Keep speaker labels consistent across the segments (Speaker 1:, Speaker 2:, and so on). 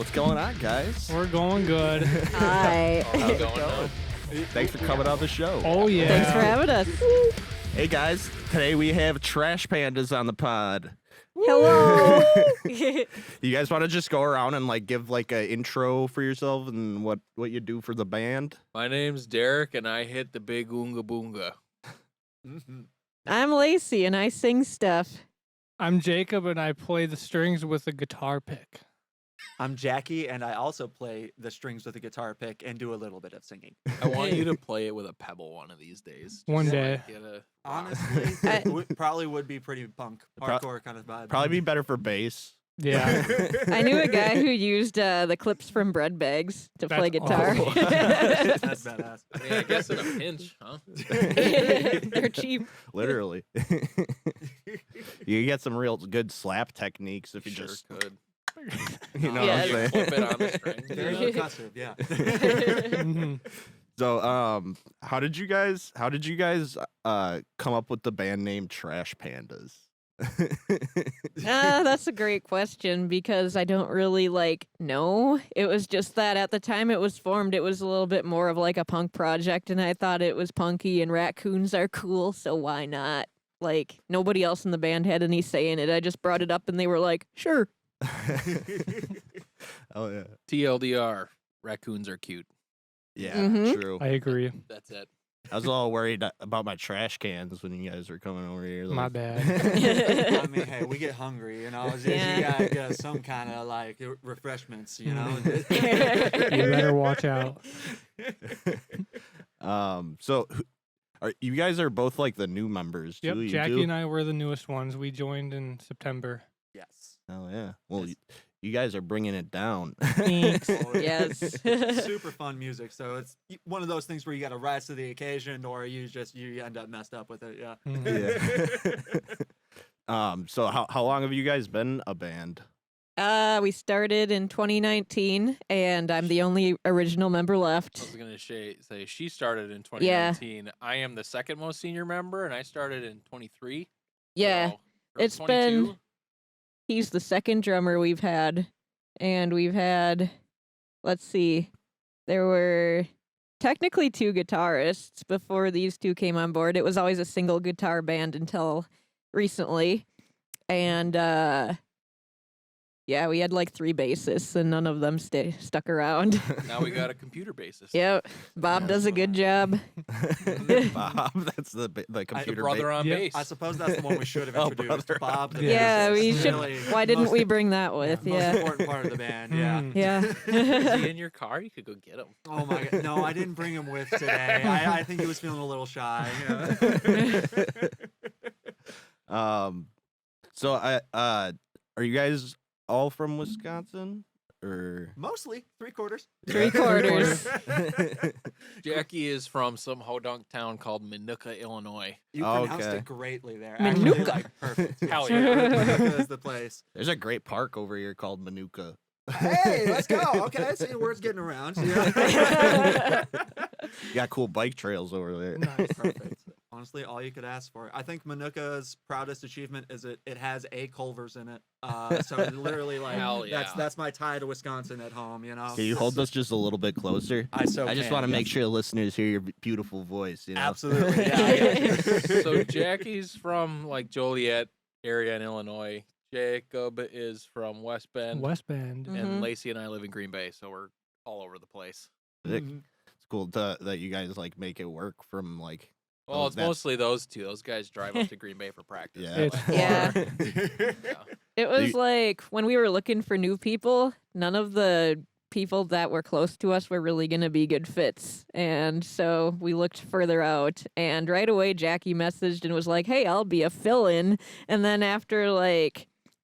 Speaker 1: What's going on, guys?
Speaker 2: We're going good.
Speaker 3: Hi.
Speaker 4: How's it going?
Speaker 1: Thanks for coming on the show.
Speaker 2: Oh, yeah.
Speaker 3: Thanks for having us.
Speaker 1: Hey, guys. Today we have Trash Pandas on the pod.
Speaker 3: Hello.
Speaker 1: You guys want to just go around and give an intro for yourself and what you do for the band?
Speaker 4: My name's Derek, and I hit the big oonga boonga.
Speaker 3: I'm Lacey, and I sing stuff.
Speaker 2: I'm Jacob, and I play the strings with a guitar pick.
Speaker 5: I'm Jackie, and I also play the strings with a guitar pick and do a little bit of singing.
Speaker 4: I want you to play it with a pebble one of these days.
Speaker 2: One
Speaker 4: Just
Speaker 2: day.
Speaker 4: Get a
Speaker 5: Honestly, probably would be pretty punk, hardcore kind of vibe.
Speaker 1: Probably be better for bass.
Speaker 2: Yeah.
Speaker 3: I knew a guy who used the clips from bread bags to play
Speaker 2: That's
Speaker 3: guitar.
Speaker 2: awesome.
Speaker 5: That's badass.
Speaker 4: I mean, I guess in a pinch, huh?
Speaker 3: They're cheap.
Speaker 1: Literally. You get some real good slap techniques if you
Speaker 4: Sure
Speaker 1: just,
Speaker 4: could.
Speaker 1: you know
Speaker 3: Yeah.
Speaker 1: what I'm
Speaker 4: Flip
Speaker 1: saying?
Speaker 4: it on the string.
Speaker 5: Very
Speaker 4: Yeah.
Speaker 5: percussive, yeah.
Speaker 2: Mhm.
Speaker 1: So, how did you guys come up with the band name Trash Pandas?
Speaker 3: That's a great question because I don't really know. It was just that at the time it was formed, it was a little bit more of like a punk project, and I thought it was punky and raccoons are cool, so why not? Nobody else in the band had any say in it. I just brought it up, and they were like, "Sure."
Speaker 1: Oh yeah,
Speaker 4: TLDR, raccoons are cute.
Speaker 1: yeah,
Speaker 3: Mhm.
Speaker 1: true.
Speaker 2: I agree.
Speaker 4: That's it.
Speaker 1: I was all worried about my trash cans when you guys were coming over here.
Speaker 2: My bad.
Speaker 5: I mean, hey, we get hungry, you know. You gotta get some kind of refreshments, you know.
Speaker 2: You better watch out.
Speaker 1: So you guys are both the new members too?
Speaker 2: Yep,
Speaker 1: you
Speaker 2: Jackie
Speaker 1: two?
Speaker 2: and I were the newest ones. We joined in September.
Speaker 5: Yes.
Speaker 1: Oh yeah. Well,
Speaker 5: Yes.
Speaker 1: you guys are bringing it down.
Speaker 2: Thanks.
Speaker 5: Oh,
Speaker 3: Yes.
Speaker 5: Super fun music. So it's one of those things where you got to rise to the occasion, or you end up messed up with it. Yeah.
Speaker 2: Mhm.
Speaker 1: Yeah. So how long have you guys been a band?
Speaker 3: We started in 2019, and I'm the only original member
Speaker 4: I
Speaker 3: left.
Speaker 4: was going to say she started in 2019. I am the second most senior member, and I started in 23.
Speaker 3: Yeah,
Speaker 4: So, or
Speaker 3: it's
Speaker 4: 22.
Speaker 3: been- he's the second drummer we've had, and we've had, let's see, there were technically two guitarists before these two came on board. It was always a single guitar band until recently, and yeah, we had 3 bassists, and none of them stuck around.
Speaker 4: Now we got a computer bassist.
Speaker 3: Yep, Bob does a good job.
Speaker 1: Bob, that's the
Speaker 4: The
Speaker 1: computer.
Speaker 4: brother on
Speaker 2: Yep.
Speaker 4: bass.
Speaker 5: I suppose that's the one we should have
Speaker 1: Oh,
Speaker 5: introduced.
Speaker 1: brother.
Speaker 5: Bob. the
Speaker 3: Yeah,
Speaker 5: bassist.
Speaker 3: we
Speaker 5: It's
Speaker 3: should.
Speaker 5: really
Speaker 3: Why didn't
Speaker 5: most-
Speaker 3: we bring that with?
Speaker 5: Most
Speaker 3: Yeah,
Speaker 5: important part of the band. Yeah.
Speaker 2: Mm.
Speaker 3: yeah.
Speaker 4: Is he in your car? You could go get him.
Speaker 5: Oh my god! No, I didn't bring him with today. I think he was feeling a little shy.
Speaker 1: So are you guys all from Wisconsin or?
Speaker 5: Mostly 3/4.
Speaker 3: 3/4.
Speaker 4: Jackie is from some hodunk town called Minooka, Illinois.
Speaker 5: You pronounced
Speaker 1: Okay.
Speaker 5: it greatly there.
Speaker 3: Manuka.
Speaker 5: Actually, perfect.
Speaker 4: Hell
Speaker 5: Yeah,
Speaker 4: yeah.
Speaker 5: Manuka is the place.
Speaker 1: There's a great park over here called Manuka.
Speaker 5: Hey, let's go. Okay, see, word's getting around. Yeah.
Speaker 1: You got cool bike trails over there.
Speaker 2: Nice.
Speaker 5: Perfect. Honestly, all you could ask for. I think Manuka's proudest achievement is it has a Culver's in it. So literally,
Speaker 4: Hell yeah.
Speaker 5: that's my tie to Wisconsin at home. You know.
Speaker 1: Can you hold us just a little bit closer?
Speaker 5: I
Speaker 1: I just want to make sure the listeners hear your beautiful voice. You know?
Speaker 5: Absolutely. Yeah.
Speaker 4: So Jackie's from Joliet area in Illinois. Jacob is from West Bend,
Speaker 2: West Bend.
Speaker 3: Mhm.
Speaker 4: and Lacey and I live in Green Bay, so we're all over the place.
Speaker 1: Sick.
Speaker 5: Mhm.
Speaker 1: It's cool that you guys make it work from
Speaker 4: Well,
Speaker 1: Oh,
Speaker 4: it's
Speaker 1: that's-
Speaker 4: mostly those two. Those guys drive up to Green Bay for practice.
Speaker 1: Yeah.
Speaker 2: It's
Speaker 4: but-
Speaker 3: Yeah.
Speaker 4: yeah.
Speaker 3: It was
Speaker 1: You-
Speaker 3: when we were looking for new people, none of the people that were close to us were really going to be good fits. And so we looked further out, and right away Jackie messaged and was like, "Hey, I'll be a fill-in." And then after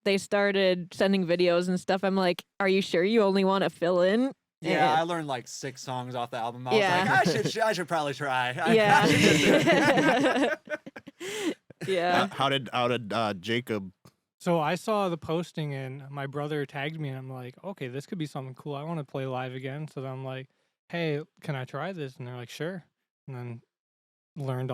Speaker 3: they started sending videos and stuff, I'm like, "Are you sure you only want to fill in?"
Speaker 5: Yeah, I
Speaker 3: And-
Speaker 5: learned 6 songs off the album. I
Speaker 3: Yeah.
Speaker 5: was like, I should probably try.
Speaker 3: Yeah. Yeah.
Speaker 1: How did Jacob?
Speaker 2: So I saw the posting, and my brother tagged me, and I'm like, okay, this could be something cool. I want to play live again. So then I'm like, hey, can I try this? And they're like, sure. And then learned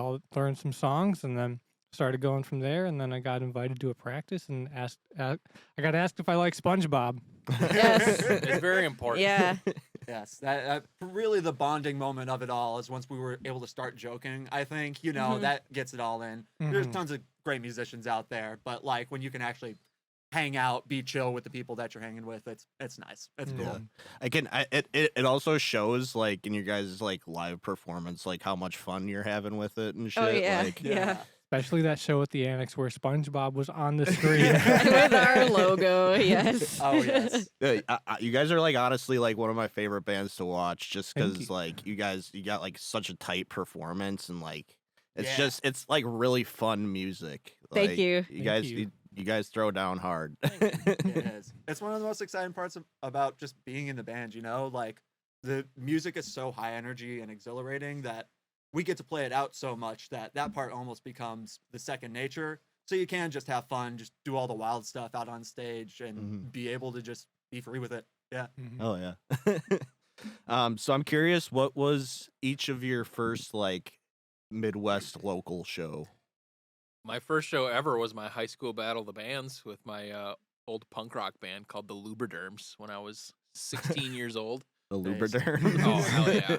Speaker 2: some songs, and then started going from there. And then I got invited to a practice, and I got asked if I like SpongeBob.
Speaker 3: Yes.
Speaker 4: It's very important.
Speaker 3: Yeah.
Speaker 5: Yes, that really the bonding moment of it all is once we were able to start joking. I think
Speaker 3: Mhm.
Speaker 5: that gets it all in. There's
Speaker 2: Mhm.
Speaker 5: tons of great musicians out there, but like when you can actually hang out, be chill with the people that you're hanging with, it's nice. It's cool.
Speaker 1: Yeah. It also shows like in your guys' like live performance like how much fun you're having with it and shit.
Speaker 3: Oh, yeah.
Speaker 1: Like,
Speaker 3: Yeah.
Speaker 2: Especially that show at the Annex where SpongeBob was on the screen.
Speaker 3: With our logo, yes.
Speaker 5: Oh yes.
Speaker 1: you guys are like honestly like one of my favorite bands to watch just
Speaker 2: Thank
Speaker 1: because
Speaker 2: you.
Speaker 1: like you got like such a tight performance and like
Speaker 5: Yeah.
Speaker 1: it's like really fun music.
Speaker 3: Thank
Speaker 1: Like,
Speaker 3: you.
Speaker 1: You
Speaker 2: Thank
Speaker 1: guys
Speaker 2: you.
Speaker 1: you guys throw down hard.
Speaker 5: It is. It's one of the most exciting parts about just being in the band, like the music is so high energy and exhilarating that we get to play it out so much that part almost becomes the second nature. So you can just have fun, just do all the wild stuff out on stage and
Speaker 1: Mhm.
Speaker 5: be able to just be free with it. Yeah.
Speaker 2: Mhm.
Speaker 1: Oh yeah. So I'm curious, what was each of your first like Midwest local show?
Speaker 4: My first show ever was my high school Battle of the Bands with my old punk rock band called the Lubriderms when I was 16 years old.
Speaker 1: The
Speaker 5: Nice.
Speaker 1: Lubriderm.
Speaker 4: Oh hell yeah!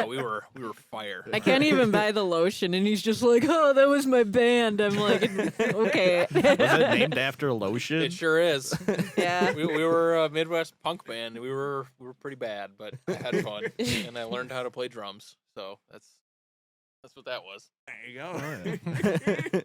Speaker 4: Yeah, we were fire.
Speaker 3: I can't even buy the lotion, and he's just like, "Oh, that was my band." I'm like, "Okay."
Speaker 1: Was it named after lotion?
Speaker 4: It sure is.
Speaker 3: Yeah.
Speaker 4: We were a Midwest punk band. We were pretty bad, but I had fun and I learned how to play drums. So that's what that was.
Speaker 5: There you
Speaker 1: Oh,
Speaker 5: go.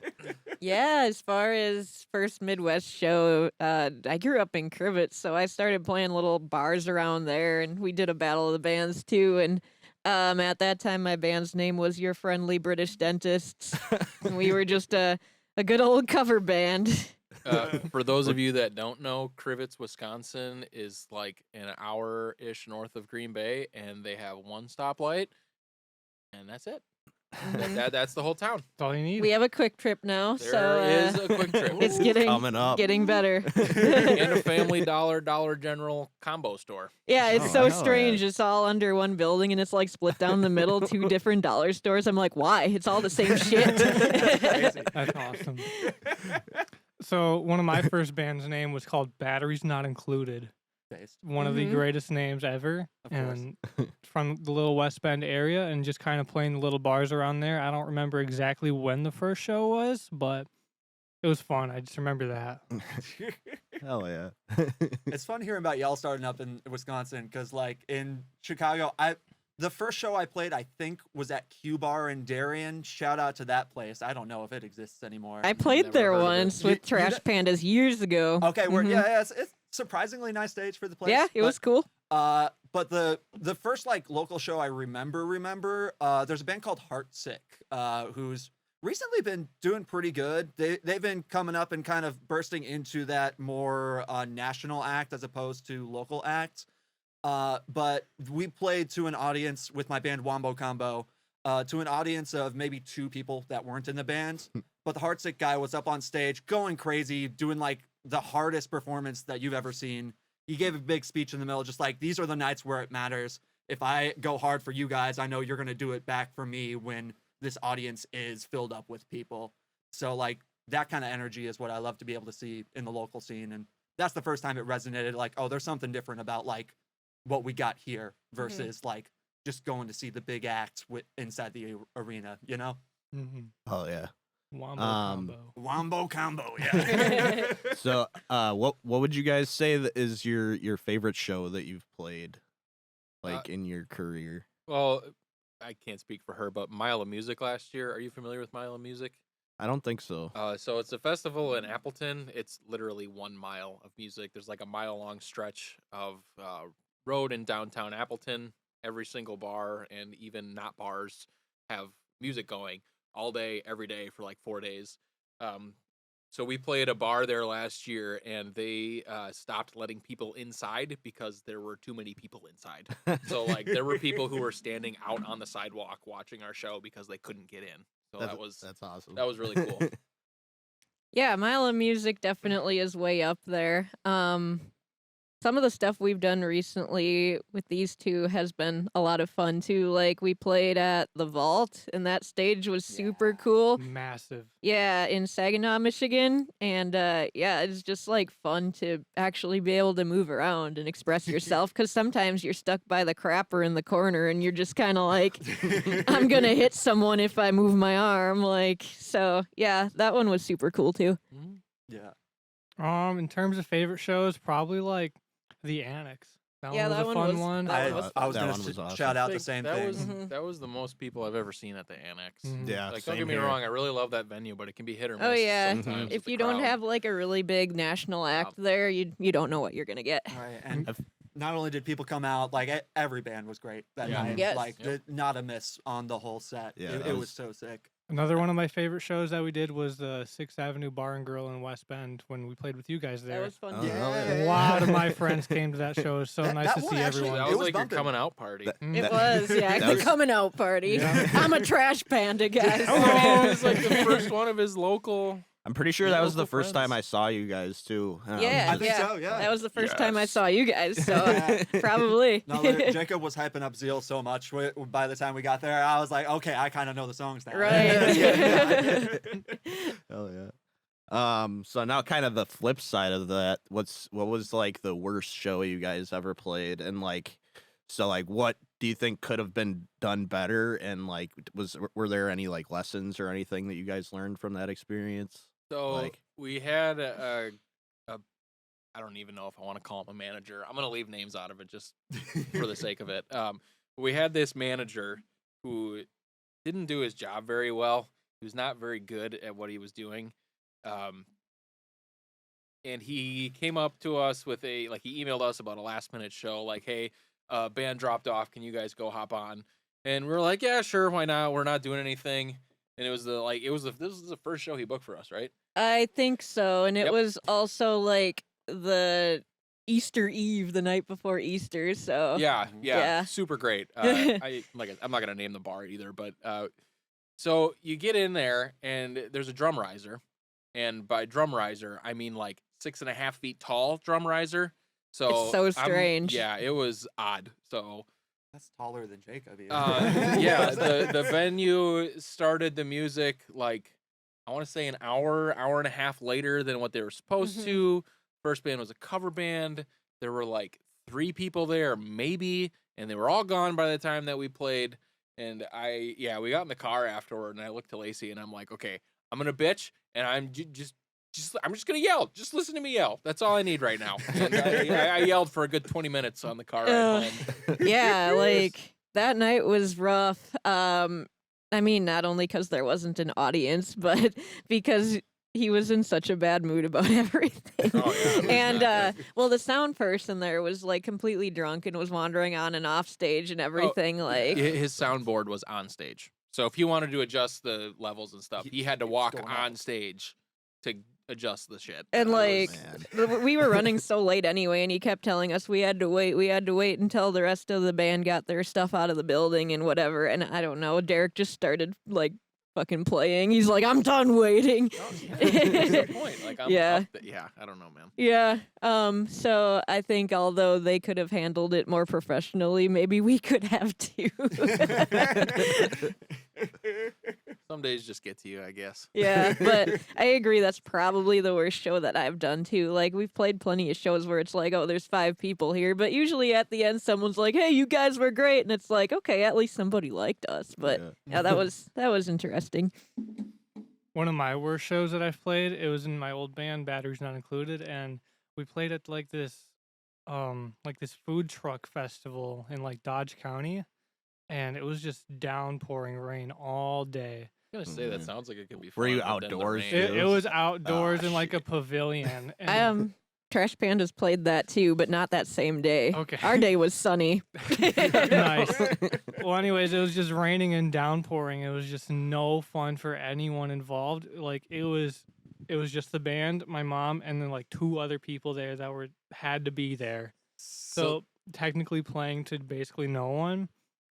Speaker 3: Yeah, as far as first Midwest show, I grew up in Crivets, so I started playing little bars around there, and we did a battle of the bands too. And at that time, my band's name was Your Friendly British Dentists. And we were just a good old cover band.
Speaker 4: For those of you that don't know, Crivets, Wisconsin is like an hour-ish north of Green Bay, and they have one stoplight, and that's it. That's the whole town.
Speaker 2: That's all you need.
Speaker 3: We have a quick trip now,
Speaker 4: There
Speaker 3: so
Speaker 4: is a quick trip.
Speaker 3: it's getting
Speaker 1: Coming up.
Speaker 3: better.
Speaker 4: And a Family Dollar General combo store.
Speaker 3: Yeah, it's
Speaker 1: Oh,
Speaker 3: so
Speaker 1: hell yeah.
Speaker 3: strange. It's all under one building and it's like split down the middle, two different dollar stores. I'm like, why? It's all the same shit.
Speaker 5: Crazy.
Speaker 2: That's awesome. So one of my first band's name was called Batteries Not Included.
Speaker 5: Based.
Speaker 2: One of the
Speaker 3: Mhm.
Speaker 2: greatest names ever,
Speaker 5: Of course.
Speaker 2: and from the little West Bend area, and just kind of playing the little bars around there. I don't remember exactly when the first show was, but it was fun. I just remember that.
Speaker 1: Hell yeah.
Speaker 5: It's fun hearing about y'all starting up in Wisconsin because, like, in Chicago, the first show I played, I think, was at Q Bar in Darien. Shout out to that place. I don't know if it exists anymore.
Speaker 3: I played
Speaker 4: Never
Speaker 3: there
Speaker 4: heard of it.
Speaker 3: once
Speaker 5: You-
Speaker 3: with
Speaker 5: you
Speaker 3: Trash Pandas years ago.
Speaker 5: Okay,
Speaker 3: Mhm.
Speaker 5: yeah, it's surprisingly nice stage for the place.
Speaker 3: Yeah, it was cool.
Speaker 5: But the first like local show I remember, there's a band called Heartsick, who's recently been doing pretty good. They've been coming up and kind of bursting into that more national act as opposed to local act. But we played to an audience with my band Wombo Combo, to an audience of maybe 2 people that weren't in the band. But the Heartsick guy was up on stage going crazy, doing like the hardest performance that you've ever seen. He gave a big speech in the middle, just like, these are the nights where it matters. If I go hard for you guys, I know you're going to do it back for me when this audience is filled up with people. So like that kind of energy is what I love to be able to see in the local scene. And that's the first time it resonated, like, oh, there's something different about like what we got here versus like just going to see the big acts inside the arena, you know?
Speaker 2: Mm-hmm.
Speaker 1: Oh yeah.
Speaker 2: Wombo
Speaker 1: Um,
Speaker 2: combo.
Speaker 5: Wombo Combo, yeah.
Speaker 1: So, what would you guys say that is your favorite show that you've played, like in your career?
Speaker 4: Well, I can't speak for her, but Mile of Music last year. Are you familiar with Mile of Music?
Speaker 1: I don't think so.
Speaker 4: So it's a festival in Appleton. It's literally 1 mile of music. There's like a mile-long stretch of road in downtown Appleton. Every single bar and even not bars have music going all day, every day for like 4 days. So we played a bar there last year, and they stopped letting people inside because there were too many people inside. So like there were people who were standing out on the sidewalk watching our show because they couldn't get in. So
Speaker 1: that's awesome.
Speaker 4: that was really cool.
Speaker 3: Yeah, Mile of Music definitely is way up there. some of the stuff we've done recently with these two has been a lot of fun too. Like we played at the Vault, and that stage was super cool.
Speaker 2: Massive.
Speaker 3: Yeah, in Saginaw, Michigan, and yeah, it's just like fun to actually be able to move around and express yourself. Because sometimes you're stuck by the crapper in the corner, and you're just kind of like, I'm gonna hit someone if I move my arm. Like, so yeah, that one was super cool too.
Speaker 5: Yeah.
Speaker 2: In terms of favorite shows, probably like the Annex. That
Speaker 3: Yeah,
Speaker 2: one was
Speaker 3: that
Speaker 2: a
Speaker 3: one
Speaker 2: fun
Speaker 3: was-
Speaker 2: one.
Speaker 3: that
Speaker 5: I
Speaker 3: was
Speaker 5: was
Speaker 1: That
Speaker 5: gonna
Speaker 1: one was awesome.
Speaker 5: shout out
Speaker 4: I
Speaker 5: the
Speaker 4: think
Speaker 5: same
Speaker 4: that
Speaker 5: thing.
Speaker 4: was
Speaker 3: Mhm.
Speaker 4: that was the most people I've ever seen at the Annex.
Speaker 2: Mhm.
Speaker 1: Yeah,
Speaker 4: Like, don't
Speaker 1: same
Speaker 4: get me
Speaker 1: here.
Speaker 4: wrong, I really love that venue, but it can be hit or miss.
Speaker 3: Oh yeah,
Speaker 4: sometimes
Speaker 3: if
Speaker 4: with the
Speaker 3: you don't
Speaker 4: crowd.
Speaker 3: have like a really big national act there, you don't know what you're gonna get.
Speaker 5: Right, and
Speaker 1: I've-
Speaker 5: not only did people come out, like every band was great that
Speaker 4: Yeah.
Speaker 5: night.
Speaker 3: Yes.
Speaker 5: Like
Speaker 4: Yep.
Speaker 5: not a miss on the whole set.
Speaker 1: Yeah,
Speaker 5: it
Speaker 1: that
Speaker 5: was
Speaker 1: was-
Speaker 5: so sick.
Speaker 2: Another one of my favorite shows that we did was the 6th Avenue Bar and Grill in West Bend when we played with you guys there.
Speaker 3: That was fun.
Speaker 1: Oh,
Speaker 3: too.
Speaker 1: hell yeah.
Speaker 2: A lot of my friends came to that show. It was so
Speaker 5: That-
Speaker 2: nice
Speaker 5: that
Speaker 2: to
Speaker 5: one
Speaker 2: see
Speaker 5: actually-
Speaker 2: everyone.
Speaker 4: That
Speaker 5: It
Speaker 4: was
Speaker 5: was
Speaker 4: like your
Speaker 5: bumping.
Speaker 4: coming out party.
Speaker 2: Mm.
Speaker 3: It
Speaker 1: That-
Speaker 3: was, yeah,
Speaker 1: that
Speaker 3: the
Speaker 1: was-
Speaker 3: coming out party.
Speaker 2: Yeah.
Speaker 3: I'm a trash panda, guys.
Speaker 4: Oh, it was like the first one of his local.
Speaker 1: I'm pretty sure
Speaker 4: Your
Speaker 1: that was the
Speaker 4: local
Speaker 1: first time I
Speaker 4: friends.
Speaker 1: saw you guys too.
Speaker 3: Yeah,
Speaker 5: I think
Speaker 3: yeah.
Speaker 5: so, yeah.
Speaker 3: That was the first time I
Speaker 1: Yes.
Speaker 3: saw you guys, so
Speaker 5: Yeah.
Speaker 3: probably.
Speaker 5: No, Jacob was hyping up Zeal so much. By the time we got there, I was like, okay, I kind of know the songs now.
Speaker 3: Right.
Speaker 1: Hell yeah. So now kind of the flip side of that, what was like the worst show you guys ever played? And like, so like what do you think could have been done better? And like were there any like lessons or anything that you guys learned from that experience?
Speaker 4: So
Speaker 1: Like-
Speaker 4: we had a I don't even know if I want to call him a manager. I'm gonna leave names out of it just for the sake of it. We had this manager who didn't do his job very well. He was not very good at what he was doing. And he came up to us with he emailed us about a last minute show, like, hey, band dropped off, can you guys go hop on? And we were like, yeah, sure, why not? We're not doing anything. And this was the first show he booked for us, right?
Speaker 3: I think so, and it
Speaker 4: Yep.
Speaker 3: was also like the Easter Eve, the night before Easter. So
Speaker 4: Yeah,
Speaker 3: Yeah.
Speaker 4: super great. I'm not gonna name the bar either, but so you get in there and there's a drum riser, and by drum riser I mean like 6.5 feet tall drum riser. So
Speaker 3: so strange.
Speaker 4: Yeah, it was odd. So
Speaker 5: That's taller than Jacob. Even.
Speaker 4: yeah, the venue started the music like I want to say an hour and a half later than what they were supposed
Speaker 3: Mhm.
Speaker 4: to. First band was a cover band. There were like 3 people there, maybe, and they were all gone by the time that we played. And we got in the car afterward, and I looked to Lacey, and I'm like, okay, I'm gonna bitch, and I'm just gonna yell. Just listen to me yell. That's all I need right now. And I yelled for a good 20 minutes on the car ride home.
Speaker 3: Yeah, like that night was rough. I mean, not only because there wasn't an audience, but because he was in such a bad mood about everything.
Speaker 4: Oh, yeah, it was
Speaker 3: And
Speaker 4: not good.
Speaker 3: well, the sound person there was like completely drunk and was wandering on and off stage and everything. Like,
Speaker 4: His soundboard was on stage, so if he wanted to adjust the levels and stuff, he had to walk
Speaker 5: going
Speaker 4: on
Speaker 5: out.
Speaker 4: stage to adjust the shit.
Speaker 3: and
Speaker 4: That was-
Speaker 3: like we were running so late anyway, and he kept telling us we had to wait until the rest of the band got their stuff out of the building and whatever. And I don't know, Derek just started like fucking playing. He's like, I'm done waiting.
Speaker 4: Oh, yeah, that's a good point. Like, I'm
Speaker 3: Yeah.
Speaker 4: yeah, I don't know, man.
Speaker 3: Yeah. So I think although they could have handled it more professionally, maybe we could have too.
Speaker 4: Some days just get to you, I guess.
Speaker 3: Yeah, but I agree that's probably the worst show that I've done too. Like we've played plenty of shows where it's like, oh, there's 5 people here, but usually at the end someone's like, hey, you guys were great, and it's like, okay, at least somebody liked us. But yeah, that was interesting.
Speaker 2: One of my worst shows that I've played, it was in my old band, Batteries Not Included, and we played at like this food truck festival in like Dodge County, and it was just downpouring rain all day.
Speaker 4: I was gonna say that
Speaker 1: Mhm.
Speaker 4: sounds like it could be.
Speaker 1: Were you
Speaker 4: fun, but then the
Speaker 1: outdoors,
Speaker 4: rain-
Speaker 1: too?
Speaker 2: It was outdoors
Speaker 1: Ah,
Speaker 2: in like a
Speaker 1: shit.
Speaker 2: pavilion. And
Speaker 3: Trash Pandas played that too, but not that same day.
Speaker 2: Okay.
Speaker 3: Our day was sunny.
Speaker 2: Nice. Well, anyways, it was just raining and downpouring. It was just no fun for anyone involved. Like it was just the band, my mom, and then like 2 other people there that had to be there. So technically playing to basically no one,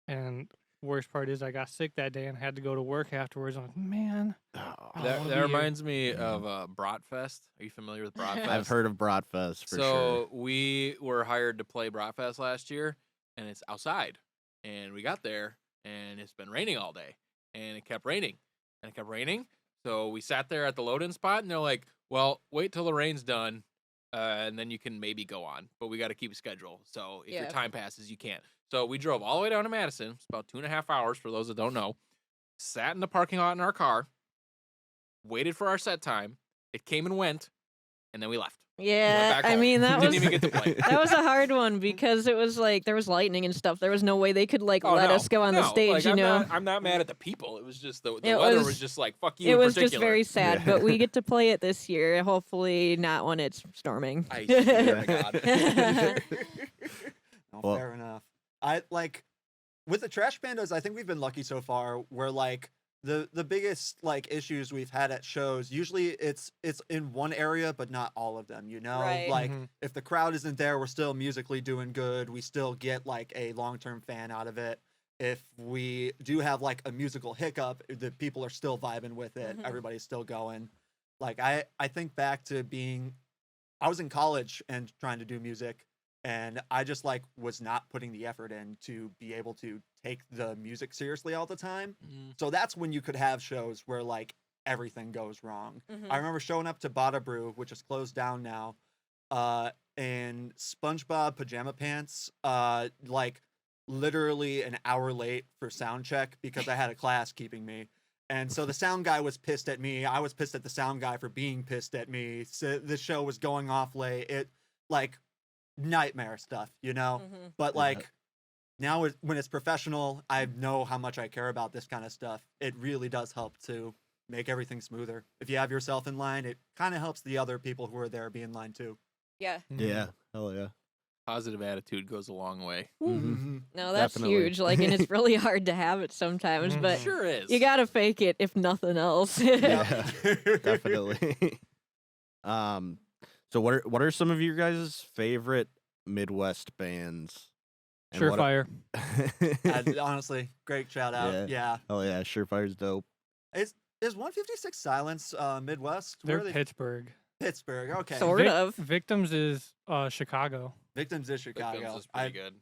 Speaker 2: and worst part is I got sick that day and had to go to work afterwards. I'm like, man.
Speaker 1: Oh,
Speaker 2: I
Speaker 4: That,
Speaker 2: wanna
Speaker 4: that
Speaker 2: be here.
Speaker 4: reminds me of Bratfest. Are you familiar with Bratfest?
Speaker 1: I've heard of Broadfest for
Speaker 4: so
Speaker 1: sure.
Speaker 4: we were hired to play Bratfest last year, and it's outside. And we got there, and it's been raining all day, and it kept raining, and it kept raining. So we sat there at the load-in spot, and they're like, "Well, wait till the rain's done, and then you can maybe go on. But we got to keep a schedule. So if your
Speaker 3: Yeah.
Speaker 4: time passes, you can't." So we drove all the way down to Madison. It's about 2.5 hours for those that don't know. Sat in the parking lot in our car, waited for our set time. It came and went, and then we left.
Speaker 3: Yeah,
Speaker 4: back
Speaker 3: I
Speaker 4: home.
Speaker 3: mean that
Speaker 4: Didn't
Speaker 3: was
Speaker 4: even get to play.
Speaker 3: that was a hard one because it was like there was lightning and stuff. There was no way they could like
Speaker 4: Oh,
Speaker 3: let
Speaker 4: no,
Speaker 3: us go on the
Speaker 4: no,
Speaker 3: stage,
Speaker 4: like,
Speaker 3: you
Speaker 4: I'm
Speaker 3: know.
Speaker 4: I'm not mad at the people. It was just the
Speaker 3: It
Speaker 4: weather
Speaker 3: was-
Speaker 4: was just like, fuck you.
Speaker 3: It
Speaker 4: in
Speaker 3: was just
Speaker 4: particular.
Speaker 3: very sad,
Speaker 1: Yeah.
Speaker 3: but we get to play it this year. Hopefully not when it's storming.
Speaker 4: I swear to God.
Speaker 5: No,
Speaker 1: Well-
Speaker 5: fair enough. I like with the Trash Pandas. I think we've been lucky so far. Where like the biggest like issues we've had at shows. Usually it's in one area, but not all of them. You know,
Speaker 3: Right.
Speaker 5: like
Speaker 2: Mhm.
Speaker 5: if the crowd isn't there, we're still musically doing good. We still get like a long-term fan out of it. If we do have like a musical hiccup, the people are still vibing with it.
Speaker 3: Mhm.
Speaker 5: Everybody's still going. Like I think back to being, I was in college and trying to do music, and I just like was not putting the effort in to be able to take the music seriously all the time.
Speaker 4: Mm.
Speaker 5: So that's when you could have shows where like everything goes wrong.
Speaker 3: Mhm.
Speaker 5: I remember showing up to Bada Brew, which is closed down now, in SpongeBob pajama pants, like literally an hour late for sound check because I had a class keeping me. And so the sound guy was pissed at me. I was pissed at the sound guy for being pissed at me. So the show was going off late. It like nightmare stuff, you know?
Speaker 3: Mhm.
Speaker 5: But
Speaker 1: Yeah.
Speaker 5: like now when it's professional, I know how much I care about this kind of stuff. It really does help to make everything smoother. If you have yourself in line, it kind of helps the other people who are there be in line too.
Speaker 3: Yeah.
Speaker 1: Yeah, hell yeah.
Speaker 4: Positive attitude goes a long way.
Speaker 1: Mhm.
Speaker 3: No, that's
Speaker 1: Definitely.
Speaker 3: huge. Like, and it's really hard to have it sometimes, but
Speaker 2: Mhm.
Speaker 4: Sure is.
Speaker 3: you gotta fake it if nothing else.
Speaker 1: Yeah. Definitely. So what are some of your guys' favorite Midwest bands? And what-
Speaker 2: Surefire.
Speaker 5: Honestly, great shout out.
Speaker 1: Yeah.
Speaker 5: Yeah.
Speaker 1: Oh yeah, Surefire's dope.
Speaker 5: Is 156 Silence Midwest? Where
Speaker 2: They're
Speaker 5: are they?
Speaker 2: Pittsburgh.
Speaker 5: Pittsburgh. Okay.
Speaker 3: Sort of.
Speaker 2: Victims is Chicago.
Speaker 5: Victims is Chicago.
Speaker 4: Victims is pretty good.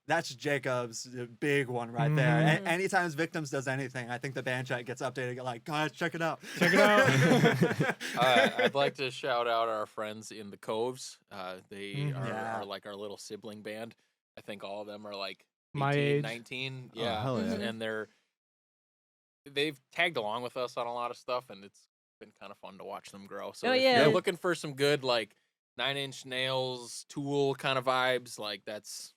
Speaker 5: That's Jacob's big one right there.
Speaker 3: Mhm.
Speaker 5: Anytime Victims does anything, I think the band chat gets updated. Like, guys, check it out.
Speaker 2: Check it out.
Speaker 4: I'd like to shout out our friends in the Coves. They
Speaker 2: Mhm.
Speaker 5: Yeah.
Speaker 4: are like our little sibling band. I think all of them are like
Speaker 2: My
Speaker 4: 18,
Speaker 2: age.
Speaker 4: 19.
Speaker 1: Oh,
Speaker 4: Yeah.
Speaker 1: hell
Speaker 3: yeah.
Speaker 4: And they've tagged along with us on a lot of stuff, and it's been kind of fun to watch them grow. So
Speaker 3: Oh,
Speaker 4: if
Speaker 3: yeah.
Speaker 4: you're looking for some good like 9 Inch Nails, Tool kind of vibes, like that's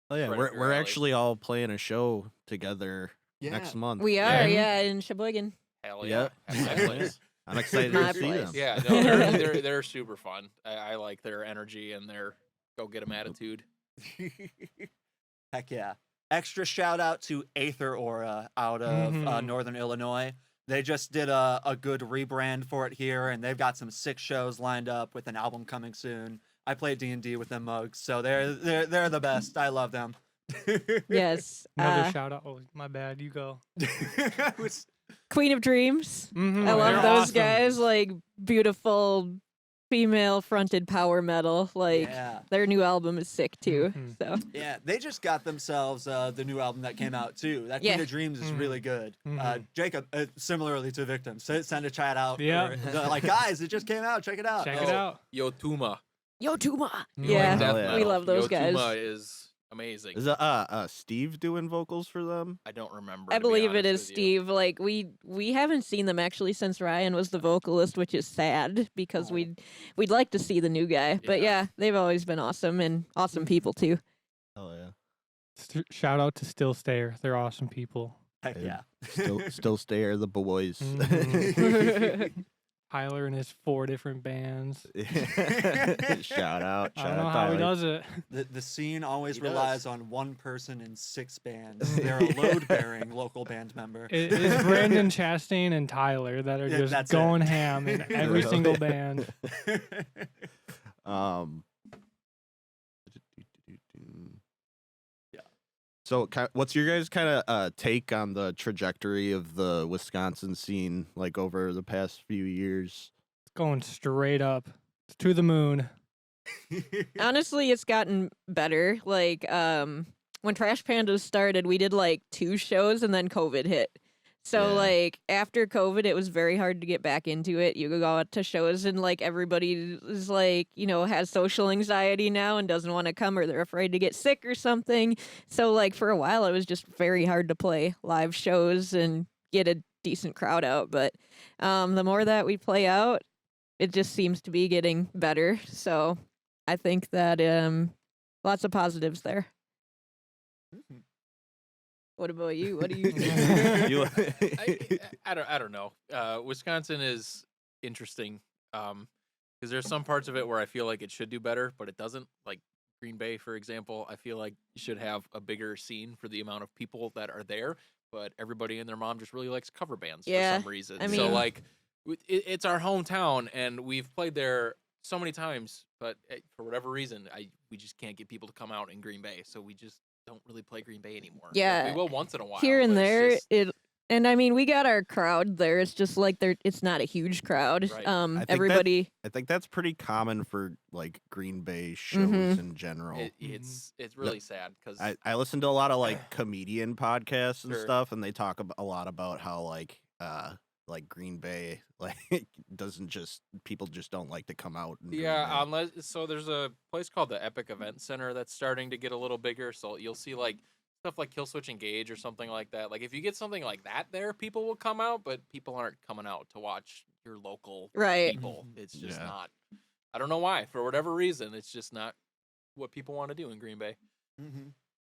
Speaker 1: Oh yeah,
Speaker 4: right up
Speaker 1: we're
Speaker 4: your
Speaker 1: we're
Speaker 4: alley.
Speaker 1: actually all playing a show together next month.
Speaker 3: We
Speaker 4: Yeah.
Speaker 3: are,
Speaker 2: Mhm.
Speaker 3: yeah, in Sheboygan.
Speaker 4: hell
Speaker 1: Yeah.
Speaker 4: yeah. At that place.
Speaker 1: I'm excited
Speaker 3: My
Speaker 1: to see
Speaker 3: place.
Speaker 1: them.
Speaker 4: Yeah, no, they're super fun. I like their energy and their go get 'em attitude.
Speaker 5: Heck yeah. Extra shout out to Aether Aura out of
Speaker 2: Mhm.
Speaker 5: Northern Illinois. They just did a good rebrand for it here, and they've got some 6 shows lined up with an album coming soon. I play D&D with them mugs, so they're the best. I love them.
Speaker 3: Yes.
Speaker 2: Another shout out. Oh, my bad. You go.
Speaker 5: Which-
Speaker 3: Queen of Dreams.
Speaker 2: Mhm,
Speaker 3: I love
Speaker 2: they're
Speaker 3: those
Speaker 2: awesome.
Speaker 3: guys. Like, beautiful female fronted power metal. Like,
Speaker 5: yeah.
Speaker 3: their new album is sick too.
Speaker 2: Mhm.
Speaker 3: So,
Speaker 5: Yeah, they just got themselves the new album that came out too. That Queen
Speaker 3: Yeah.
Speaker 5: of Dreams is
Speaker 2: Mhm.
Speaker 5: really good.
Speaker 2: Mhm.
Speaker 5: Jacob, similarly to Victims, send a chat out.
Speaker 2: Yeah.
Speaker 5: or- they're like, guys, it just came out. Check it out.
Speaker 2: Check
Speaker 5: Oh,
Speaker 2: it out.
Speaker 4: Yo Tuma.
Speaker 3: Yo, Tuma.
Speaker 2: Mhm.
Speaker 3: Yeah,
Speaker 1: Hell
Speaker 4: Death
Speaker 1: yeah.
Speaker 3: we
Speaker 4: metal.
Speaker 3: love those
Speaker 4: Yo
Speaker 3: guys.
Speaker 4: Tuma is amazing.
Speaker 1: Is that Steve doing vocals for them?
Speaker 4: I don't remember.
Speaker 3: I
Speaker 4: to be
Speaker 3: believe it
Speaker 4: honest
Speaker 3: is
Speaker 4: with you.
Speaker 3: Steve. Like, we haven't seen them actually since Ryan was the vocalist, which is sad because
Speaker 5: Oh.
Speaker 3: we'd like to see the new guy. But
Speaker 4: Yeah.
Speaker 3: yeah, they've always been awesome and awesome people too.
Speaker 1: Oh yeah.
Speaker 2: Shout out to Still Stayer. They're awesome people.
Speaker 5: Heck
Speaker 1: Yeah.
Speaker 5: yeah.
Speaker 1: Still stay are the boys.
Speaker 2: Mhm. Tyler and his 4 different bands.
Speaker 1: Shout out.
Speaker 2: I
Speaker 1: Shout
Speaker 2: don't know
Speaker 1: out
Speaker 2: how he
Speaker 1: Tyler.
Speaker 2: does it.
Speaker 5: The scene always
Speaker 4: He does.
Speaker 5: relies on one person in 6 bands. They're a load-bearing local band member.
Speaker 2: It is Brandon Chastain and Tyler that are
Speaker 5: Yeah,
Speaker 2: just
Speaker 5: that's
Speaker 2: going
Speaker 5: it.
Speaker 2: ham in every
Speaker 1: Hell
Speaker 2: single
Speaker 1: yeah.
Speaker 2: band.
Speaker 1: Um.
Speaker 5: Yeah.
Speaker 1: So, what's your guys' kind of take on the trajectory of the Wisconsin scene, like over the past few years?
Speaker 2: It's going straight up. It's to the moon.
Speaker 3: Honestly, it's gotten better. Like, when Trash Pandas started, we did like 2 shows and then COVID hit. So,
Speaker 1: Yeah.
Speaker 3: like, after COVID, it was very hard to get back into it. You go out to shows and, like, everybody is, like, has social anxiety now and doesn't want to come or they're afraid to get sick or something. So, like, for a while, it was just very hard to play live shows and get a decent crowd out. But the more that we play out, it just seems to be getting better. So, I think that lots of positives there. What about you? What do you think?
Speaker 4: I don't know. Wisconsin is interesting because there's some parts of it where I feel like it should do better, but it doesn't. Like Green Bay, for example, I feel like you should have a bigger scene for the amount of people that are there, but everybody and their mom just really likes cover bands for some reason.
Speaker 3: I
Speaker 4: So
Speaker 3: mean-
Speaker 4: like, it's our hometown, and we've played there so many times, but for whatever reason, we just can't get people to come out in Green Bay, so we just don't really play Green Bay anymore. Like,
Speaker 3: Yeah,
Speaker 4: we will once in a while.
Speaker 3: Here and
Speaker 4: but it's
Speaker 3: there,
Speaker 4: just-
Speaker 3: and I mean, we got our crowd there. It's just like it's not a huge crowd.
Speaker 4: Right.
Speaker 1: think
Speaker 3: Everybody.
Speaker 1: I think that's pretty common for like Green Bay shows
Speaker 3: Mhm.
Speaker 1: in general.
Speaker 4: it's really sad because
Speaker 1: I listen to a lot of like comedian podcasts and
Speaker 4: Sure.
Speaker 1: stuff, and they talk a lot about how like Green Bay like doesn't just people just don't like to come out. In Green Bay.
Speaker 4: unless so there's a place called the Epic Event Center that's starting to get a little bigger, so you'll see like stuff like Killswitch Engage or something like that. Like if you get something like that there, people will come out, but people aren't coming out to watch your local
Speaker 3: Right.
Speaker 4: people. It's just
Speaker 1: Yeah.
Speaker 4: not. I don't know why. For whatever reason, it's just not what people want to do in Green Bay.
Speaker 5: Mm-hmm.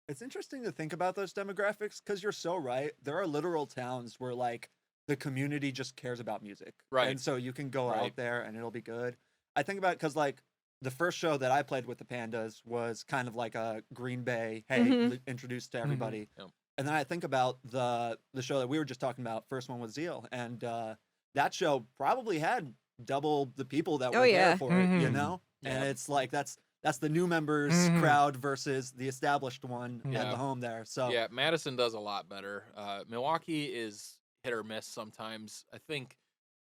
Speaker 5: It's interesting to think about those demographics because you're so right. There are literal towns where like the community just cares about music,
Speaker 4: Right.
Speaker 5: And so you can go
Speaker 4: Right.
Speaker 5: out there and it'll be good. I think about it because like the first show that I played with the Pandas was kind of like a Green Bay, hey,
Speaker 3: Mhm.
Speaker 5: introduced to everybody.
Speaker 4: Yep.
Speaker 5: And then I think about the show that we were just talking about. First one was Zeal, and that show probably had double the people that
Speaker 3: Oh,
Speaker 5: were
Speaker 3: yeah.
Speaker 5: there for it, you
Speaker 2: Mhm.
Speaker 5: know. And
Speaker 4: Yeah.
Speaker 5: it's like that's the new members
Speaker 2: Mhm.
Speaker 5: crowd versus the established one at
Speaker 2: Yeah.
Speaker 5: the home there. So
Speaker 4: Yeah, Madison does a lot better. Milwaukee is hit or miss sometimes. I think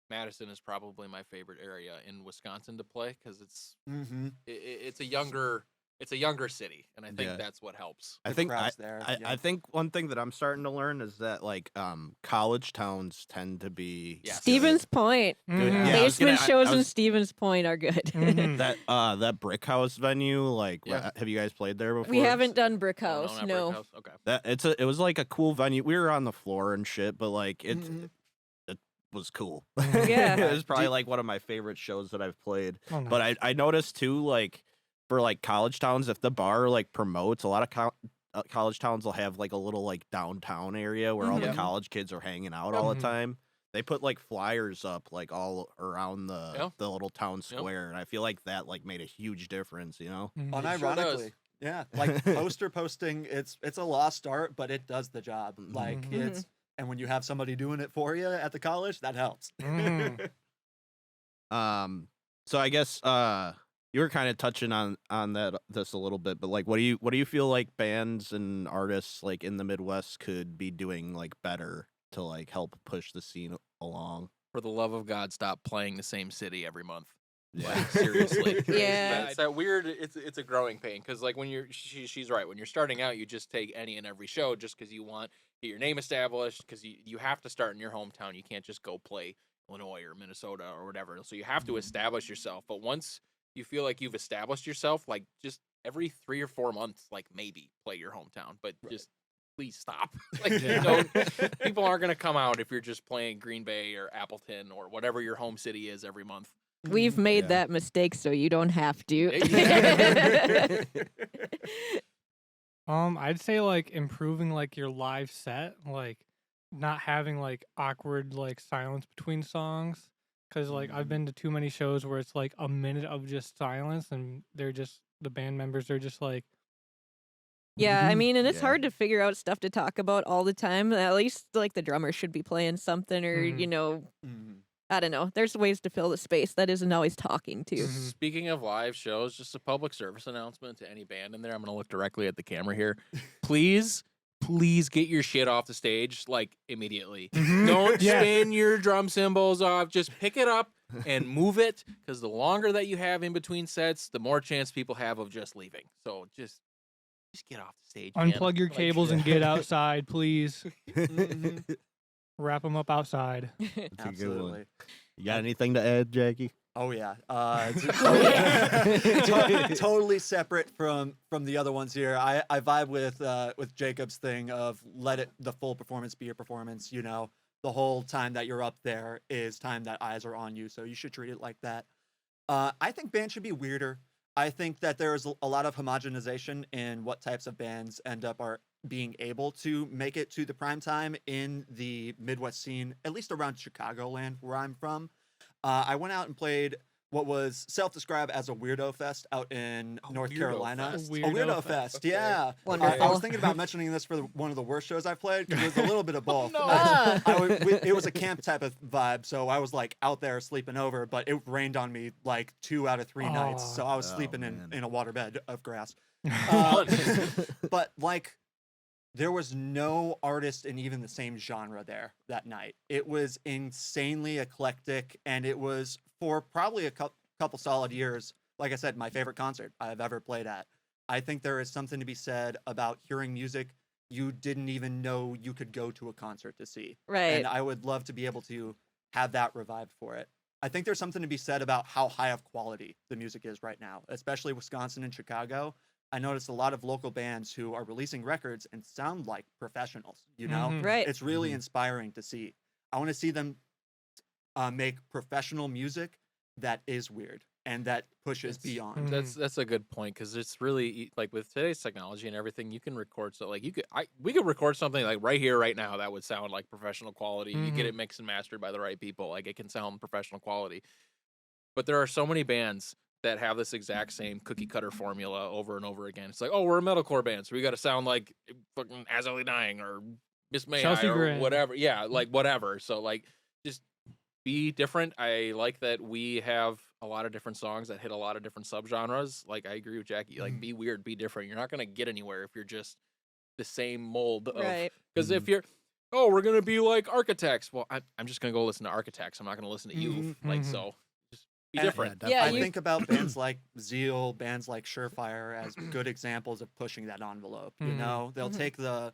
Speaker 4: Madison is probably my favorite area in Wisconsin to play because it's
Speaker 5: mm-hmm.
Speaker 4: it's a younger city, and I think
Speaker 1: Yeah.
Speaker 4: that's what helps.
Speaker 1: I
Speaker 5: The
Speaker 1: think
Speaker 5: crowd's there,
Speaker 1: I
Speaker 5: yeah.
Speaker 1: think one thing that I'm starting to learn is that like college towns tend to be
Speaker 4: Yes.
Speaker 3: Stevens Point.
Speaker 1: Good.
Speaker 2: Mhm.
Speaker 1: Yeah, I was
Speaker 3: Basement
Speaker 1: gonna- I
Speaker 3: shows in
Speaker 1: was-
Speaker 3: Stevens Point are good.
Speaker 2: Mhm.
Speaker 1: that brick house venue. Like,
Speaker 4: Yeah.
Speaker 1: have you guys played there before?
Speaker 3: We haven't done Brick
Speaker 4: Oh,
Speaker 3: House.
Speaker 4: not
Speaker 3: No.
Speaker 4: Brick House? Okay.
Speaker 1: That it was like a cool venue. We were on the floor and shit, but like it
Speaker 5: Mhm.
Speaker 1: was cool.
Speaker 3: Yeah.
Speaker 1: it was probably
Speaker 5: Do-
Speaker 1: like one of my favorite shows that I've played.
Speaker 2: Oh, nice.
Speaker 1: But I noticed too, like for like college towns, if the bar like promotes, a lot of college towns will have like a little like downtown area where all the
Speaker 3: Mhm.
Speaker 1: college kids are hanging out all the
Speaker 2: Mhm.
Speaker 1: time. They put like flyers up like all around
Speaker 4: Yeah.
Speaker 1: the little town square, and I feel like that like made a huge difference. You know?
Speaker 2: Mhm.
Speaker 4: It sure does.
Speaker 5: Unironically. Yeah, like poster posting, it's a lost art, but it does the job. Like
Speaker 2: Mhm.
Speaker 5: it's and when you have somebody doing it for you at the college, that helps.
Speaker 2: Mhm.
Speaker 1: So I guess you were kind of touching on this a little bit, but like what do you feel like bands and artists like in the Midwest could be doing like better to like help push the scene along?
Speaker 4: For the love of God, stop playing the same city every month.
Speaker 1: Yeah.
Speaker 4: Like, seriously.
Speaker 3: Yeah.
Speaker 4: It's that weird. It's a growing pain because like when she's right. When you're starting out, you just take any and every show just because you want to get your name established. Because you have to start in your hometown. You can't just go play Illinois or Minnesota or whatever. So you have to establish yourself. But once you feel like you've established yourself, like just every 3 or 4 months, like maybe play your hometown. But just please stop. Like you don't. People aren't gonna come out if you're just playing Green Bay or Appleton or whatever your home city is every month.
Speaker 3: We've made
Speaker 1: Yeah.
Speaker 3: that mistake, so you don't have to.
Speaker 2: I'd say like improving like your live set, like not having like awkward like silence between songs. Cause like I've been to too many shows where it's like a minute of just silence, and the band members are just like,
Speaker 3: Yeah, I mean, and it's
Speaker 1: Yeah.
Speaker 3: hard to figure out stuff to talk about all the time. At least like the drummer should be playing something, or
Speaker 2: Mhm.
Speaker 5: Mhm.
Speaker 3: I don't know. There's ways to fill the space that isn't always talking to.
Speaker 2: Mhm.
Speaker 4: Speaking of live shows, just a public service announcement to any band in there. I'm going to look directly at the camera here. Please please get your shit off the stage like immediately.
Speaker 2: Mhm.
Speaker 4: Don't
Speaker 2: Yeah.
Speaker 4: spin your drum cymbals off. Just pick it up and move it, because the longer that you have in between sets, the more chance people have of just leaving. So just get off the stage. man.
Speaker 2: Unplug your
Speaker 4: Like,
Speaker 2: cables and get outside, please.
Speaker 4: Mhm.
Speaker 2: Wrap them up outside.
Speaker 1: That's a good one.
Speaker 5: Absolutely.
Speaker 1: You got anything to add, Jackie?
Speaker 5: Oh yeah.
Speaker 3: Yeah.
Speaker 5: Totally separate from the other ones here. I vibe with Jacob's thing of let it the full performance be your performance. You know, the whole time that you're up there is time that eyes are on you, so you should treat it like that. I think bands should be weirder. I think that there's a lot of homogenization in what types of bands end up are being able to make it to the prime time in the Midwest scene, at least around Chicagoland, where I'm from. I went out and played what was self-described as a weirdo fest out in North
Speaker 4: Weirdo
Speaker 5: Carolina.
Speaker 4: fest.
Speaker 5: A weirdo fest,
Speaker 4: Okay.
Speaker 5: yeah. I
Speaker 3: Wonderful.
Speaker 5: was thinking about mentioning this for one of the worst shows I've played because it was a little bit of both.
Speaker 4: No.
Speaker 5: It was a camp type of vibe, so I was like out there sleeping over, but it rained on me like 2 out of 3 nights, so I was
Speaker 1: Oh,
Speaker 5: sleeping
Speaker 1: man.
Speaker 5: in a waterbed of grass.
Speaker 4: Fun.
Speaker 5: But like, there was no artist in even the same genre there that night. It was insanely eclectic, and it was for probably a couple solid years. Like I said, my favorite concert I've ever played at. I think there is something to be said about hearing music you didn't even know you could go to a concert to see.
Speaker 3: Right.
Speaker 5: And I would love to be able to have that revived for it. I think there's something to be said about how high of quality the music is right now, especially Wisconsin and Chicago. I noticed a lot of local bands who are releasing records and sound like professionals, you know?
Speaker 2: Mhm.
Speaker 3: Right.
Speaker 5: It's really inspiring to see. I want to see them make professional music that is weird and that pushes
Speaker 4: It's-
Speaker 5: beyond.
Speaker 4: That's a good point, because it's really like with today's technology and everything, you can record so like we could record something like right here right now that would sound like professional quality. You get
Speaker 2: Mhm.
Speaker 4: it mixed and mastered by the right people, like it can sound professional quality. But there are so many bands that have this exact same cookie cutter formula over and over again. It's like, oh, we're a metalcore band, so we got to sound like fucking As I Lay Dying or Miss May
Speaker 2: Chelsea
Speaker 4: or
Speaker 2: Grin.
Speaker 4: whatever. Yeah, like whatever. So like just be different. I like that we have a lot of different songs that hit a lot of different subgenres. Like I agree with Jackie. Like be weird, be different. You're not gonna get anywhere if you're just the same mold of.
Speaker 3: Right.
Speaker 4: Because if you're, oh, we're gonna be like Architects. Well, I'm just gonna go listen to Architects. I'm not gonna listen to you.
Speaker 5: Mhm.
Speaker 4: Like
Speaker 2: Mhm.
Speaker 4: so, just be
Speaker 5: And-
Speaker 4: different.
Speaker 3: Yeah,
Speaker 5: I
Speaker 3: you-
Speaker 5: think about bands like Zeal, bands like Surefire as good examples of pushing that envelope. You
Speaker 2: Mhm.
Speaker 5: know, they'll
Speaker 3: Mhm.
Speaker 5: take that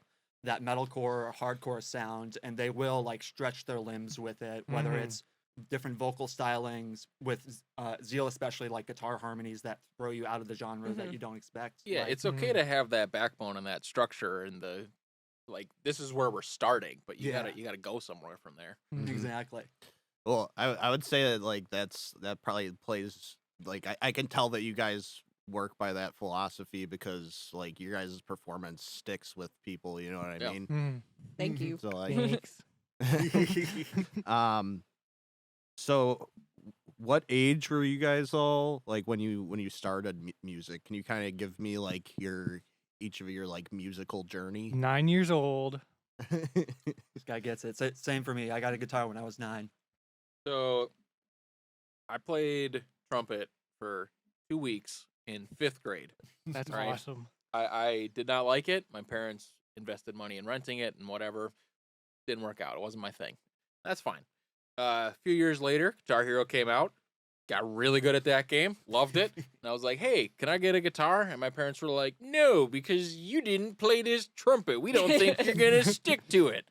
Speaker 5: metalcore or hardcore sound and they will like stretch their limbs with it, whether
Speaker 2: Mhm.
Speaker 5: it's different vocal stylings with Zeal, especially like guitar harmonies that throw you out of the genre that
Speaker 3: Mhm.
Speaker 5: you don't expect.
Speaker 4: Yeah,
Speaker 5: like,
Speaker 4: it's okay to have that backbone and that structure and the like. This is where we're starting, but you
Speaker 5: Yeah.
Speaker 4: gotta go somewhere from there.
Speaker 2: Mhm.
Speaker 5: exactly.
Speaker 1: Well, I would say that like that probably plays like I can tell that you guys work by that philosophy because like your guys' performance sticks with people, you know what I
Speaker 4: Yeah.
Speaker 1: mean?
Speaker 2: Mhm.
Speaker 3: Thank you.
Speaker 1: So like
Speaker 2: Thanks.
Speaker 1: so what age were you guys all like when you started music? Can you kind of give me like each of your like musical journey?
Speaker 2: 9 years old.
Speaker 5: This guy gets it. Same for me. I got a guitar when I was 9.
Speaker 4: So, I played trumpet for 2 weeks in 5th grade.
Speaker 2: That's
Speaker 4: Right.
Speaker 2: awesome.
Speaker 4: I did not like it. My parents invested money in renting it and whatever. Didn't work out. It wasn't my thing. That's fine. A few years later, Guitar Hero came out. Got really good at that game. Loved it. And I was like, hey, can I get a guitar? And my parents were like, no, because you didn't play this trumpet. We don't think you're going to stick to it.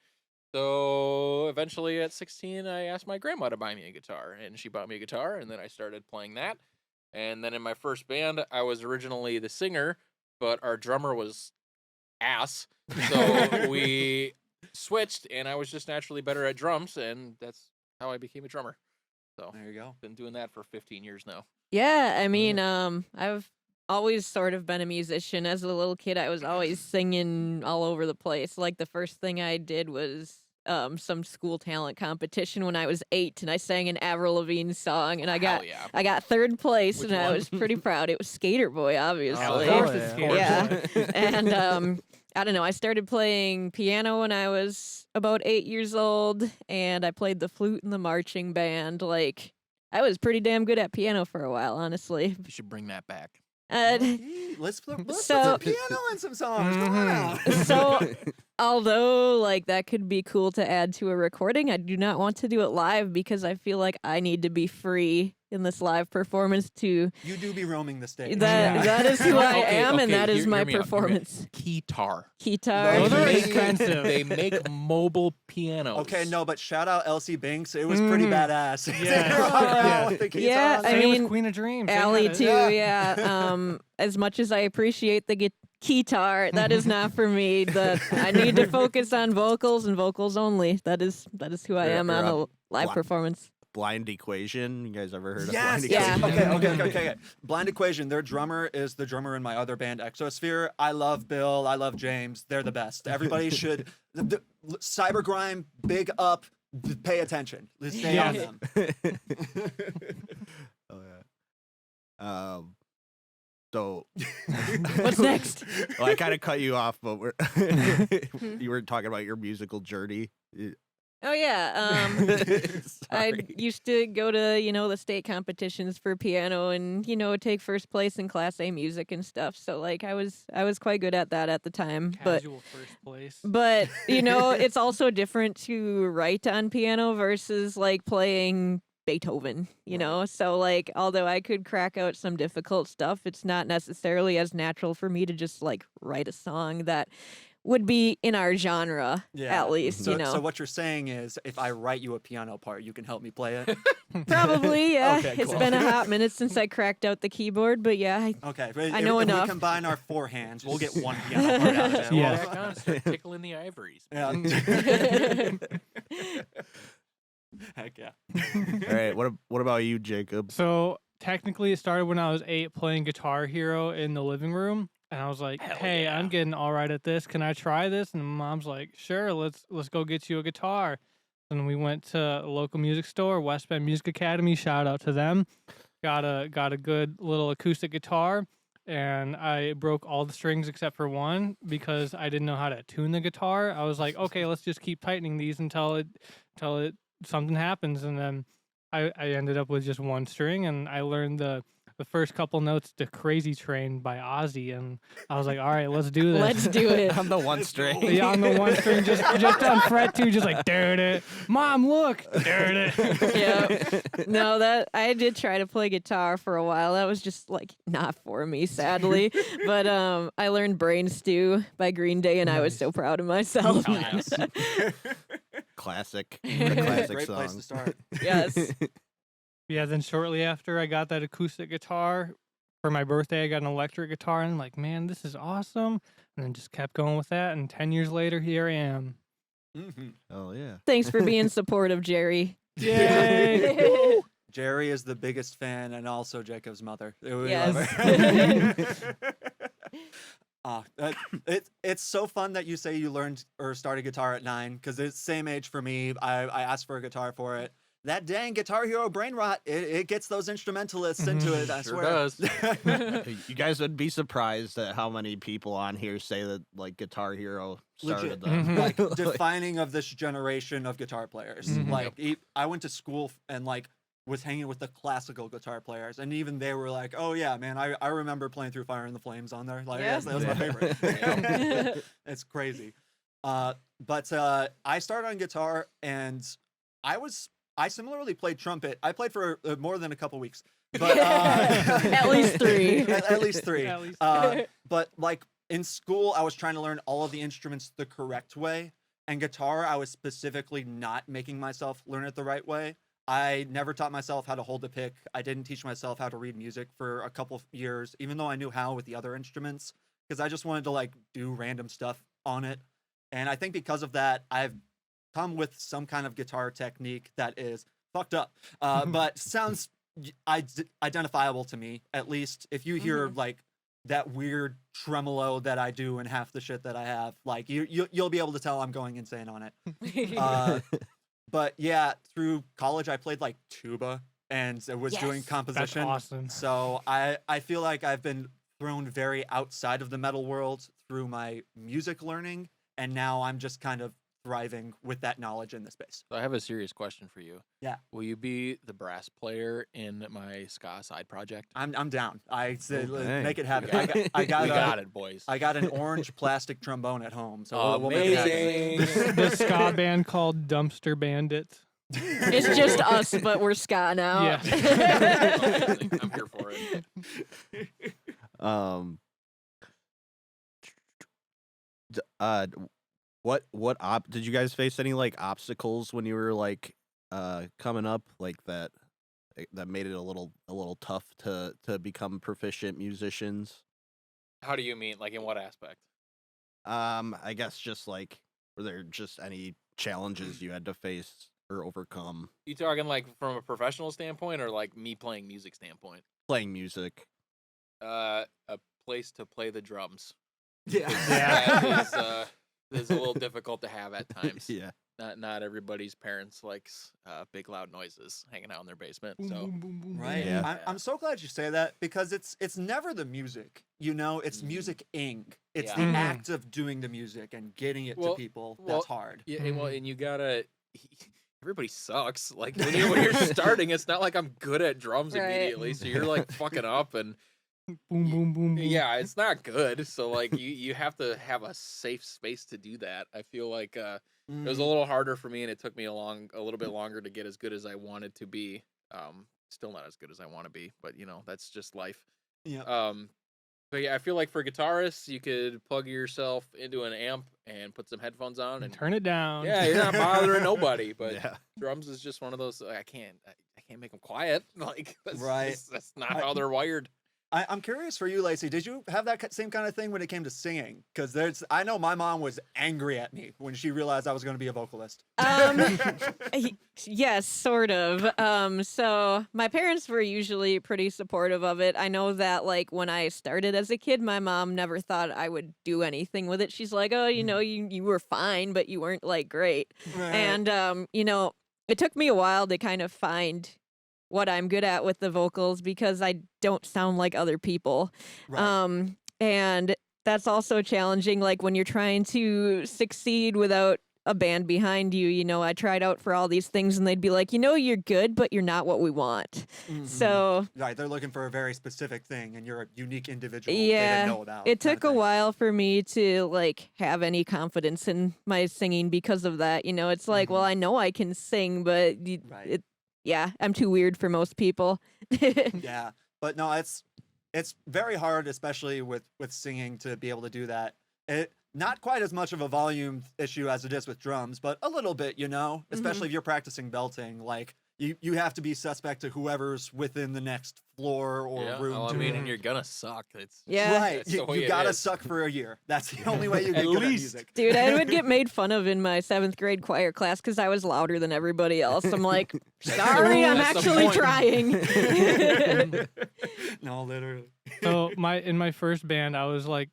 Speaker 4: So eventually at 16, I asked my grandma to buy me a guitar. And she bought me a guitar. And then I started playing that. And then in my first band, I was originally the singer, but our drummer was ass. So we switched, and I was just naturally better at drums. And that's how I became a drummer. So
Speaker 5: There you go.
Speaker 4: been doing that for 15 years now.
Speaker 3: Yeah, I mean, I've always sort of been a musician. As a little kid, I was always singing all over the place. Like the first thing I did was some school talent competition when I was 8, and I sang an Avril Lavigne song, and I
Speaker 4: Hell
Speaker 3: got
Speaker 4: yeah.
Speaker 3: I got 3rd place,
Speaker 4: Which
Speaker 3: and I
Speaker 4: one?
Speaker 3: was pretty proud. It was Skater Boy, obviously.
Speaker 1: Oh,
Speaker 2: Of
Speaker 1: hell
Speaker 2: course it's
Speaker 1: yeah.
Speaker 2: Skater
Speaker 3: Yeah.
Speaker 2: Boy.
Speaker 3: And I don't know. I started playing piano when I was about 8 years old, and I played the flute in the marching band. Like I was pretty damn good at piano for a while, honestly.
Speaker 4: You should bring that back.
Speaker 5: Let's put
Speaker 3: so-
Speaker 5: some piano in some songs. Come on out.
Speaker 3: So, although like that could be cool to add to a recording, I do not want to do it live because I feel like I need to be free in this live performance to
Speaker 5: You do be roaming the stage.
Speaker 3: that is who I
Speaker 4: Okay,
Speaker 3: am, and
Speaker 4: okay,
Speaker 3: that is
Speaker 4: hear
Speaker 3: my
Speaker 4: me out, hear me out.
Speaker 3: performance.
Speaker 4: Guitar.
Speaker 3: Guitar.
Speaker 5: Those
Speaker 2: Those are
Speaker 5: They-
Speaker 2: expensive.
Speaker 4: They make mobile pianos.
Speaker 5: Okay, no, but shout out Elsie Binks. It was pretty badass.
Speaker 2: Yeah.
Speaker 5: They were all around
Speaker 2: Yeah.
Speaker 5: with the
Speaker 3: Yeah,
Speaker 5: guitars.
Speaker 3: I
Speaker 2: Same
Speaker 3: mean,
Speaker 2: with Queen of Dreams. they
Speaker 3: Allie
Speaker 2: had it.
Speaker 3: too,
Speaker 5: Yeah.
Speaker 3: yeah. As much as I appreciate the guitar, that is not for me. I need to focus on vocals and vocals only. That is who I
Speaker 1: You're-
Speaker 3: am on
Speaker 1: you're
Speaker 3: a live
Speaker 1: bli-
Speaker 3: performance.
Speaker 1: Blind Equation. You guys ever heard
Speaker 5: Yes,
Speaker 1: of Blind
Speaker 3: Yeah.
Speaker 1: Equation?
Speaker 5: Okay. Blind Equation, their drummer is the drummer in my other band, Exosphere. I love Bill. I love James. They're the best. Everybody should. Cyber Grime, big up. Pay attention. Let's stay on
Speaker 2: Yes.
Speaker 5: them.
Speaker 1: Oh yeah. So
Speaker 3: What's next?
Speaker 1: Well, I kind of cut you off, but you were talking about your musical journey.
Speaker 3: Oh yeah. I
Speaker 1: Sorry.
Speaker 3: used to go to, the state competitions for piano and, take first place in Class A music and stuff. So like I was quite good at that at the time.
Speaker 2: Casual first place.
Speaker 3: But it's also different to write on piano versus like playing Beethoven, So like although I could crack out some difficult stuff, it's not necessarily as natural for me to just like write a song that would be in our genre at least,
Speaker 5: So what you're saying is, if I write you a piano part, you can help me play it.
Speaker 3: Probably, yeah.
Speaker 5: Okay,
Speaker 3: It's
Speaker 5: cool.
Speaker 3: been a hot minute since I cracked out the keyboard, but yeah,
Speaker 5: Okay,
Speaker 3: I know
Speaker 5: if
Speaker 3: enough.
Speaker 5: we combine our four hands, we'll get one piano part out of it.
Speaker 2: Yeah.
Speaker 4: Back on, start tickling the ivories.
Speaker 5: Yeah. Heck yeah.
Speaker 1: All right. What about you, Jacob?
Speaker 2: So technically, it started when I was 8 playing Guitar Hero in the living room. And I was like,
Speaker 4: Hell
Speaker 2: "Hey,
Speaker 4: yeah.
Speaker 2: I'm getting all right at this. Can I try this?" And Mom's like, "Sure, let's go get you a guitar." And we went to a local music store, West Bend Music Academy. Shout out to them. Got a good little acoustic guitar, and I broke all the strings except for one because I didn't know how to tune the guitar. I was like, "Okay, let's just keep tightening these until it something happens." And then I ended up with just one string, and I learned the first couple notes to Crazy Train by Ozzy, and I was like, all right, let's do this.
Speaker 3: let's do it.
Speaker 1: On the one string.
Speaker 2: Yeah, on the one string, just on fret 2, just like, dude it. Mom, look, dude it.
Speaker 3: Yeah. No, that I did try to play guitar for a while. That was just like not for me, sadly. But I learned Brain Stew by Green Day, and I was so proud of myself.
Speaker 4: Oh, yes.
Speaker 1: Classic.
Speaker 3: Great
Speaker 1: The classic
Speaker 5: Great
Speaker 1: song.
Speaker 5: place to start.
Speaker 3: Yes.
Speaker 2: Yeah, then shortly after I got that acoustic guitar, for my birthday, I got an electric guitar, and I'm like, man, this is awesome. And then just kept going with that, and 10 years later, here I am.
Speaker 5: Mhm.
Speaker 1: Oh yeah.
Speaker 3: Thanks for being supportive, Jerry.
Speaker 2: Yay!
Speaker 5: Jerry is the biggest fan, and also Jacob's mother. We love
Speaker 3: Yes.
Speaker 5: her. It's so fun that you say you learned or started guitar at 9, because it's the same age for me. I asked for a guitar for it. That dang Guitar Hero brain rot, it gets those instrumentalists into it, I
Speaker 4: Sure
Speaker 5: swear.
Speaker 4: does.
Speaker 1: You guys would be surprised at how many people on here say that like Guitar Hero started
Speaker 5: Legit.
Speaker 1: them.
Speaker 2: Mhm.
Speaker 5: Like defining of this generation of guitar players.
Speaker 2: Mhm.
Speaker 5: Like I went to school and like was hanging with the classical guitar players, and even they were like, "Oh yeah, man, I remember playing through Fire and the Flames on there. Like
Speaker 3: Yeah.
Speaker 5: that was my favorite." It's crazy. But I started on guitar, and I similarly played trumpet. I played for more than a couple weeks, but
Speaker 3: At least 3.
Speaker 5: at least 3.
Speaker 2: At least
Speaker 5: But like in school, I was trying to learn all of the instruments the correct way, and guitar, I was specifically not making myself learn it the right way. I never taught myself how to hold a pick. I didn't teach myself how to read music for a couple years, even though I knew how with the other instruments, because I just wanted to like do random stuff on it. And I think because of that, I've come with some kind of guitar technique that is fucked up, but sounds identifiable to me. At least if you hear like that weird tremolo that I do and half the shit that I have, like you'll be able to tell I'm going insane on it. But yeah, through college I played like tuba and was doing
Speaker 3: Yes.
Speaker 2: That's
Speaker 5: composition.
Speaker 2: awesome.
Speaker 5: So I feel like I've been thrown very outside of the metal world through my music learning, and now I'm just kind of thriving with that knowledge in the space.
Speaker 4: So I have a serious question for you.
Speaker 5: Yeah.
Speaker 4: Will you be the brass player in my ska side project?
Speaker 5: I'm down. I said
Speaker 1: dang.
Speaker 5: make it happen.
Speaker 4: We
Speaker 5: I got
Speaker 4: got it, boys.
Speaker 5: I got an orange plastic trombone at home, so we'll make it happen.
Speaker 4: Amazing.
Speaker 2: The ska band called Dumpster Bandits.
Speaker 3: It's just us, but we're ska now.
Speaker 2: Yeah.
Speaker 4: Amazing. I'm here for it.
Speaker 1: Um. Did you guys face any like obstacles when you were like coming up like that made it a little tough to become proficient musicians?
Speaker 4: How do you mean? Like in what aspect?
Speaker 1: I guess just like were there just any challenges you had to face or overcome
Speaker 4: You talking like from a professional standpoint or like me playing music standpoint?
Speaker 1: playing music?
Speaker 4: A place to play the drums.
Speaker 5: Yeah.
Speaker 4: That is a little difficult to have at times.
Speaker 1: Yeah.
Speaker 4: Not everybody's parents likes big loud noises hanging out in their basement.
Speaker 2: Boom,
Speaker 4: So
Speaker 2: boom, boom, boom,
Speaker 5: Right.
Speaker 2: boom.
Speaker 1: Yeah.
Speaker 5: I'm so glad you say that because it's never the music, it's
Speaker 4: Mhm.
Speaker 5: music-ing. It's
Speaker 4: Yeah.
Speaker 5: the
Speaker 2: Mhm.
Speaker 5: act of doing the music and getting it
Speaker 4: Well-
Speaker 5: to people
Speaker 4: well,
Speaker 5: that's hard.
Speaker 4: yeah, and,
Speaker 2: Mhm.
Speaker 4: and you gotta. Everybody sucks. Like when you're starting, it's not like I'm good at drums
Speaker 3: Right.
Speaker 4: immediately. So you're like fucking up, and
Speaker 2: Boom, boom, boom, boom.
Speaker 4: yeah, it's not good. So like you have to have a safe space to do that. I feel like it was a little harder for me, and it took me a little bit longer to get as good as I wanted to be. Still not as good as I want to be, but that's just life.
Speaker 5: Yeah.
Speaker 4: But yeah, I feel like for guitarists, you could plug yourself into an amp and put some headphones on, and
Speaker 2: Turn it down.
Speaker 4: yeah, you're not bothering nobody. But
Speaker 1: Yeah.
Speaker 4: drums is just one of those. I can't make them quiet. Like that's
Speaker 5: Right.
Speaker 4: That's not how they're wired.
Speaker 5: I'm curious for you, Lacey. Did you have that same kind of thing when it came to singing? Because I know my mom was angry at me when she realized I was going to be a vocalist.
Speaker 3: Yes, sort of. So my parents were usually pretty supportive of it. I know that like when I started as a kid, my mom never thought I would do anything with it. She's like, "Oh, you were fine, but you weren't like great."
Speaker 5: Right.
Speaker 3: And it took me a while to kind of find what I'm good at with the vocals because I don't sound like other people.
Speaker 5: Right.
Speaker 3: And that's also challenging, like when you're trying to succeed without a band behind you. I tried out for all these things and they'd be like, you're good, but you're not what we want.
Speaker 5: Mhm.
Speaker 3: So
Speaker 5: Right, they're looking for a very specific thing, and you're a unique individual they
Speaker 3: Yeah,
Speaker 5: didn't know about.
Speaker 3: it
Speaker 5: kinda
Speaker 3: took a
Speaker 5: thing.
Speaker 3: while for me to like have any confidence in my singing because of that. It's like, well, I know I can sing, but
Speaker 5: Right.
Speaker 3: I'm too weird for most people.
Speaker 5: Yeah, but no, it's very hard, especially with singing, to be able to do that. It not quite as much of a volume issue as it is with drums, but a little bit, especially if you're practicing belting. Like you have to be suspect to whoever's within the next floor or
Speaker 4: Yeah,
Speaker 5: room.
Speaker 4: well, I
Speaker 5: to
Speaker 4: mean,
Speaker 5: it.
Speaker 4: and you're gonna suck. It's
Speaker 3: Yeah.
Speaker 5: Right,
Speaker 4: that's the way
Speaker 5: you
Speaker 4: it
Speaker 5: gotta
Speaker 4: is.
Speaker 5: suck for a year. That's the only way you get
Speaker 4: At
Speaker 5: good at
Speaker 4: least.
Speaker 5: music.
Speaker 3: Dude, I would get made fun of in my 7th grade choir class because I was louder than everybody else. I'm like, sorry, I'm
Speaker 4: that's the
Speaker 3: actually
Speaker 4: point.
Speaker 3: trying.
Speaker 5: No, literally.
Speaker 2: So in my first band, I was like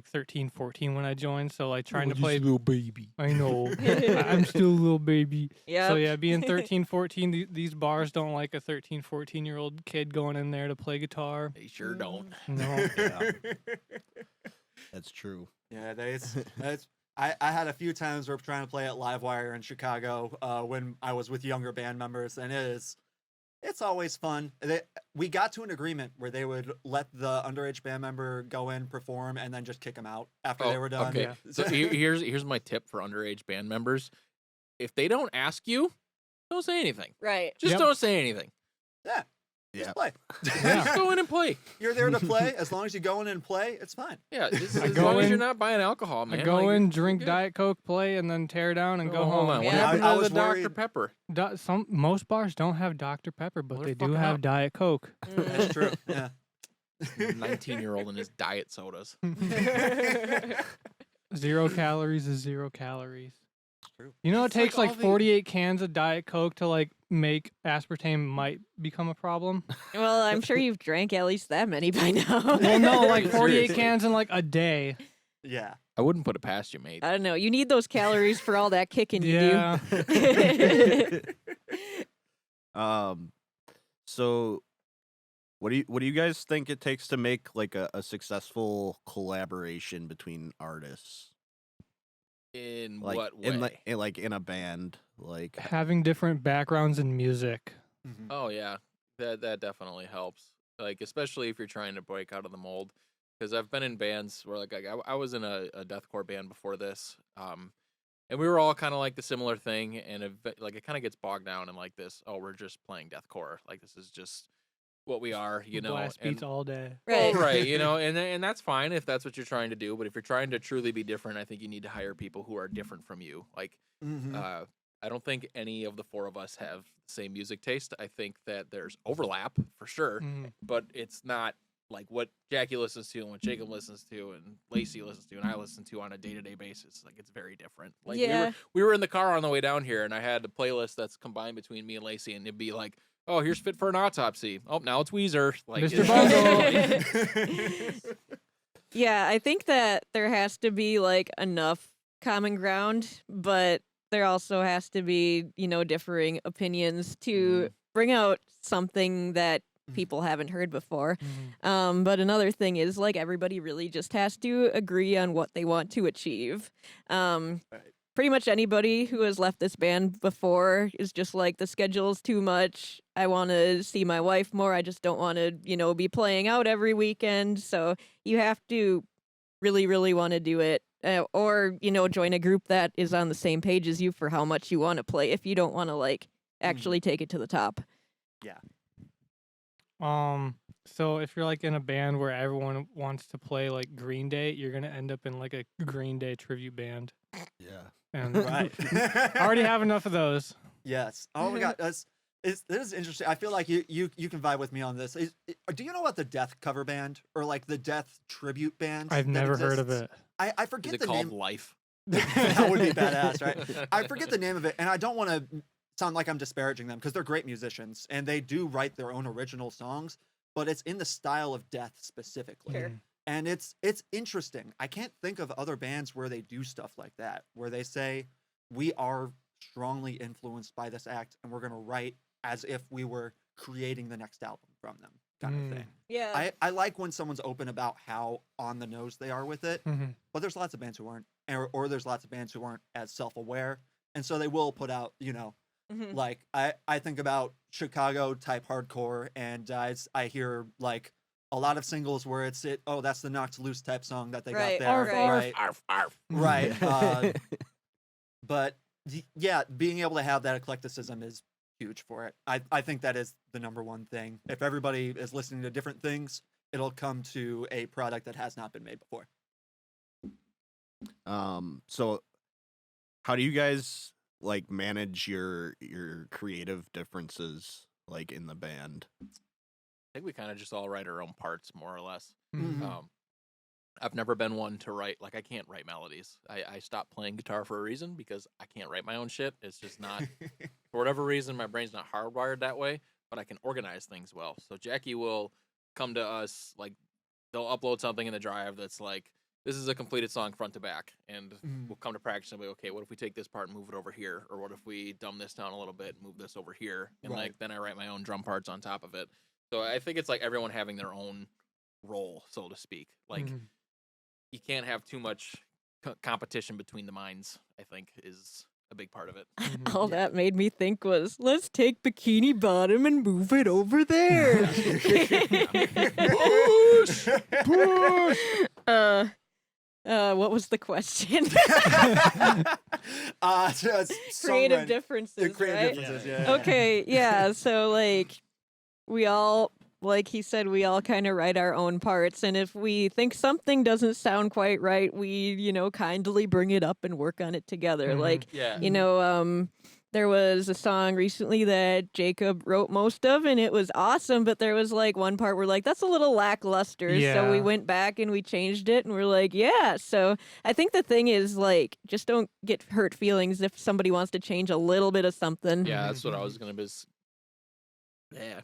Speaker 2: 13, 14 when I joined. So like trying to play.
Speaker 4: little baby.
Speaker 2: I know. I'm still a little baby.
Speaker 3: Yeah.
Speaker 2: So yeah, being 13, 14, these bars don't like a 13, 14-year-old kid going in there to play guitar.
Speaker 4: They sure don't.
Speaker 2: No.
Speaker 1: Yeah. That's true.
Speaker 5: Yeah, I had a few times where I'm trying to play at Livewire in Chicago when I was with younger band members, and it's always fun. We got to an agreement where they would let the underage band member go in, perform, and then just kick them out after they were done.
Speaker 4: Okay.
Speaker 2: Yeah.
Speaker 4: So here's my tip for underage band members. If they don't ask you, don't say anything.
Speaker 3: Right.
Speaker 4: Just
Speaker 2: Yep.
Speaker 4: don't say anything.
Speaker 5: Yeah,
Speaker 1: Yeah.
Speaker 5: just play.
Speaker 2: Yeah.
Speaker 4: Just go in and play.
Speaker 5: You're there to play. As long as you go in and play, it's fine.
Speaker 4: Yeah, just
Speaker 2: I
Speaker 4: as
Speaker 2: go
Speaker 4: long as
Speaker 2: in-
Speaker 4: you're not buying alcohol, man.
Speaker 2: I go
Speaker 4: like,
Speaker 2: in,
Speaker 4: you're
Speaker 2: drink
Speaker 4: good.
Speaker 2: Diet Coke, play, and then tear down and go
Speaker 4: Oh,
Speaker 2: home.
Speaker 4: hold on. What
Speaker 3: Yeah.
Speaker 4: happened
Speaker 5: I
Speaker 4: to
Speaker 5: was
Speaker 4: the Dr.
Speaker 5: worried-
Speaker 4: Pepper?
Speaker 2: Most bars don't have Dr. Pepper, but
Speaker 4: Well,
Speaker 2: they
Speaker 4: they're
Speaker 2: do
Speaker 4: fucking
Speaker 2: have
Speaker 4: up.
Speaker 2: Diet Coke.
Speaker 5: That's true. Yeah.
Speaker 4: 19-year-old and his diet sodas.
Speaker 2: 0 calories is 0 calories.
Speaker 5: True.
Speaker 2: You know, it
Speaker 4: It's like
Speaker 2: takes like
Speaker 4: all the-
Speaker 2: 48 cans of Diet Coke to like make aspartame might become a problem.
Speaker 3: Well, I'm sure you've drank at least that many by now.
Speaker 2: Well, no, like 48
Speaker 4: Seriously.
Speaker 2: cans in like a day.
Speaker 5: Yeah.
Speaker 4: I wouldn't put it past you, mate.
Speaker 3: I don't know. You need those calories for all that kicking you
Speaker 2: Yeah.
Speaker 3: do.
Speaker 1: So what do you guys think it takes to make like a successful collaboration between artists?
Speaker 4: In
Speaker 1: Like
Speaker 4: what way?
Speaker 1: in a band, like
Speaker 2: Having different backgrounds in music.
Speaker 5: Mhm.
Speaker 4: Oh yeah, that definitely helps. Like especially if you're trying to break out of the mold. Because I've been in bands where I was in a deathcore band before this, and we were all kind of like the similar thing, and it kind of gets bogged down in like this. Oh, we're just playing deathcore. Like this is just what we are, you know.
Speaker 2: Blast beats all day.
Speaker 4: Well,
Speaker 3: Right.
Speaker 4: right, you know, and that's fine if that's what you're trying to do. But if you're trying to truly be different, I think you need to hire people who are different from you. Like,
Speaker 5: Mhm.
Speaker 4: I don't think any of the four of us have the same music taste. I think that there's overlap for sure,
Speaker 2: Mhm.
Speaker 4: but it's not like what Jackie listens to and what Jacob listens to and Lacey listens to and I listen to on a day-to-day basis. Like it's very different. Like
Speaker 3: Yeah.
Speaker 4: we were in the car on the way down here and I had a playlist that's combined between me and Lacey and it'd be like, oh, here's Fit for an Autopsy. Oh, now it's Weezer. Like
Speaker 2: Mr.
Speaker 4: it's-
Speaker 2: Bungle.
Speaker 3: Yeah, I think that there has to be like enough common ground, but there also has to be, differing opinions to bring out something that people haven't heard before. But another thing is like everybody really just has to agree on what they want to achieve. Pretty much anybody who has left this band before is just like the schedule's too much. I want to see my wife more. I just don't want to, be playing out every weekend. So you have to really, really want to do it. Or, join a group that is on the same page as you for how much you want to play if you don't want to like actually take it to the top.
Speaker 2: So if you're like in a band where everyone wants to play like Green Day, you're gonna end up in like a Green Day tribute band.
Speaker 1: yeah.
Speaker 2: And
Speaker 5: Right.
Speaker 2: I already have enough of those.
Speaker 5: Yes. Oh my God. This is interesting. I feel like you can vibe with me on this. Do you know about the Death cover band or like the Death tribute band?
Speaker 2: I've
Speaker 5: that
Speaker 2: never heard of
Speaker 5: exists?
Speaker 2: it.
Speaker 5: I
Speaker 4: Is
Speaker 5: forget
Speaker 4: it
Speaker 5: the
Speaker 4: called
Speaker 5: name.
Speaker 4: Life?
Speaker 5: That would be badass, right? I forget the name of it, and I don't want to sound like I'm disparaging them because they're great musicians and they do write their own original songs, but it's in the style of Death specifically.
Speaker 3: Sure.
Speaker 5: And it's interesting. I can't think of other bands where they do stuff like that, where they say we are strongly influenced by this act and we're going to write as if we were creating the next album from them, kind of thing.
Speaker 3: Yeah.
Speaker 5: I like when someone's open about how on the nose they are with it, but there's lots of bands who aren't, or there's lots of bands who aren't as self-aware, and so they will put out, like I think about Chicago type hardcore, and I hear like a lot of singles where oh, that's the Knocked Loose type song that they
Speaker 3: Right,
Speaker 5: got there,
Speaker 3: right.
Speaker 4: Arf, arf.
Speaker 5: right. But yeah, being able to have that eclecticism is huge for it. I think that is the number one thing. If everybody is listening to different things, it'll come to a product that has not been made before.
Speaker 1: So how do you guys like manage your creative differences like in the band?
Speaker 4: I think we kind of just all write our own parts, more or less.
Speaker 5: Mhm.
Speaker 4: I've never been one to write, like, I can't write melodies. I stopped playing guitar for a reason because I can't write my own shit. It's just not, for whatever reason, my brain's not hardwired that way, but I can organize things well. So Jackie will come to us, like, they'll upload something in the drive that's like, this is a completed song front to back. And we'll come to practice and be, okay, what if we take this part and move it over here? Or what if we dumb this down a little bit and move this over here? And,
Speaker 5: Right.
Speaker 4: like, then I write my own drum parts on top of it. So I think it's like everyone having their own role, so to speak. Like, you can't have too much competition between the minds, I think, is a big part of it.
Speaker 3: All that made me think was, let's take Bikini Bottom and move it over there. What was the question? Creative differences,
Speaker 5: Creative
Speaker 3: right?
Speaker 5: differences, yeah.
Speaker 3: Okay, yeah. So like, we all, like he said, we all kind of write our own parts, and if we think something doesn't sound quite right, we, kindly bring it up and work on it together. Like,
Speaker 4: Yeah.
Speaker 3: there was a song recently that Jacob wrote most of, and it was awesome, but there was like one part where like, that's a little lackluster. So we
Speaker 2: Yeah.
Speaker 3: went back and we changed it, and we're like, yeah. So I think the thing is like, just don't get hurt feelings if somebody wants to change a little bit of something.
Speaker 4: Yeah, that's what I was going to Yeah.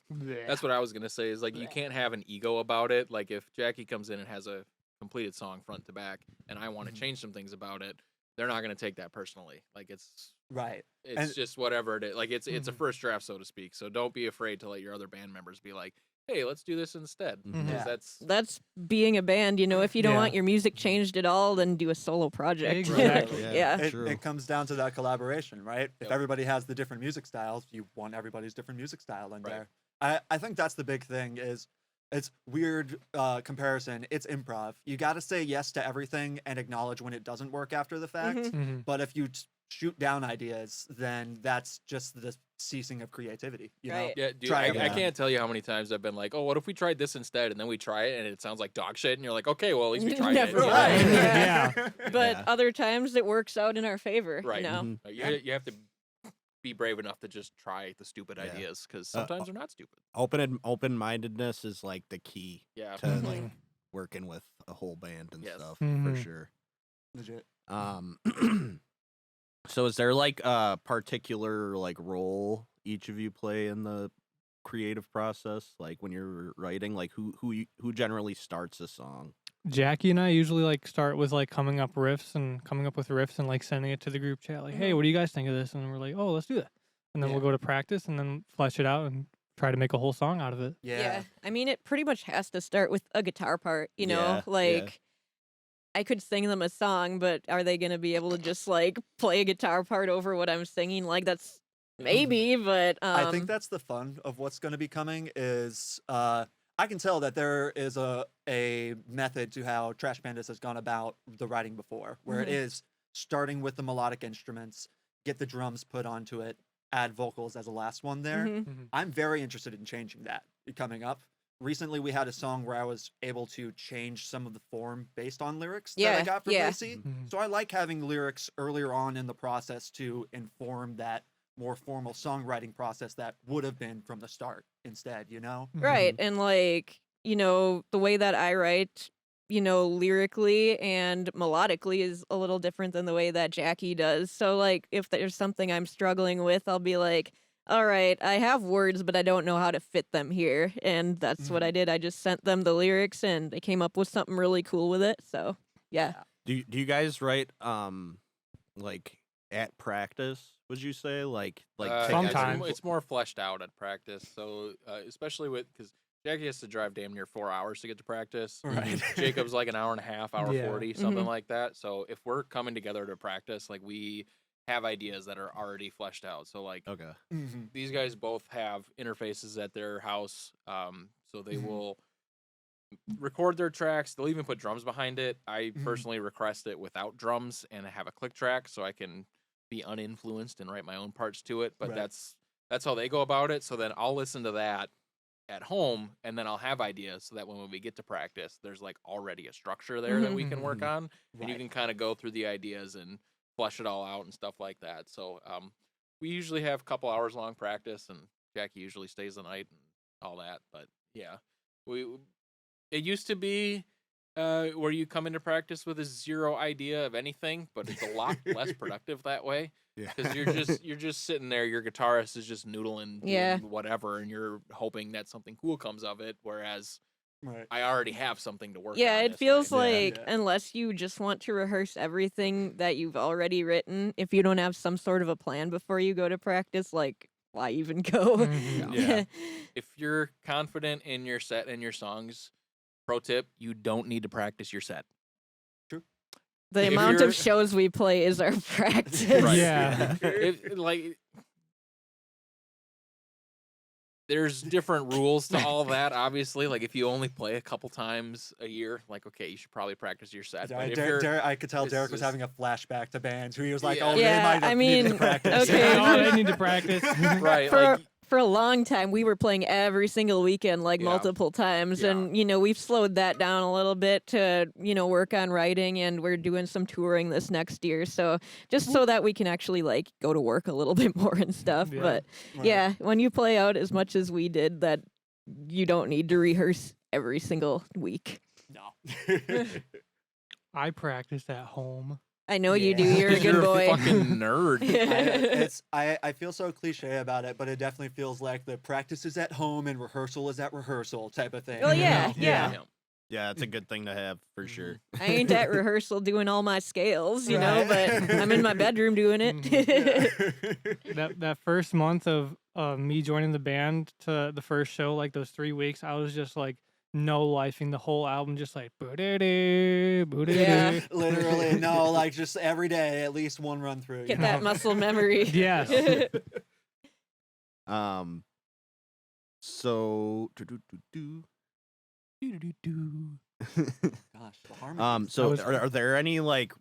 Speaker 4: That's what I was gonna say. Is like you can't have an ego about it. Like if Jackie comes in and has a completed song front to back, and I want to change some things about it, they're not gonna take that personally. Like it's
Speaker 5: Right.
Speaker 4: it's
Speaker 5: And-
Speaker 4: just whatever it is. Like it's a first draft, so to speak. So don't be afraid to let your other band members be like, hey, let's do this instead.
Speaker 1: Mhm.
Speaker 4: 'Cause
Speaker 5: Yeah.
Speaker 4: that's
Speaker 3: being a band. If you don't
Speaker 2: Yeah.
Speaker 3: want your music changed at all, then do a solo project.
Speaker 2: Exactly.
Speaker 3: Yeah.
Speaker 1: True.
Speaker 5: It comes down to that collaboration, right? If
Speaker 4: Yep.
Speaker 5: everybody has the different music styles, you want everybody's different music style in
Speaker 4: Right.
Speaker 5: there. I think that's the big thing is it's weird comparison. It's improv. You got to say yes to everything and acknowledge when it doesn't work after the fact.
Speaker 3: Mhm.
Speaker 2: Mhm.
Speaker 5: But if you shoot down ideas, then that's just the ceasing of creativity. You know?
Speaker 3: Right.
Speaker 4: yeah, dude.
Speaker 5: Try
Speaker 4: I
Speaker 5: everything.
Speaker 4: can't tell you how many times I've been like, oh, what if we tried this instead? And then we try it, and it sounds like dog shit, and you're like, okay, well, at least we tried
Speaker 3: Never
Speaker 4: it.
Speaker 3: mind.
Speaker 2: Yeah.
Speaker 3: But
Speaker 1: Yeah.
Speaker 3: other times it works out in our favor.
Speaker 4: Right.
Speaker 1: Mhm.
Speaker 4: You have to be brave enough to just try the stupid
Speaker 1: Yeah.
Speaker 4: ideas because
Speaker 1: Uh,
Speaker 4: sometimes they're not stupid.
Speaker 1: Open-mindedness is like the key
Speaker 4: Yeah.
Speaker 1: to
Speaker 2: Mhm.
Speaker 1: like working with a whole band and
Speaker 4: Yes.
Speaker 1: stuff
Speaker 2: Mhm.
Speaker 1: for sure.
Speaker 5: Legit.
Speaker 1: So is there like a particular like role each of you play in the creative process? Like when you're writing, like who generally starts a song?
Speaker 2: Jackie and I usually like start with like coming up with riffs and like sending it to the group chat. Like, hey,
Speaker 3: Mhm.
Speaker 2: what do you guys think of this? And we're like, oh, let's do that. And then we'll
Speaker 5: Yeah.
Speaker 2: go to practice and then flesh it out and try to make a whole song out of it.
Speaker 5: Yeah.
Speaker 3: I mean, it pretty much has to start with a guitar part,
Speaker 1: Yeah,
Speaker 3: Like, I could sing them a song, but are they going to be able to just, like, play a guitar part over what I'm singing? Like, that's maybe, but,
Speaker 5: I think that's the fun of what's going to be coming is I can tell that there is a method to how Trash Pandas has gone about the writing before, where it
Speaker 3: Mhm.
Speaker 5: is starting with the melodic instruments, get the drums put onto it, add vocals as the last one there.
Speaker 3: Mhm.
Speaker 5: I'm very interested in changing that coming up. Recently, we had a song where I was able to change some of the form based on lyrics that I
Speaker 3: Yeah,
Speaker 5: got from
Speaker 3: yeah.
Speaker 5: Lacey.
Speaker 2: Mhm.
Speaker 5: So I like having lyrics earlier on in the process to inform that more formal songwriting process that would have been from the start instead, you know?
Speaker 3: Right. And, like, the way that I write, lyrically and melodically is a little different than the way that Jackie does. So, like, if there's something I'm struggling with, I'll be like, all right, I have words, but I don't know how to fit them here. And that's what I did. I just sent them the lyrics and they came up with something really cool with it. So, yeah.
Speaker 1: Do you guys write like at practice? Would you say like take as
Speaker 2: Sometimes.
Speaker 4: it's more fleshed out at practice. So especially because Jackie has to drive damn near 4 hours to get to practice.
Speaker 5: Right.
Speaker 4: Jacob's like an hour and a half, hour
Speaker 2: Yeah.
Speaker 4: 40, something
Speaker 3: Mhm.
Speaker 4: like that. So if we're coming together to practice, like we have ideas that are already fleshed out. So like
Speaker 1: Okay.
Speaker 5: Mhm.
Speaker 4: these guys both have interfaces at their house, so they
Speaker 5: Mhm.
Speaker 4: will record their tracks. They'll even put drums behind it. I
Speaker 5: Mhm.
Speaker 4: personally request it without drums and have a click track so I can be uninfluenced and write my own parts to it. But
Speaker 5: Right.
Speaker 4: that's how they go about it. So then I'll listen to that at home and then I'll have ideas so that when we get to practice, there's like already a structure there that we can work
Speaker 2: Mhm.
Speaker 4: on, and you
Speaker 5: Right.
Speaker 4: can kind of go through the ideas and flesh it all out and stuff like that. So we usually have a couple hours long practice, and Jackie usually stays the night and all that. But yeah, it used to be where you come into practice with a zero idea of anything, but it's a lot less productive that way
Speaker 1: Yeah.
Speaker 4: because you're just sitting there. Your guitarist is just noodling, doing
Speaker 3: Yeah.
Speaker 4: whatever, and you're hoping that something cool comes of it. Whereas
Speaker 5: Right.
Speaker 4: I already have something to work on.
Speaker 3: Yeah, it
Speaker 4: this
Speaker 3: feels
Speaker 4: way.
Speaker 3: like
Speaker 5: Yeah.
Speaker 3: unless you just want to rehearse everything that you've already written, if you don't have some sort of a plan before you go to practice, like, why even go?
Speaker 2: Mhm.
Speaker 1: Yeah.
Speaker 4: If you're confident in your set and your songs, pro tip, you don't need to practice your set.
Speaker 3: The
Speaker 4: If
Speaker 3: amount
Speaker 4: you're-
Speaker 3: of shows we play is our practice.
Speaker 4: Right.
Speaker 2: Yeah.
Speaker 4: If like there's different rules to all that, obviously. Like if you only play a couple times a year, like okay, you should probably practice your set. But if you're
Speaker 5: I could tell
Speaker 4: it's
Speaker 5: Derek was
Speaker 4: just-
Speaker 5: having a flashback to bands who he was like,
Speaker 4: Yeah.
Speaker 5: oh,
Speaker 3: Yeah,
Speaker 5: they might
Speaker 3: I
Speaker 5: have needed to
Speaker 3: mean,
Speaker 5: practice.
Speaker 3: okay.
Speaker 2: Oh, they need to practice.
Speaker 4: right,
Speaker 3: For
Speaker 4: like
Speaker 3: for a long time, we were playing every single weekend, like
Speaker 4: Yeah.
Speaker 3: multiple times,
Speaker 4: Yeah.
Speaker 3: and we've slowed that down a little bit to work on writing, and we're doing some touring this next year, so just so that we can actually like go to work a little bit more and stuff.
Speaker 2: Yeah.
Speaker 3: But
Speaker 5: Right.
Speaker 3: yeah, when you play out as much as we did, that you don't need to rehearse every single week.
Speaker 5: No.
Speaker 2: I practiced at home.
Speaker 3: I know you do.
Speaker 5: Yeah.
Speaker 3: You're a good boy.
Speaker 4: fucking nerd.
Speaker 5: I feel so cliche about it, but it definitely feels like the practice is at home and rehearsal is at rehearsal type of thing.
Speaker 3: Well,
Speaker 5: you
Speaker 3: yeah,
Speaker 5: know?
Speaker 2: Yeah.
Speaker 1: Yeah, it's a good thing to have for sure.
Speaker 3: I ain't at rehearsal doing all my scales,
Speaker 5: Right.
Speaker 3: but I'm in my bedroom doing it.
Speaker 2: That first month of me joining the band to the first show, like those 3 weeks, I was just like no lifing the whole album, just like boo-dee-dee, boo-dee-dee.
Speaker 3: Yeah.
Speaker 5: Literally, no, like just every day, at least one run through.
Speaker 3: Get
Speaker 5: you know?
Speaker 3: that muscle memory.
Speaker 2: Yes.
Speaker 1: So
Speaker 5: Gosh, the harmony.
Speaker 1: so
Speaker 2: was-
Speaker 1: are there any like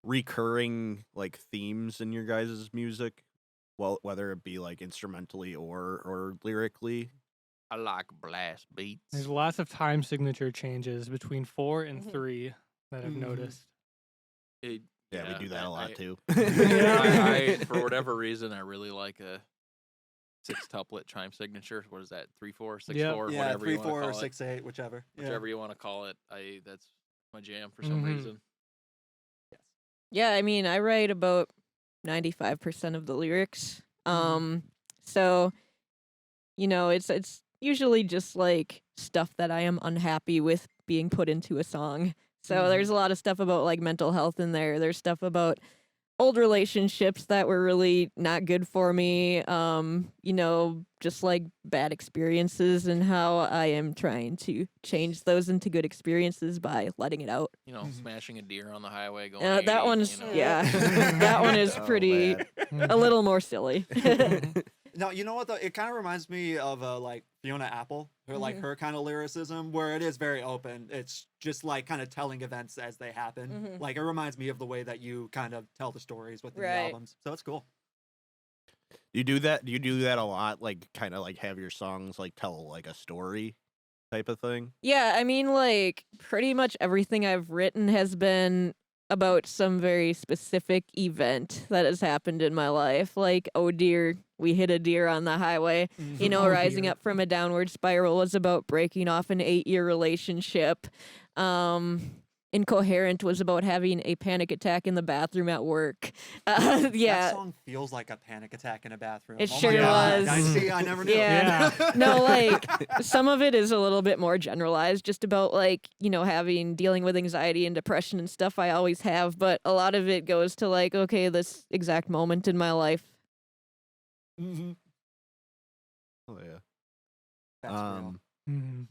Speaker 1: recurring like themes in your guys' music? Well, whether it be like instrumentally or lyrically?
Speaker 4: I like blast beats.
Speaker 2: There's lots of time signature changes between 4 and
Speaker 3: Mhm.
Speaker 2: 3 that I've
Speaker 5: Mhm.
Speaker 2: noticed.
Speaker 4: It-
Speaker 1: Yeah, we do that a lot too.
Speaker 4: I, for whatever reason, I really like a 6-tuplet chime signature. What is that? 3/4, 6/4,
Speaker 5: Yeah,
Speaker 4: whatever you
Speaker 5: 3/4
Speaker 4: want to
Speaker 5: or
Speaker 4: call it.
Speaker 5: 6/8, whichever. Yeah.
Speaker 4: Whichever you want to call it. That's my jam for some
Speaker 2: Mhm.
Speaker 4: reason.
Speaker 3: Yeah, I mean, I write about 95% of the lyrics.
Speaker 5: Mhm.
Speaker 3: So, you know, it's usually just like stuff that I am unhappy with being put into a song. So there's a lot of stuff about like mental health in there. There's stuff about old relationships that were really not good for me. You know, just like bad experiences and how I am trying to change those into good experiences by letting it out.
Speaker 4: You know,
Speaker 5: Mhm.
Speaker 4: smashing a deer on the highway going
Speaker 3: That
Speaker 4: 80,
Speaker 3: one's
Speaker 4: you know.
Speaker 3: yeah. That one is
Speaker 1: Oh,
Speaker 3: pretty
Speaker 1: man.
Speaker 3: a little more silly.
Speaker 5: No, you know what though? It kind of reminds me of like Fiona Apple, her like
Speaker 3: Mhm.
Speaker 5: her kind of lyricism, where it is very open. It's just like kind of telling events as they happen.
Speaker 3: Mhm.
Speaker 5: Like it reminds me of the way that you kind of tell the stories within the
Speaker 3: Right.
Speaker 5: albums. So it's cool.
Speaker 1: You do that? Do you do that a lot? Like, kind of like have your songs like tell like a story type of thing?
Speaker 3: Yeah, I mean, like, pretty much everything I've written has been about some very specific event that has happened in my life. Like, oh dear, we hit a deer on the highway. You know,
Speaker 2: Oh,
Speaker 3: rising
Speaker 2: dear.
Speaker 3: up from a downward spiral was about breaking off an 8-year relationship. Incoherent was about having a panic attack in the bathroom at work.
Speaker 5: That
Speaker 3: Yeah.
Speaker 5: song feels like a panic attack in a bathroom.
Speaker 3: It
Speaker 5: Oh my
Speaker 3: sure
Speaker 5: God.
Speaker 3: was.
Speaker 5: I see. I never knew.
Speaker 3: Yeah. No, like some of it is a little bit more generalized, just about like, you know, dealing with anxiety and depression and stuff I always have, but a lot of it goes to like, okay, this exact moment in my life.
Speaker 5: Mhm.
Speaker 1: Oh yeah.
Speaker 5: That's real.
Speaker 2: Mhm.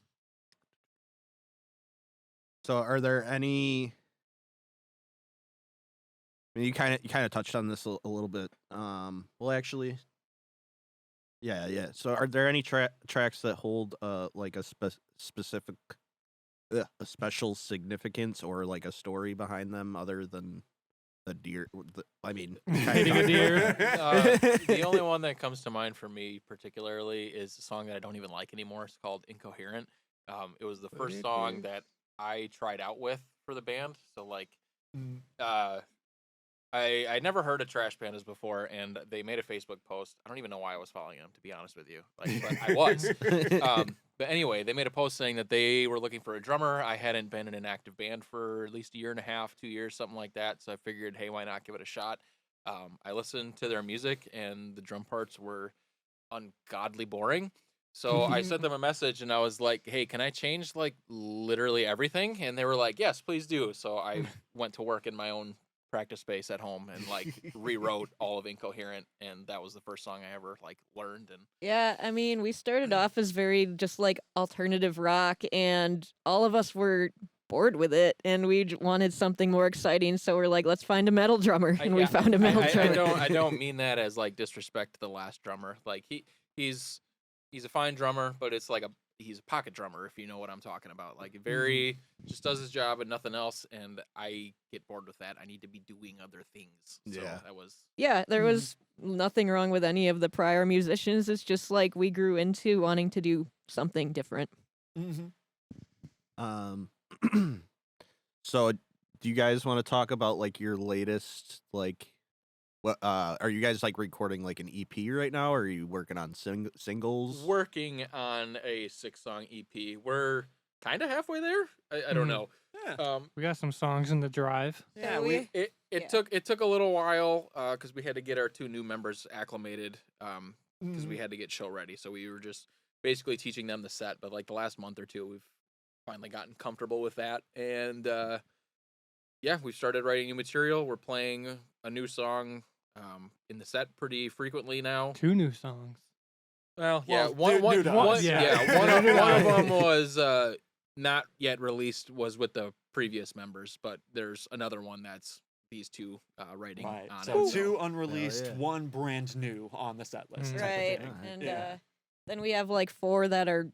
Speaker 1: So are there any? I mean, you kind of touched on this a little bit. Well, actually, yeah. So are there any tracks that hold like a specific, a special significance or like a story behind them other than the deer? I mean,
Speaker 2: Hitting a deer.
Speaker 4: The only one that comes to mind for me particularly is a song that I don't even like anymore. It's called Incoherent. It was the first song that I tried out with for the band. So like,
Speaker 5: Mm.
Speaker 4: I never heard of Trash Pandas before, and they made a Facebook post. I don't even know why I was following them, to be honest with you. Like, but I was. But anyway, they made a post saying that they were looking for a drummer. I hadn't been in an active band for at least a year and a half, 2 years, something like that. So I figured, hey, why not give it a shot? I listened to their music, and the drum parts were ungodly boring. So I sent them a message, and I was like, hey, can I change like literally everything? And they were like, yes, please do. So I went to work in my own practice space at home and like rewrote all of Incoherent, and that was the first song I ever like learned. And
Speaker 3: Yeah, I mean, we started off as very just like alternative rock, and all of us were bored with it, and we wanted something more exciting. So we're like, let's find a metal drummer, and we
Speaker 4: yeah,
Speaker 3: found a metal
Speaker 4: I
Speaker 3: drummer.
Speaker 4: I don't mean that as like disrespect to the last drummer. Like he's a fine drummer, but it's like he's a pocket drummer, if you know what I'm talking about. Like very just does his job and nothing else, and I get bored with that. I need to be doing other things. So
Speaker 1: Yeah.
Speaker 4: that was
Speaker 3: Yeah, there was nothing wrong with any of the prior musicians. It's just like we grew into wanting to do something different.
Speaker 5: Mhm.
Speaker 1: So do you guys want to talk about like your latest like what are you guys like recording like an EP right now, or are you working on singles?
Speaker 4: working on a 6-song EP. We're kind of halfway there. I don't
Speaker 2: Mhm.
Speaker 4: know.
Speaker 5: Yeah.
Speaker 2: We got some songs in the drive.
Speaker 5: Yeah.
Speaker 3: So
Speaker 5: We.
Speaker 4: It
Speaker 3: Yeah.
Speaker 4: took a little while because we had to get our 2 new members acclimated because we
Speaker 5: Mhm.
Speaker 4: had to get show ready. So we were just basically teaching them the set. But like the last month or two, we've finally gotten comfortable with that. And yeah, we've started writing new material. We're playing a new song in the set pretty frequently now.
Speaker 2: 2 new songs.
Speaker 4: Well, yeah,
Speaker 5: Well,
Speaker 4: one,
Speaker 5: new
Speaker 4: one,
Speaker 5: to
Speaker 4: one,
Speaker 5: us.
Speaker 2: Yeah.
Speaker 4: one of them was not yet released, was with the previous members, but there's another one that's these two writing
Speaker 5: Right.
Speaker 4: on
Speaker 5: So
Speaker 4: it.
Speaker 5: two unreleased,
Speaker 1: yeah.
Speaker 5: one brand new on the set list.
Speaker 2: Mhm.
Speaker 5: type of
Speaker 3: Right.
Speaker 5: thing.
Speaker 3: And
Speaker 5: yeah.
Speaker 3: then we have like 4 that are
Speaker 2: Work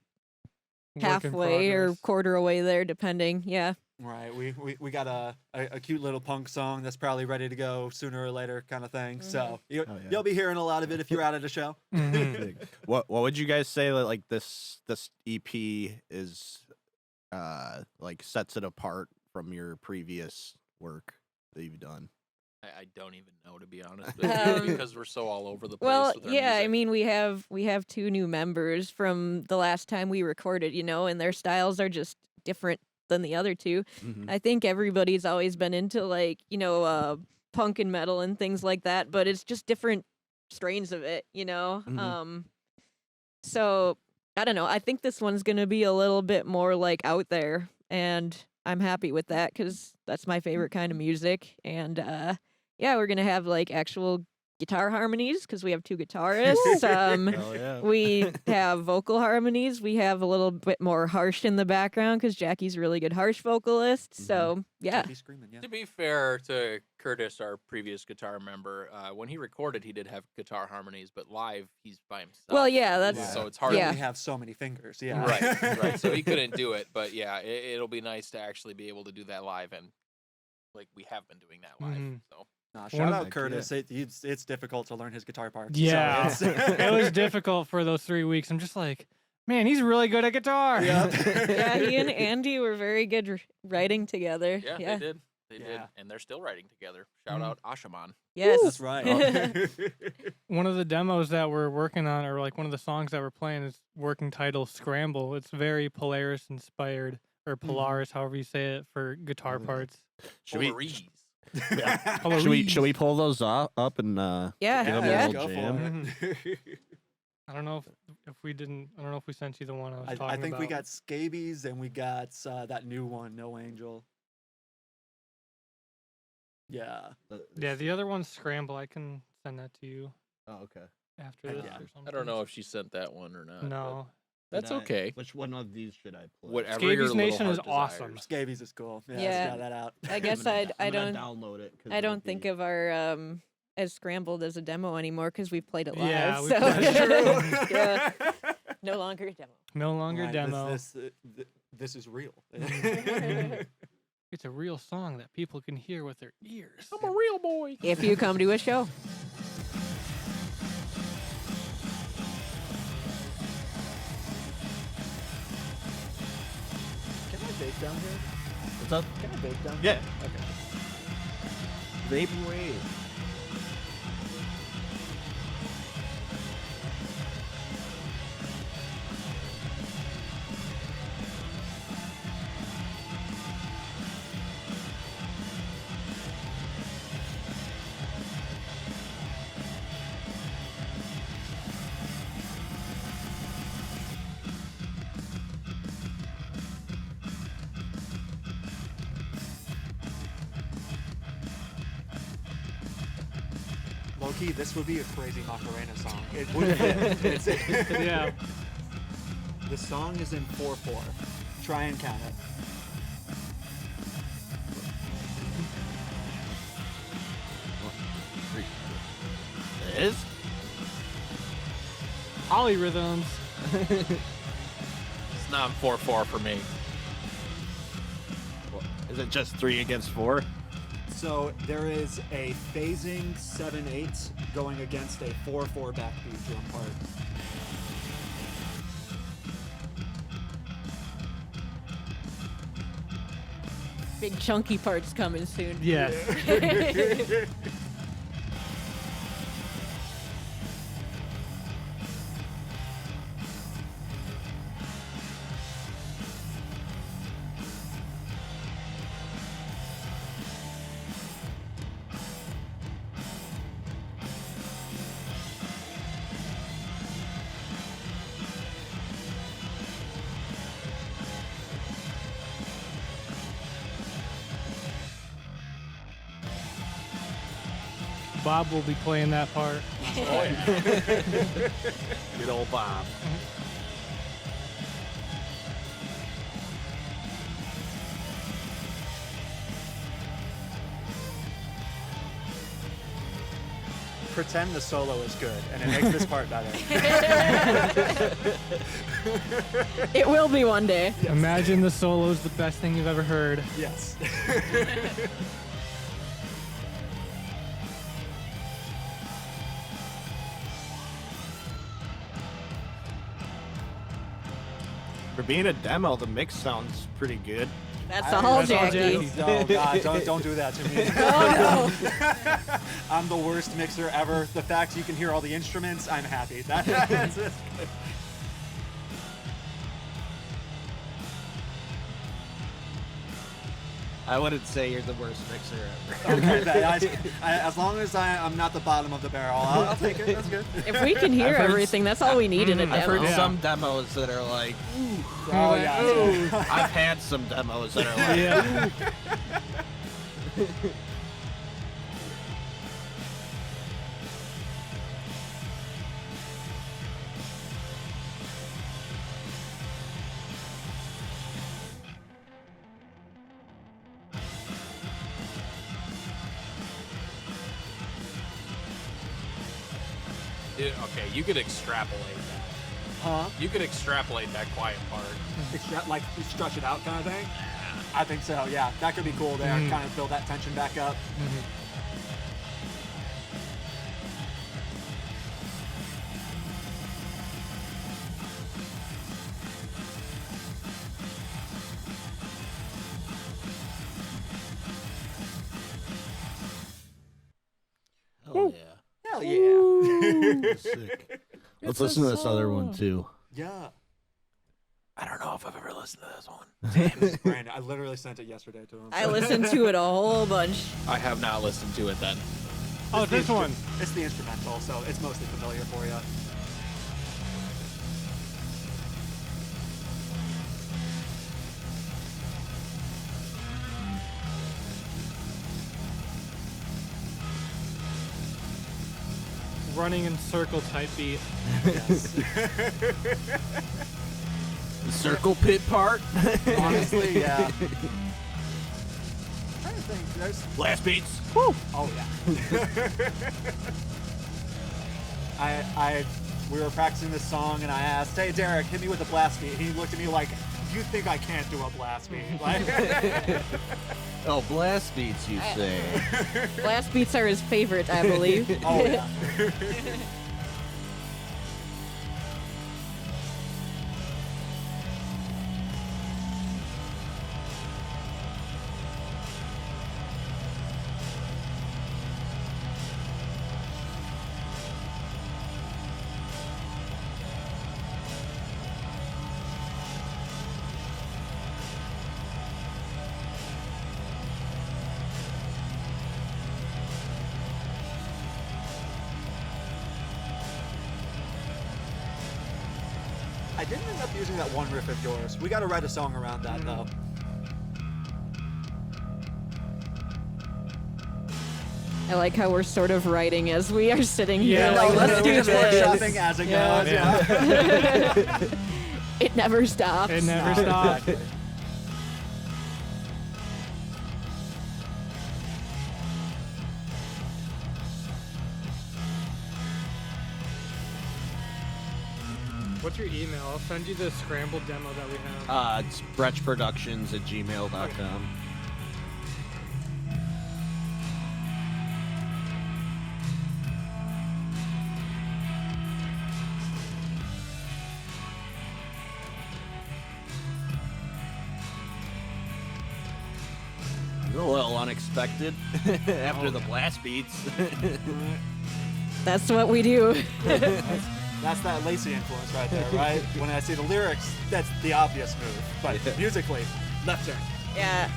Speaker 2: in
Speaker 3: halfway or
Speaker 2: progress.
Speaker 3: quarter away there, depending. Yeah.
Speaker 5: Right. We got a cute little punk song that's probably ready to go sooner or later, kind of thing. So
Speaker 1: yeah.
Speaker 5: you'll be hearing a lot of it if you're out at a show.
Speaker 2: Mhm.
Speaker 1: Big. What would you guys say that like this EP is like sets it apart from your previous work that you've done?
Speaker 4: I don't even know, to be honest with you,
Speaker 3: Um,
Speaker 4: because we're so all over the place.
Speaker 3: Well,
Speaker 4: with our
Speaker 3: yeah, I
Speaker 4: music.
Speaker 3: mean we have 2 new members from the last time we recorded, and their styles are just different than the other 2.
Speaker 1: Mhm.
Speaker 3: I think everybody's always been into like, punk and metal and things like that, but it's just different strains of it.
Speaker 1: Mhm.
Speaker 3: So I don't know. I think this one's going to be a little bit more like out there, and I'm happy with that cuz that's my favorite kind of music. And yeah, we're going to have like actual guitar harmonies because we have 2 guitarists.
Speaker 1: Hell yeah.
Speaker 3: We have vocal harmonies. We have a little bit more harsh in the background because Jackie's a really good harsh vocalist. So yeah,
Speaker 5: Be screaming, yeah.
Speaker 4: To be fair to Curtis, our previous guitar member, when he recorded, he did have guitar harmonies, but live, he's by himself.
Speaker 3: Well, yeah, that's
Speaker 4: so it's hard.
Speaker 3: yeah.
Speaker 5: We have so many fingers. Yeah.
Speaker 4: Right. So he couldn't do it, but yeah, it'll be nice to actually be able to do that live, and like we have been doing that live.
Speaker 2: Mhm.
Speaker 4: So
Speaker 5: Nah,
Speaker 2: One
Speaker 5: shout
Speaker 2: of
Speaker 5: out
Speaker 1: the-
Speaker 5: Curtis. It's difficult to learn his guitar parts.
Speaker 2: Yeah.
Speaker 5: So it's-
Speaker 2: It was difficult for those 3 weeks. I'm just like, man, he's really good at guitar.
Speaker 5: Yep.
Speaker 3: Yeah, he and Andy were very good writing together.
Speaker 4: yeah,
Speaker 3: Yeah.
Speaker 4: they did. They did,
Speaker 5: Yeah.
Speaker 4: and they're still writing together. Shout
Speaker 2: Mhm.
Speaker 4: out Ashaman.
Speaker 3: Yes.
Speaker 5: That's right.
Speaker 2: One of the demos that we're working on, or like one of the songs that we're playing, is working title Scramble. It's very Polaris inspired, or Polaris, however you say it, for guitar
Speaker 1: Yeah.
Speaker 2: parts.
Speaker 1: Should we
Speaker 4: Polaris.
Speaker 1: should we pull those up and
Speaker 3: Yeah.
Speaker 1: give 'em a
Speaker 3: Yeah.
Speaker 1: little
Speaker 5: go
Speaker 1: jam?
Speaker 5: for it.
Speaker 2: I don't know if we didn't. I don't know if we sent you the one I was talking about.
Speaker 5: I think we got Scabies and we got that new one, No Angel. Yeah.
Speaker 2: Yeah, the other one's Scramble. I can send that to you
Speaker 1: Oh, okay.
Speaker 2: after
Speaker 5: Heck
Speaker 2: this
Speaker 5: yeah.
Speaker 2: or something.
Speaker 4: I don't know if she sent that one or not. but
Speaker 2: No.
Speaker 4: that's
Speaker 1: Should I-
Speaker 4: okay.
Speaker 1: Which one of these should I play?
Speaker 4: Whatever
Speaker 2: Scabies
Speaker 4: your little
Speaker 2: Nation is
Speaker 4: heart
Speaker 2: awesome.
Speaker 4: desires.
Speaker 5: Scabies is cool. Yeah.
Speaker 3: Yeah.
Speaker 5: Let's try that out.
Speaker 3: I guess
Speaker 1: I'm
Speaker 3: I
Speaker 1: gonna
Speaker 3: don't
Speaker 1: download it. 'cause
Speaker 3: I
Speaker 1: it'll
Speaker 3: don't think
Speaker 1: be-
Speaker 3: of our as Scrambled as a demo anymore because we've played it live.
Speaker 2: Yeah, we
Speaker 3: so
Speaker 2: played it.
Speaker 5: That's true.
Speaker 3: yeah, no longer a demo.
Speaker 2: No longer
Speaker 5: Right,
Speaker 2: demo.
Speaker 5: This is real.
Speaker 2: It's a real song that people can hear with their ears.
Speaker 4: I'm a real boy.
Speaker 3: If you come to a show.
Speaker 5: Can I vape down here?
Speaker 1: What's up?
Speaker 5: Can I vape down
Speaker 1: Yeah.
Speaker 5: here? Okay.
Speaker 1: Vaporwave.
Speaker 5: Low key, this would be a crazy Macarena song. It would fit. It's-
Speaker 2: Yeah.
Speaker 5: The song is in 4/4. Try and count it.
Speaker 1: It is?
Speaker 2: Polyrhythms.
Speaker 4: It's not 4/4 for me.
Speaker 1: Is it just 3 against 4?
Speaker 5: So there is a phasing 7/8 going against a 4/4 backbeat drum part.
Speaker 3: Big chunky parts coming soon.
Speaker 2: Yes. Bob will be playing that part.
Speaker 1: Good old Bob.
Speaker 5: Pretend the solo is good, and it makes this part better.
Speaker 3: It will be one day.
Speaker 5: Yes.
Speaker 2: Imagine the solo is the best thing you've ever heard.
Speaker 5: Yes.
Speaker 1: For being a demo, the mix sounds pretty good.
Speaker 3: That's
Speaker 5: I-
Speaker 3: all,
Speaker 2: that's all
Speaker 3: Jackie.
Speaker 2: Jackie.
Speaker 5: No, God, don't do that to me.
Speaker 3: Oh,
Speaker 5: I'm the worst mixer ever. The fact you can hear all the instruments, I'm happy. That's it.
Speaker 1: I wouldn't say you're the worst mixer ever.
Speaker 5: Okay, as long as I'm not the bottom of the barrel, I'll take it. That's good.
Speaker 3: If we can hear
Speaker 1: I've heard
Speaker 3: everything, that's all we need in a
Speaker 1: I've heard
Speaker 3: demo.
Speaker 2: Yeah.
Speaker 1: some demos that are like,
Speaker 5: Oh yeah.
Speaker 1: I've had some demos that are like,
Speaker 2: Yeah.
Speaker 4: Okay, you could extrapolate that.
Speaker 5: Huh?
Speaker 4: You could extrapolate that quiet part.
Speaker 5: Like stretch it out kind of thing. I think so. Yeah, that could be cool there.
Speaker 2: Mhm.
Speaker 5: Kind of build that tension back up.
Speaker 1: hell yeah.
Speaker 5: Hell yeah.
Speaker 1: Sick. Let's listen to this other one too.
Speaker 5: Yeah.
Speaker 4: I don't know if I've ever listened to this one.
Speaker 5: Brandon, I literally sent it yesterday to him.
Speaker 3: I listened to it a whole bunch.
Speaker 4: I have not listened to it then.
Speaker 2: Oh, this one.
Speaker 5: It's the instrumental, so it's mostly familiar for you.
Speaker 2: Running in circle type beat.
Speaker 5: Yes.
Speaker 1: The circle pit part.
Speaker 5: Honestly, yeah. I'm trying to think. There's.
Speaker 1: Blast beats.
Speaker 5: Oh yeah. We were practicing this song, and I asked, "Hey Derek, hit me with a blast beat." He looked at me like, "You think I can't do a blast beat?" Like,
Speaker 1: Oh, blast beats, you say?
Speaker 3: Blast beats are his favorite, I believe.
Speaker 5: oh yeah. I didn't end up using that one riff of yours. We got to write a song around that though.
Speaker 3: I like how we're sort of writing as we are sitting here.
Speaker 2: Yeah.
Speaker 3: Like, let's
Speaker 5: We're
Speaker 3: do
Speaker 5: just
Speaker 3: this.
Speaker 5: workshopping as it
Speaker 3: Yeah.
Speaker 5: goes.
Speaker 2: Yeah.
Speaker 3: It never stops.
Speaker 2: It never
Speaker 5: No,
Speaker 2: stops.
Speaker 5: exactly.
Speaker 2: What's your email? I'll send you the scrambled demo that we have.
Speaker 1: It's bretchproductions@gmail.com. A little unexpected after the blast beats.
Speaker 3: That's what we do.
Speaker 5: That's that Lacey influence right there, right? When I see the lyrics, that's the obvious move. But
Speaker 1: Yeah.
Speaker 5: musically, left turn.
Speaker 3: Yeah.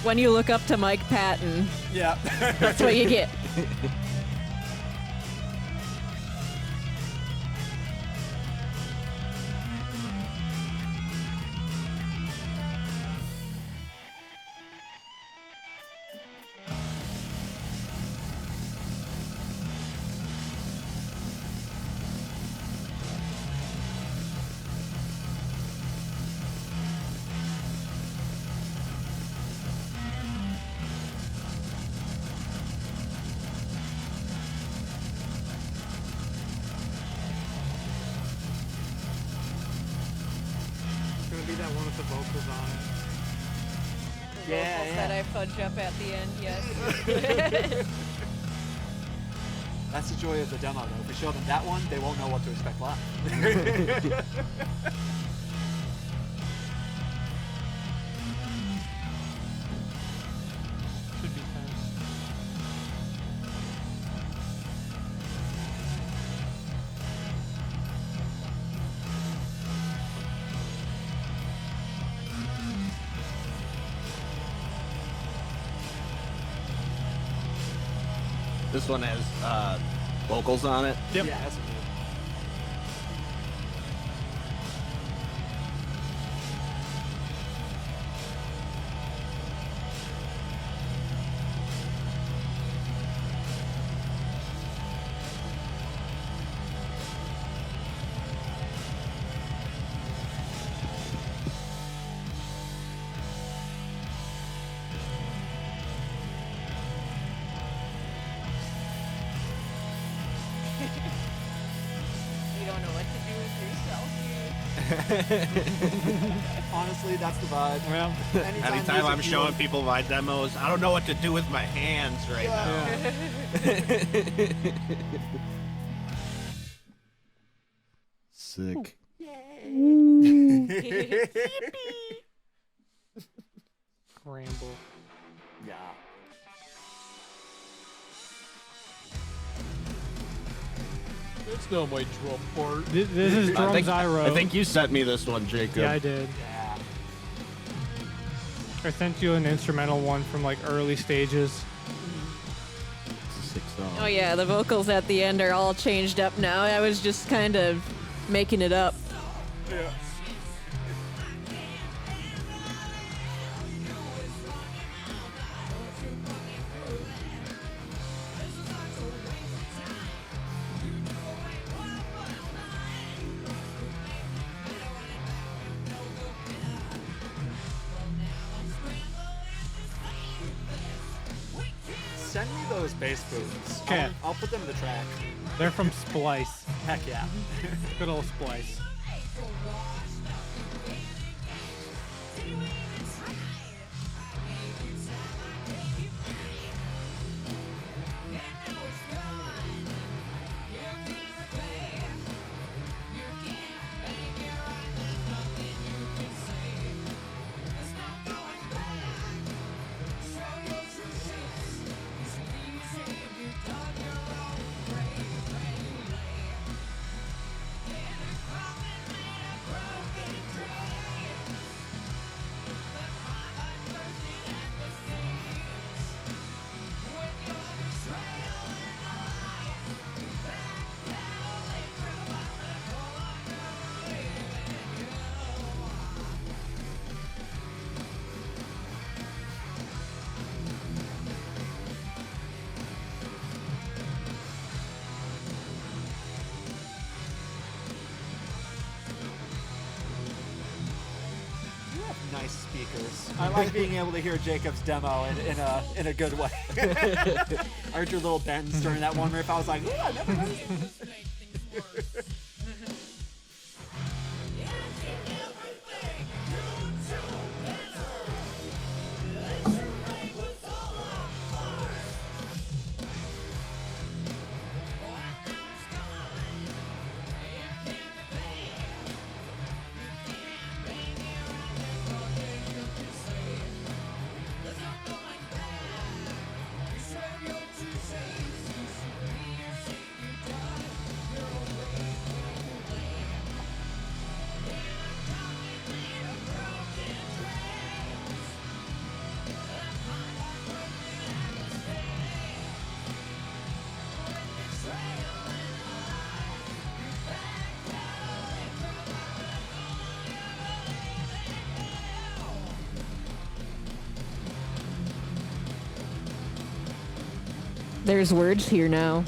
Speaker 3: When you look up to Mike Patton,
Speaker 5: Yeah.
Speaker 3: that's what you get.
Speaker 2: that one with the vocals on it.
Speaker 3: The
Speaker 5: Yeah,
Speaker 3: vocals
Speaker 5: yeah.
Speaker 3: that I fudge up at the end, yes.
Speaker 5: That's the joy of the demo, though. If we show them that one, they won't know what to expect live.
Speaker 2: Should be tense.
Speaker 1: This one has vocals on it.
Speaker 2: Yep.
Speaker 5: Yeah, that's cool.
Speaker 3: You don't know what to do with yourself.
Speaker 5: Honestly, that's the vibe.
Speaker 2: Well,
Speaker 1: Anytime
Speaker 5: there's a
Speaker 1: I'm showing
Speaker 5: feeling-
Speaker 1: people my demos, I don't know what to do with my hands right
Speaker 2: yeah.
Speaker 1: now. Sick.
Speaker 2: Scramble.
Speaker 5: Yeah.
Speaker 4: That's not my drum part.
Speaker 2: This is drums I wrote.
Speaker 1: I think you sent me this one, Jacob.
Speaker 2: Yeah, I did.
Speaker 5: Yeah.
Speaker 2: I sent you an instrumental one from like early stages.
Speaker 1: It's a sick song.
Speaker 3: Oh yeah, the vocals at the end are all changed up now. I was just kind of making it up.
Speaker 5: Yeah. Send me those bass boots.
Speaker 2: Okay.
Speaker 5: I'll put them in the track.
Speaker 2: They're from Splice.
Speaker 5: Heck yeah.
Speaker 2: Good old Splice.
Speaker 5: You have nice speakers. I like being able to hear Jacob's demo in a good way. I heard your little bends during that one riff. I was like, ooh, I never heard it.
Speaker 3: There's words here now.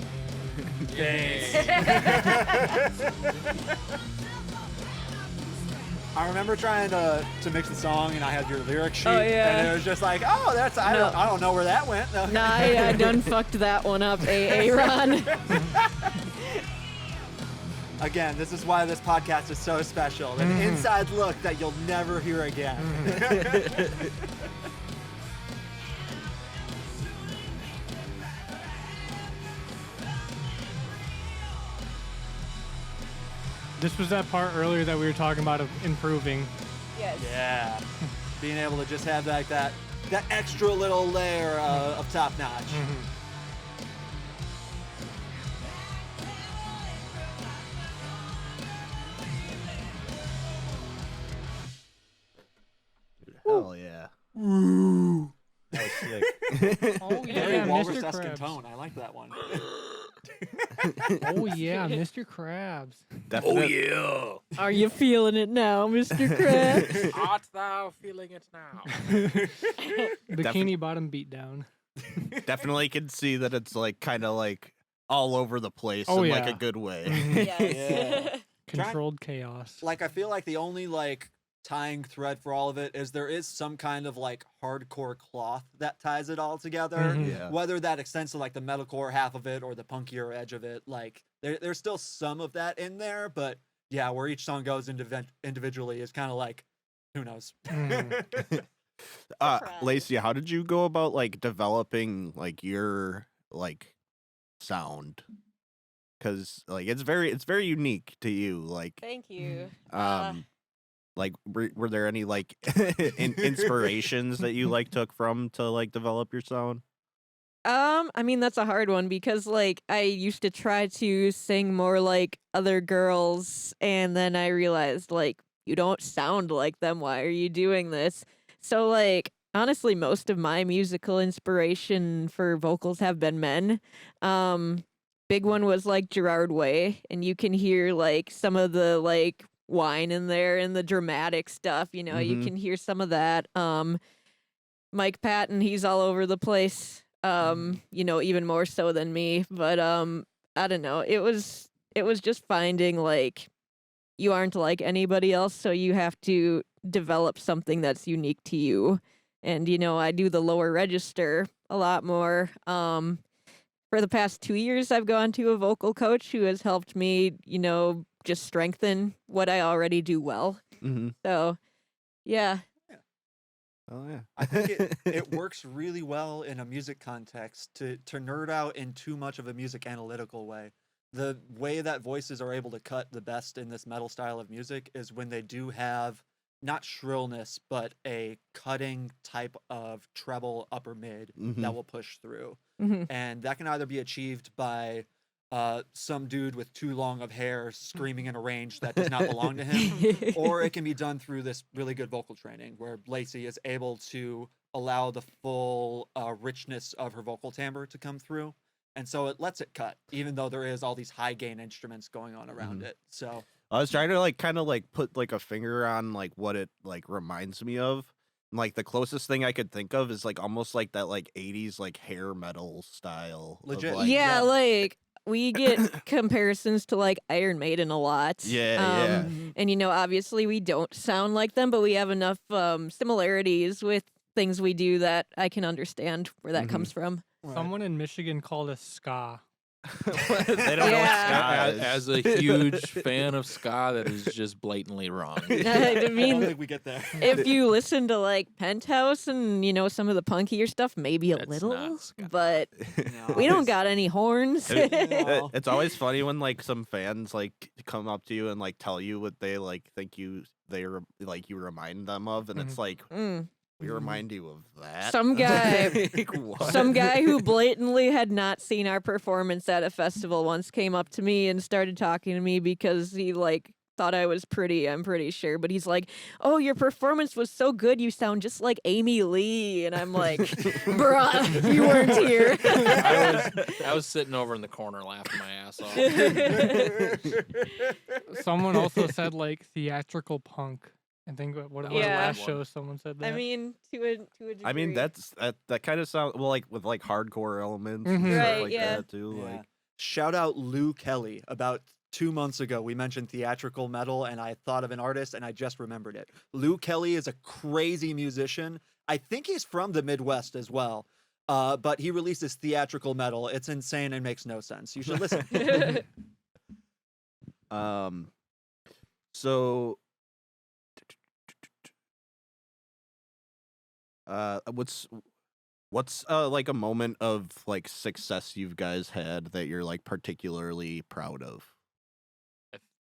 Speaker 5: I remember trying to mix the song, and I had your lyric sheet,
Speaker 3: Oh, yeah.
Speaker 5: and it was just like, oh, that's I don't know where that went. No.
Speaker 3: Nah, I done fucked that one up, Ron.
Speaker 5: Again, this is why this podcast is so special. An inside look that you'll never hear again.
Speaker 2: This was that part earlier that we were talking about of improving.
Speaker 3: Yes.
Speaker 5: Yeah. Being able to just have that extra little layer of top notch.
Speaker 1: Hell yeah. That was sick.
Speaker 2: Oh
Speaker 5: Very
Speaker 2: yeah, Mr.
Speaker 5: walrus-esque in
Speaker 2: Krabs.
Speaker 5: tone. I like that one.
Speaker 2: Oh yeah, Mr. Krabs.
Speaker 1: Definitely.
Speaker 4: yeah.
Speaker 3: Are you feeling it now, Mr. Krabs?
Speaker 4: Art thou feeling it now?
Speaker 2: Bikini Bottom beatdown.
Speaker 1: Definitely can see that it's like kind of like all over the place
Speaker 2: Oh,
Speaker 1: in like
Speaker 2: yeah.
Speaker 1: a good way.
Speaker 3: Yes.
Speaker 2: Controlled chaos.
Speaker 5: Like, I feel like the only like tying thread for all of it is there is some kind of like hardcore cloth that ties it all together.
Speaker 2: Mhm.
Speaker 1: Yeah.
Speaker 5: Whether that extends to like the metalcore half of it or the punkier edge of it, like there's still some of that in there, but yeah, where each song goes individually is kind of like, who knows?
Speaker 1: Lacey, how did you go about like developing like your like sound? Because like it's very unique to you. Like
Speaker 3: Thank you.
Speaker 1: like were there any like inspirations that you like took from to like develop your sound?
Speaker 3: I mean that's a hard one because like I used to try to sing more like other girls and then I realized like you don't sound like them. Why are you doing this? So like honestly most of my musical inspiration for vocals have been men. Big one was like Gerard Way and you can hear like some of the like whine in there and the dramatic stuff, you know, you
Speaker 1: Mhm.
Speaker 3: can hear some of that. Mike Patton, he's all over the place. You know, even more so than me. But I don't know. It was just finding like you aren't like anybody else, so you have to develop something that's unique to you. And you know, I do the lower register a lot more. For the past 2 years I've gone to a vocal coach who has helped me, you know, just strengthen what I already do well.
Speaker 1: Mm-hmm.
Speaker 3: So, yeah.
Speaker 1: Oh yeah.
Speaker 5: I think it works really well in a music context to nerd out in too much of a music analytical way. The way that voices are able to cut the best in this metal style of music is when they do have not shrillness, but a cutting type of treble upper mid
Speaker 1: Mhm.
Speaker 5: that will push through.
Speaker 3: Mhm.
Speaker 5: And that can either be achieved by some dude with too long of hair screaming in a range that does not belong to him, or it can be done through this really good vocal training where Lacey is able to allow the full richness of her vocal timbre to come through. And so it lets it cut, even though there is all these high gain instruments going on around it. So
Speaker 1: I was trying to like kind of like put like a finger on like what it like reminds me of. And, like the closest thing I could think of is like almost like that like 80s like hair metal style. of,
Speaker 5: Legit.
Speaker 1: like,
Speaker 3: yeah,
Speaker 5: yeah.
Speaker 3: like we get comparisons to like Iron Maiden a lot.
Speaker 1: Yeah.
Speaker 3: And you know, obviously we don't sound like them, but we have enough similarities with things we do that I can understand where that
Speaker 1: Mhm.
Speaker 3: comes from.
Speaker 2: Someone in Michigan called us ska.
Speaker 1: They don't
Speaker 3: Yeah.
Speaker 1: know what ska
Speaker 4: As a huge fan of ska, that is just blatantly wrong.
Speaker 3: I
Speaker 5: I don't
Speaker 3: mean,
Speaker 5: think we get there.
Speaker 3: if you listen to like Penthouse and you know some of the punkier stuff, maybe a
Speaker 4: That's
Speaker 3: little,
Speaker 4: not ska.
Speaker 3: but
Speaker 5: No.
Speaker 3: we don't got any horns.
Speaker 5: No.
Speaker 1: It's always funny when like some fans like come up to you and like tell you what they like think you like you remind them of, and it's like
Speaker 3: Mm.
Speaker 1: we remind you of that.
Speaker 3: Some guy-
Speaker 1: Like, what?
Speaker 3: Some guy who blatantly had not seen our performance at a festival once came up to me and started talking to me because he like thought I was pretty, I'm pretty sure, but he's like, "Oh, your performance was so good. You sound just like Amy Lee." And I'm like, "Bruh, you weren't here."
Speaker 4: I was sitting over in the corner laughing my ass off.
Speaker 2: Someone also said like theatrical punk. I think what was the
Speaker 3: Yeah.
Speaker 2: last show someone said that.
Speaker 3: I mean, to a degree.
Speaker 1: I mean, that kind of sounds well like with like hardcore elements and
Speaker 2: Mhm.
Speaker 1: stuff
Speaker 3: Right,
Speaker 1: like
Speaker 3: yeah.
Speaker 1: that too.
Speaker 5: Yeah.
Speaker 1: Like
Speaker 5: Shout out Lou Kelly. About 2 months ago, we mentioned theatrical metal, and I thought of an artist, and I just remembered it. Lou Kelly is a crazy musician. I think he's from the Midwest as well. But he releases theatrical metal. It's insane and makes no sense. You should listen.
Speaker 1: So what's like a moment of like success you guys had that you're like particularly proud of?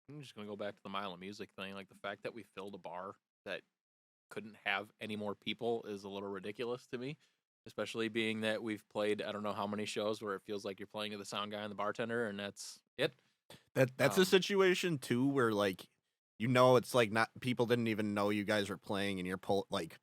Speaker 4: I'm just gonna go back to the Mile of Music thing. Like the fact that we filled a bar that couldn't have any more people is a little ridiculous to me. Especially being that we've played I don't know how many shows where it feels like you're playing to the sound guy and the bartender, and that's it.
Speaker 1: That's a
Speaker 4: Um,
Speaker 1: situation too where like it's like not people didn't even know you guys were playing and you're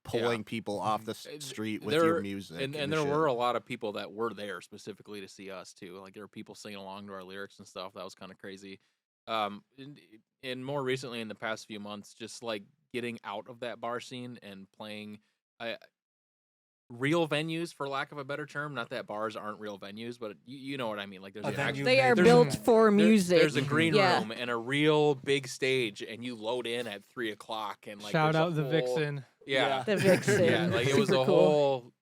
Speaker 1: pulling people off the street with your music
Speaker 4: and there were a lot of people that were there specifically to see us too. Like there were people singing along to our lyrics and stuff. That was kind of crazy. And more recently in the past few months, just like getting out of that bar scene and playing real venues, for lack of a better term. Not that bars aren't real venues, but you know what I mean. Like there's
Speaker 5: A venue
Speaker 3: They are
Speaker 5: there's-
Speaker 3: built for music.
Speaker 4: There's a green
Speaker 3: Yeah.
Speaker 4: room and a real big stage, and you load in at 3:00, and like
Speaker 2: Shout
Speaker 4: there's a
Speaker 2: out the
Speaker 4: whole-
Speaker 2: Vixen.
Speaker 4: Yeah,
Speaker 3: The Vixen.
Speaker 4: yeah, like it was
Speaker 3: Super
Speaker 4: a
Speaker 3: cool.
Speaker 4: whole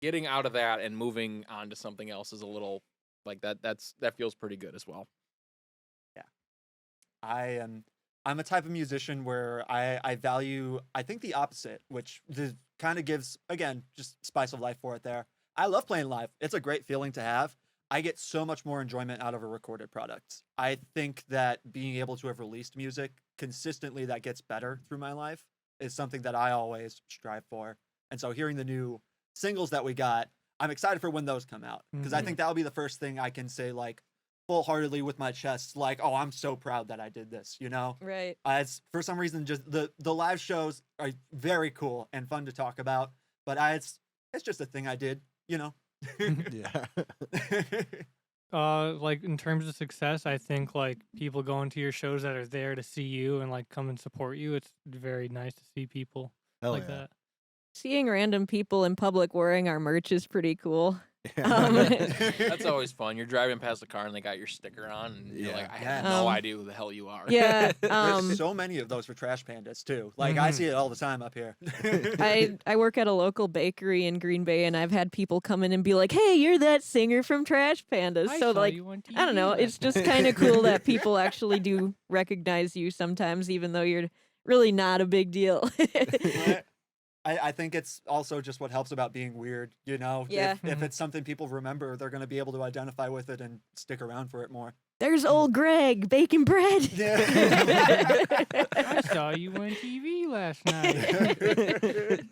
Speaker 4: getting out of that and moving on to something else is a little like that feels pretty good as well.
Speaker 5: I'm a type of musician where I value, I think, the opposite, which kind of gives, again, just spice of life for it there. I love playing live. It's a great feeling to have. I get so much more enjoyment out of a recorded product. I think that being able to have released music consistently that gets better through my life is something that I always strive for. And so hearing the new singles that we got, I'm excited for when those come out, because I
Speaker 2: Mhm.
Speaker 5: think that'll be the first thing I can say, like, full-heartedly with my chest, like, oh, I'm so proud that I did this, you know?
Speaker 3: Right.
Speaker 5: It's for some reason just the live shows are very cool and fun to talk about, but it's just a thing I did, you know.
Speaker 1: Yeah.
Speaker 2: Like in terms of success, I think like people going to your shows that are there to see you and like come and support you. It's very nice to see people
Speaker 1: Hell
Speaker 2: like
Speaker 1: yeah.
Speaker 2: that.
Speaker 3: Seeing random people in public wearing our merch is pretty cool.
Speaker 4: That's always fun. You're driving past the car and they got your sticker on, and you're like,
Speaker 1: Yeah.
Speaker 4: I have
Speaker 5: Yes.
Speaker 4: no idea who the hell you are.
Speaker 3: Yeah.
Speaker 5: There's so many of those for Trash Pandas too. Like I
Speaker 2: Mhm.
Speaker 5: see it all the time up here.
Speaker 3: I work at a local bakery in Green Bay, and I've had people come in and be like, "Hey, you're that singer from Trash Pandas."
Speaker 2: I
Speaker 3: So
Speaker 2: saw
Speaker 3: like,
Speaker 2: you on
Speaker 3: I don't know.
Speaker 2: TV
Speaker 3: It's
Speaker 2: last
Speaker 3: just kind of cool that people actually do recognize you sometimes, even though you're really not a big deal.
Speaker 5: I think it's also just what helps about being weird, you know?
Speaker 3: Yeah.
Speaker 5: If
Speaker 2: Mhm.
Speaker 5: it's something people remember, they're going to be able to identify with it and stick around for it more.
Speaker 3: There's old Greg baking bread.
Speaker 2: I saw you on TV last night.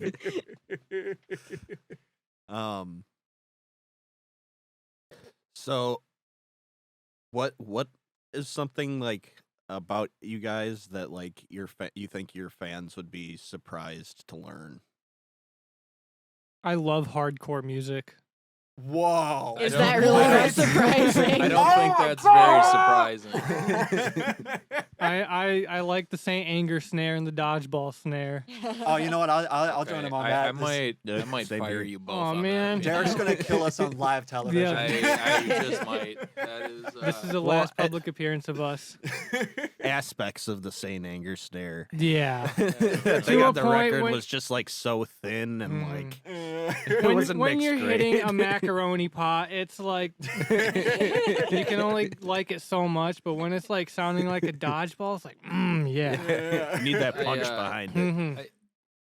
Speaker 1: So what is something like about you guys that like you think your fans would be surprised to learn?
Speaker 2: I love hardcore music.
Speaker 5: Whoa.
Speaker 3: Is
Speaker 4: don't-
Speaker 3: that really
Speaker 4: I
Speaker 3: that
Speaker 4: don't-
Speaker 3: surprising?
Speaker 4: I don't think that's very surprising.
Speaker 2: I like the Saint Anger snare and the dodgeball snare.
Speaker 5: Oh, you know what? I'll join
Speaker 4: Okay,
Speaker 5: him on
Speaker 4: I
Speaker 5: that.
Speaker 4: I might
Speaker 1: Same
Speaker 4: fire
Speaker 1: here.
Speaker 4: you both.
Speaker 2: Aw,
Speaker 4: on that,
Speaker 2: man.
Speaker 5: Derek's going to kill us on live television.
Speaker 2: Yeah.
Speaker 4: I just might. That is.
Speaker 2: This is the
Speaker 1: Well,
Speaker 2: last public appearance of us.
Speaker 1: Aspects of the Saint Anger snare.
Speaker 2: Yeah.
Speaker 1: That thing
Speaker 2: To a
Speaker 1: on the
Speaker 2: point
Speaker 1: record
Speaker 2: when-
Speaker 1: was just like so thin and
Speaker 2: Mhm.
Speaker 1: like
Speaker 2: When,
Speaker 1: wasn't
Speaker 2: when
Speaker 1: mixed
Speaker 2: you're
Speaker 1: great.
Speaker 2: hitting a macaroni pot, it's like you can only like it so much, but when it's like sounding like a dodgeball, it's like, yeah.
Speaker 1: You need that
Speaker 4: I,
Speaker 1: punch
Speaker 4: uh,
Speaker 1: behind it.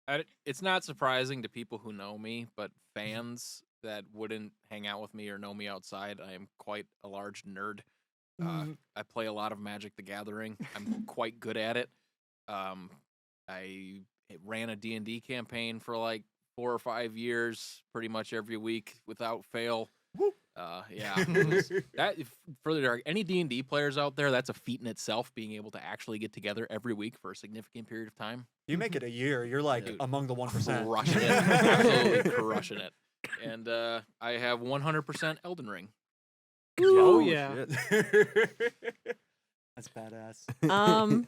Speaker 2: Mhm.
Speaker 4: It's not surprising to people who know me, but fans that wouldn't hang out with me or know me outside, I am quite a large nerd. I play a lot of Magic the Gathering. I'm quite good at it. I ran a D&D campaign for like 4 or 5 years, pretty much every week without fail.
Speaker 5: Woo.
Speaker 4: Yeah. For any D&D players out there, that's a feat in itself, being able to actually get together every week for a significant period of time.
Speaker 5: You make it a year, you're like
Speaker 4: Dude,
Speaker 5: among the 1%.
Speaker 4: Crushing it. Absolutely crushing it. And I have 100% Elden Ring.
Speaker 2: Oh,
Speaker 1: Oh,
Speaker 2: yeah.
Speaker 1: shit.
Speaker 5: That's badass.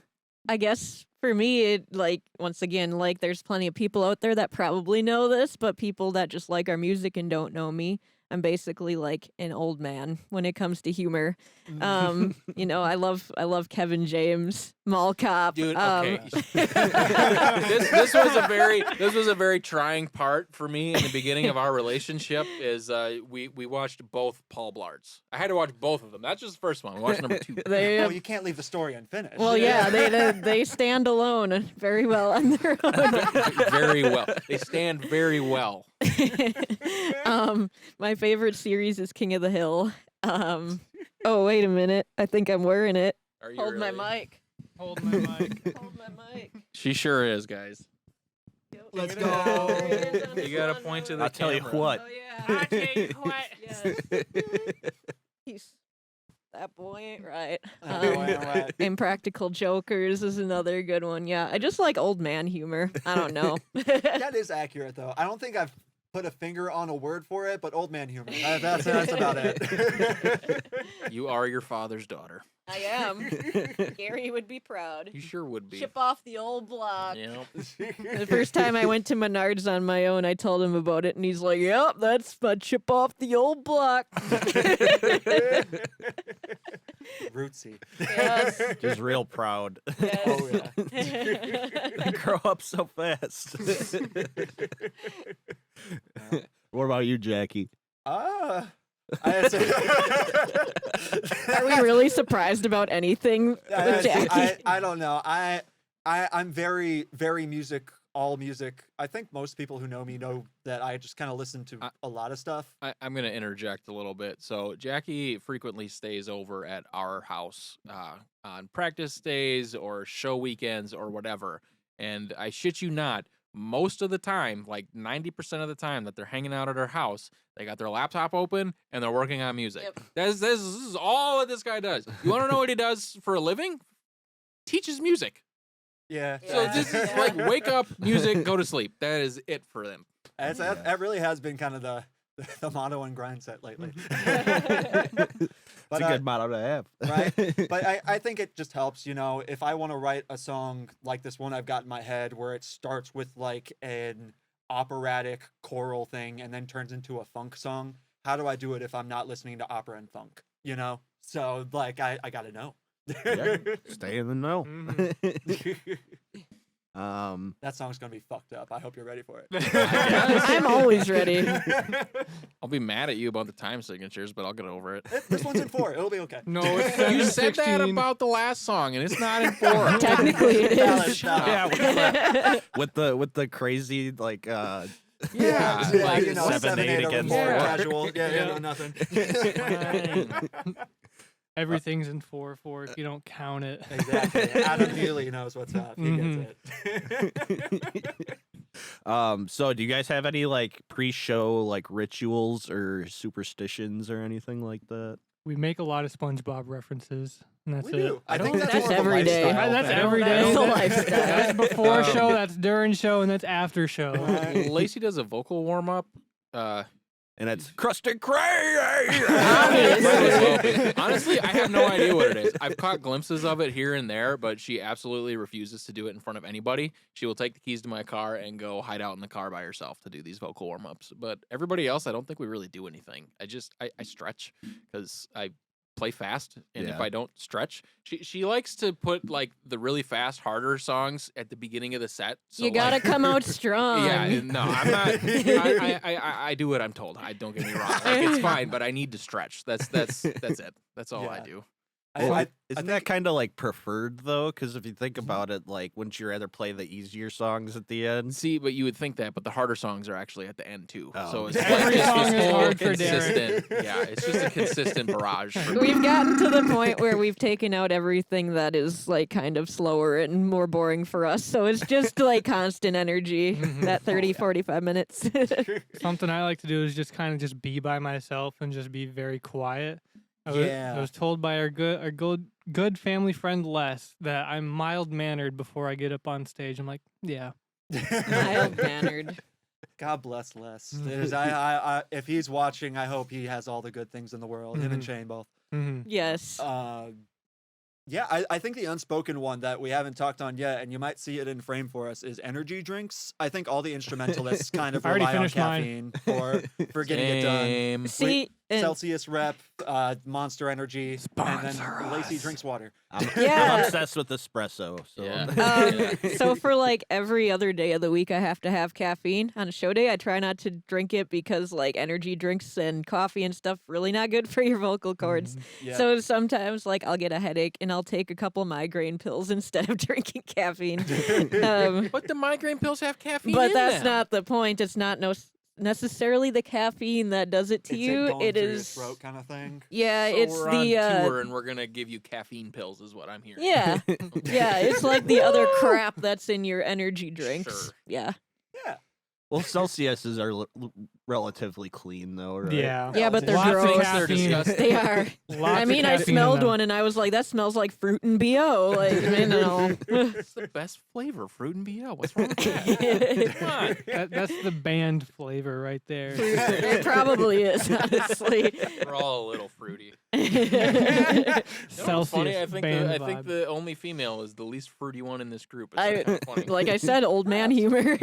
Speaker 3: I guess for me, it like once again, like there's plenty of people out there that probably know this, but people that just like our music and don't know me. I'm basically like an old man when it comes to humor. You know, I love Kevin James, Mall Cop.
Speaker 4: Dude, okay. this was a very trying part for me in the beginning of our relationship. Is we watched both Paul Blarts. I had to watch both of them. That's just the first one. We watched number 2.
Speaker 5: Oh, you can't leave the story unfinished.
Speaker 3: Well, yeah, they stand alone very well on their own.
Speaker 4: Very well. They stand very well.
Speaker 3: My favorite series is King of the Hill. Oh, wait a minute. I think I'm wearing it.
Speaker 4: Are you
Speaker 3: Hold my
Speaker 4: really?
Speaker 3: mic.
Speaker 2: Hold my mic.
Speaker 3: Hold my mic.
Speaker 4: She sure is, guys.
Speaker 5: Let's
Speaker 3: There
Speaker 5: go.
Speaker 3: it is on the
Speaker 4: You gotta
Speaker 3: sun.
Speaker 4: point to
Speaker 3: I
Speaker 4: the
Speaker 1: I'll tell you
Speaker 4: camera.
Speaker 1: what.
Speaker 3: Oh, yeah.
Speaker 2: I tell you what.
Speaker 3: Yes. He's that boy ain't right.
Speaker 5: Right.
Speaker 3: Impractical Jokers is another good one. Yeah, I just like old man humor. I don't know.
Speaker 5: That is accurate, though. I don't think I've put a finger on a word for it, but old man humor. That's about it.
Speaker 4: You are your father's daughter.
Speaker 3: I am. Gary would be proud.
Speaker 4: You sure would be.
Speaker 3: Chip off the old block.
Speaker 4: Yep.
Speaker 3: The first time I went to Menards on my own, I told him about it, and he's like, "Yep, that's my chip off the old block."
Speaker 5: Rootsy.
Speaker 3: Yes.
Speaker 1: Just real proud.
Speaker 3: Yes.
Speaker 5: Oh, yeah.
Speaker 1: They grow up so fast. What about you, Jackie?
Speaker 5: I
Speaker 3: Are we really surprised about anything with Jackie?
Speaker 5: I don't know. I'm very, very all music. I think most people who know me know that I just kind of listen to a lot of stuff.
Speaker 4: I'm going to interject a little bit. So Jackie frequently stays over at our house on practice days or show weekends or whatever. And I shit you not, most of the time, like 90% of the time that they're hanging out at our house, they got their laptop open and they're working on music.
Speaker 3: Yep.
Speaker 4: This is all that this guy does. You want to know what he does for a living? Teaches music.
Speaker 5: Yeah.
Speaker 4: So this is like wake up, music, go to sleep. That is it for them.
Speaker 5: That really has been kind of the motto and grind set lately.
Speaker 1: It's a good motto to have.
Speaker 5: Right? But I think it just helps, you know, if I want to write a song like this one I've got in my head where it starts with like an operatic choral thing and then turns into a funk song, how do I do it if I'm not listening to opera and funk, you know? So like I got to know.
Speaker 1: Yeah, stay in the know.
Speaker 5: That song's going to be fucked up. I hope you're ready for it.
Speaker 3: I'm always ready.
Speaker 4: I'll be mad at you about the time signatures, but I'll get over it.
Speaker 5: This one's in 4. It'll be okay.
Speaker 2: No, it's
Speaker 4: You said that
Speaker 2: 16.
Speaker 4: about the last song, and it's not in 4.
Speaker 3: Technically, it
Speaker 5: Valid,
Speaker 3: is.
Speaker 5: valid.
Speaker 1: Yeah, with the crazy like
Speaker 4: Yeah,
Speaker 5: Yeah,
Speaker 4: like
Speaker 5: you know,
Speaker 1: 7-8
Speaker 5: 7-8 over
Speaker 1: against
Speaker 5: 4
Speaker 4: 4.
Speaker 5: casual. Yeah,
Speaker 2: Yeah.
Speaker 5: no, nothing.
Speaker 2: Everything's in 4/4 if you don't count it.
Speaker 5: Exactly. Adam Healy knows what's up. He gets it.
Speaker 1: So do you guys have any like pre-show like rituals or superstitions or anything like that?
Speaker 2: We make a lot of SpongeBob references, and that's
Speaker 5: We
Speaker 2: it.
Speaker 5: do. I think
Speaker 4: don't-
Speaker 5: that's,
Speaker 3: That's
Speaker 5: more of a
Speaker 3: every day.
Speaker 5: lifestyle
Speaker 2: That's
Speaker 5: thing.
Speaker 2: every day.
Speaker 3: That's a
Speaker 2: That's-
Speaker 3: lifestyle.
Speaker 2: That's before
Speaker 4: Um,
Speaker 2: show, that's during show, and that's after show.
Speaker 4: Lacey does a vocal warm up.
Speaker 1: And it's crusty cray.
Speaker 4: Honestly, I have no idea what it is. I've caught glimpses of it here and there, but she absolutely refuses to do it in front of anybody. She will take the keys to my car and go hide out in the car by herself to do these vocal warm ups. But everybody else, I don't think we really do anything. I stretch because I play fast, and if
Speaker 1: Yeah.
Speaker 4: I don't stretch, she likes to put like the really fast, harder songs at the beginning of the set. So,
Speaker 3: You gotta
Speaker 4: like,
Speaker 3: come out strong.
Speaker 4: yeah, no, I'm not. I do what I'm told. I don't get me wrong. Like, it's fine, but I need to stretch. That's it. That's all I
Speaker 5: Yeah.
Speaker 4: do.
Speaker 1: Isn't that kind of like preferred though? Because if you think about it, like wouldn't you rather play the easier songs at the end?
Speaker 4: See, but you would think that, but the harder songs are actually at the end too.
Speaker 1: Oh.
Speaker 4: So it's
Speaker 2: Every
Speaker 4: like
Speaker 2: song
Speaker 4: this
Speaker 2: is
Speaker 4: whole
Speaker 2: hard for Derek.
Speaker 4: consistent. Yeah, it's just a consistent barrage. For me.
Speaker 3: We've gotten to the point where we've taken out everything that is like kind of slower and more boring for us. So it's just like constant energy, that 30, 45 minutes.
Speaker 2: Something I like to do is just kind of just be by myself and just be very quiet. I
Speaker 5: Yeah.
Speaker 2: was told by our good family friend Les that I'm mild mannered before I get up on stage. I'm like, yeah.
Speaker 3: Mild mannered.
Speaker 5: God bless Les. I if he's watching, I hope he has all the good things in the world. Him and
Speaker 2: Mhm.
Speaker 5: Shane both.
Speaker 2: Mhm.
Speaker 3: Yes.
Speaker 5: Yeah, I think the unspoken one that we haven't talked on yet, and you might see it in frame for us, is energy drinks. I think all the instrumentalists kind of
Speaker 2: I already
Speaker 5: rely on
Speaker 2: finished mine.
Speaker 5: caffeine for getting it done.
Speaker 4: Same.
Speaker 3: See, and-
Speaker 5: Celsius rep, Monster Energy, and then
Speaker 2: Sponsor
Speaker 5: Lacey
Speaker 2: us.
Speaker 5: drinks water.
Speaker 1: I'm
Speaker 3: Yeah.
Speaker 1: obsessed with espresso. So
Speaker 4: Yeah.
Speaker 3: So for like every other day of the week, I have to have caffeine. On a show day, I try not to drink it because like energy drinks and coffee and stuff really not good for your vocal cords.
Speaker 5: Yeah.
Speaker 3: So sometimes like I'll get a headache and I'll take a couple migraine pills instead of drinking caffeine.
Speaker 4: But the migraine pills have caffeine
Speaker 3: But
Speaker 4: in
Speaker 3: that's
Speaker 4: them.
Speaker 3: not the point. It's not necessarily the caffeine that does it to
Speaker 5: It's
Speaker 3: you.
Speaker 5: going
Speaker 3: It
Speaker 5: through your
Speaker 3: is
Speaker 5: throat kind of thing.
Speaker 3: yeah.
Speaker 4: So
Speaker 3: It's
Speaker 4: we're
Speaker 3: the
Speaker 4: on tour and we're gonna give you caffeine pills, is what I'm hearing.
Speaker 3: yeah. Yeah, it's like the other crap that's in your energy drinks.
Speaker 4: Sure.
Speaker 3: Yeah.
Speaker 5: Yeah.
Speaker 1: well, Celsiuses are relatively clean though, right?
Speaker 2: Yeah.
Speaker 3: Yeah, but they're
Speaker 2: Lots of
Speaker 3: gross.
Speaker 4: They're
Speaker 2: caffeine.
Speaker 4: disgusting.
Speaker 3: They are.
Speaker 2: Lots
Speaker 3: I
Speaker 2: of
Speaker 3: mean, I
Speaker 2: caffeine in
Speaker 3: smelled
Speaker 2: them.
Speaker 3: one and I was like, that smells like fruit and BO. Like, you know.
Speaker 4: It's the best flavor, fruit and BO. What's wrong with that? Come on.
Speaker 2: That's the banned flavor right there.
Speaker 3: It probably is, honestly.
Speaker 4: We're all a little fruity.
Speaker 3: yeah,
Speaker 4: You know what's
Speaker 2: Celsius
Speaker 4: funny? I think
Speaker 2: band
Speaker 4: I think
Speaker 2: vibe.
Speaker 4: the only female is the least fruity one in this group. It's
Speaker 3: I-
Speaker 4: kinda funny.
Speaker 3: like I said, old man humor.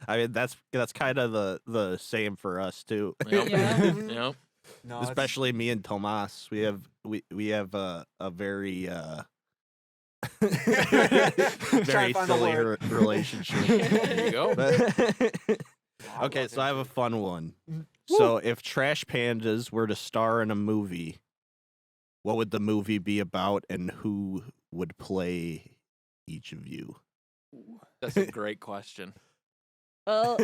Speaker 1: I mean that's kind of the same for us too.
Speaker 4: Yep.
Speaker 3: Yeah.
Speaker 4: Yep.
Speaker 5: No, it's-
Speaker 1: Especially me and Tomas. We have a very
Speaker 5: Try
Speaker 1: very
Speaker 5: and find the
Speaker 1: silly
Speaker 5: word.
Speaker 1: relationship.
Speaker 4: There you go.
Speaker 1: But- okay, so I have a fun one. So if Trash Pandas were to star in a movie, what would the movie be about and who would play each of you?
Speaker 4: That's a great question.
Speaker 3: Well,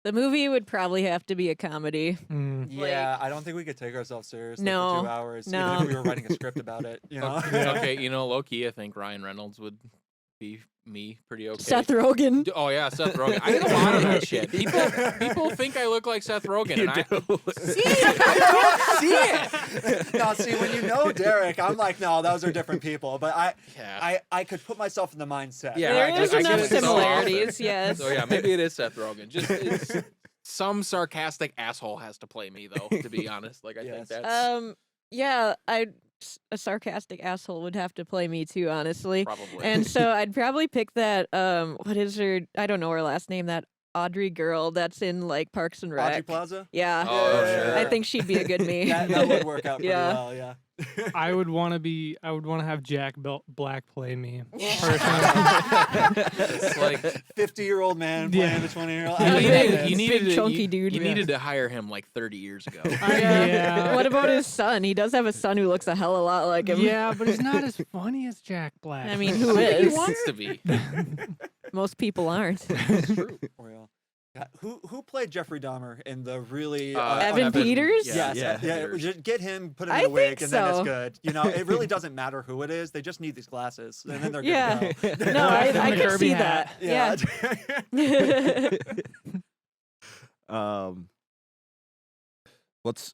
Speaker 3: the movie would probably have to be a comedy.
Speaker 2: Mm.
Speaker 5: Yeah, I don't think we could take ourselves seriously
Speaker 3: No,
Speaker 5: for 2 hours,
Speaker 3: no.
Speaker 5: even if we were writing a script about it. You know.
Speaker 4: Okay, you know, low key, I think Ryan Reynolds would be me pretty okay.
Speaker 3: Seth Rogen.
Speaker 4: Oh yeah, Seth Rogen. I get a lot of that shit. People think I look like Seth Rogen, and I see it. I don't see it.
Speaker 5: No, see, when you know Derek, I'm like, no, those are different people. But
Speaker 4: Yeah.
Speaker 5: I could put myself in the mindset.
Speaker 4: Yeah,
Speaker 3: There
Speaker 4: I
Speaker 3: is
Speaker 4: get
Speaker 3: enough
Speaker 4: it so
Speaker 3: similarities,
Speaker 4: often.
Speaker 3: yes.
Speaker 4: So yeah, maybe it is Seth Rogen. Just it's, some sarcastic asshole has to play me though. To be honest, like I
Speaker 5: Yes.
Speaker 4: think that's
Speaker 3: Yeah, a sarcastic asshole would have to play me too, honestly.
Speaker 4: probably.
Speaker 3: And so I'd probably pick that what is her, I don't know her last name, that Audrey girl that's in like Parks and
Speaker 5: Audrey
Speaker 3: Rec.
Speaker 5: Plaza.
Speaker 3: Yeah.
Speaker 4: Oh, sure.
Speaker 3: I think she'd be a good me.
Speaker 5: That would work out pretty
Speaker 3: Yeah.
Speaker 5: well. Yeah.
Speaker 2: I would want to have Jack Black play me.
Speaker 4: It's like
Speaker 5: 50-year-old man
Speaker 2: Yeah.
Speaker 5: playing a 20-year-old.
Speaker 3: You
Speaker 4: you
Speaker 3: needed-
Speaker 4: needed
Speaker 3: big
Speaker 4: to,
Speaker 3: chunky
Speaker 4: you,
Speaker 3: dude.
Speaker 4: You
Speaker 3: Yeah.
Speaker 4: needed to hire him like 30 years ago.
Speaker 2: Yeah.
Speaker 3: What about his son? He does have a son who looks a hell of a lot like him.
Speaker 2: Yeah, but he's not as funny as Jack Black.
Speaker 3: I mean, who
Speaker 4: He
Speaker 3: is?
Speaker 4: wants to be.
Speaker 3: Most people aren't.
Speaker 4: It's true.
Speaker 5: Real. God, who played Jeffrey Dahmer in the really
Speaker 3: Evan Peters?
Speaker 5: Yes,
Speaker 1: Yeah.
Speaker 5: just get him, put him
Speaker 3: I
Speaker 5: in a wig,
Speaker 3: think
Speaker 5: and then it's
Speaker 3: so.
Speaker 5: good. You know, it really doesn't matter who it is. They just need these glasses, and then they're good
Speaker 3: Yeah.
Speaker 5: to go.
Speaker 3: No, I
Speaker 2: The
Speaker 3: could
Speaker 2: Kirby
Speaker 3: see
Speaker 2: hat.
Speaker 3: that. Yeah.
Speaker 1: What's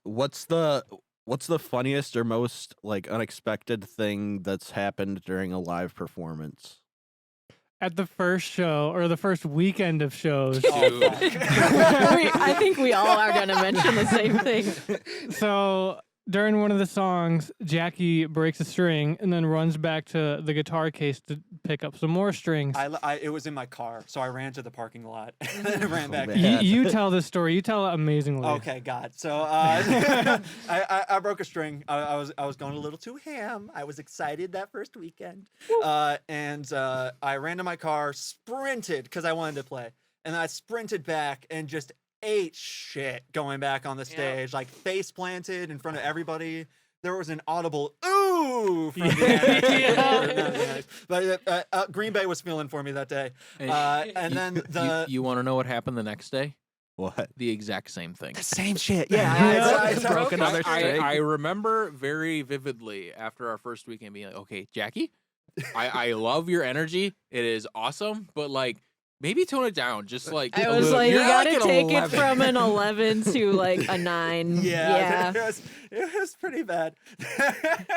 Speaker 1: the funniest or most like unexpected thing that's happened during a live performance?
Speaker 2: At the first show or the first weekend of shows.
Speaker 4: Dude.
Speaker 3: I think we all are going to mention the same thing.
Speaker 2: So during one of the songs, Jackie breaks a string and then runs back to the guitar case to pick up some more strings.
Speaker 5: It was in my car, so I ran to the parking lot and then ran
Speaker 1: Oh,
Speaker 5: back.
Speaker 1: man.
Speaker 2: You tell this story. You tell it amazingly.
Speaker 5: Okay, God. So I broke a string. I was going a little too ham. I was excited that first weekend, and I ran to my car, sprinted because I wanted to play, and I sprinted back and just ate shit going back on the stage, like face planted in front of everybody. There was an audible ooh from the end. But Green Bay was feeling for me that day. And then
Speaker 4: you want to know what happened the next day?
Speaker 1: What?
Speaker 4: The exact same thing.
Speaker 5: the same shit. Yeah,
Speaker 1: Yeah.
Speaker 5: I
Speaker 1: Broke another string.
Speaker 4: I remember very vividly after our first weekend being like, okay, Jackie, I love your energy. It is awesome, but like maybe tone it down. Just like
Speaker 3: I
Speaker 4: a
Speaker 3: was
Speaker 4: little-
Speaker 3: like, you
Speaker 4: you're
Speaker 3: got to
Speaker 4: an
Speaker 3: take
Speaker 4: 11.
Speaker 3: it from an 11 to like a 9.
Speaker 5: Yeah, it was pretty bad.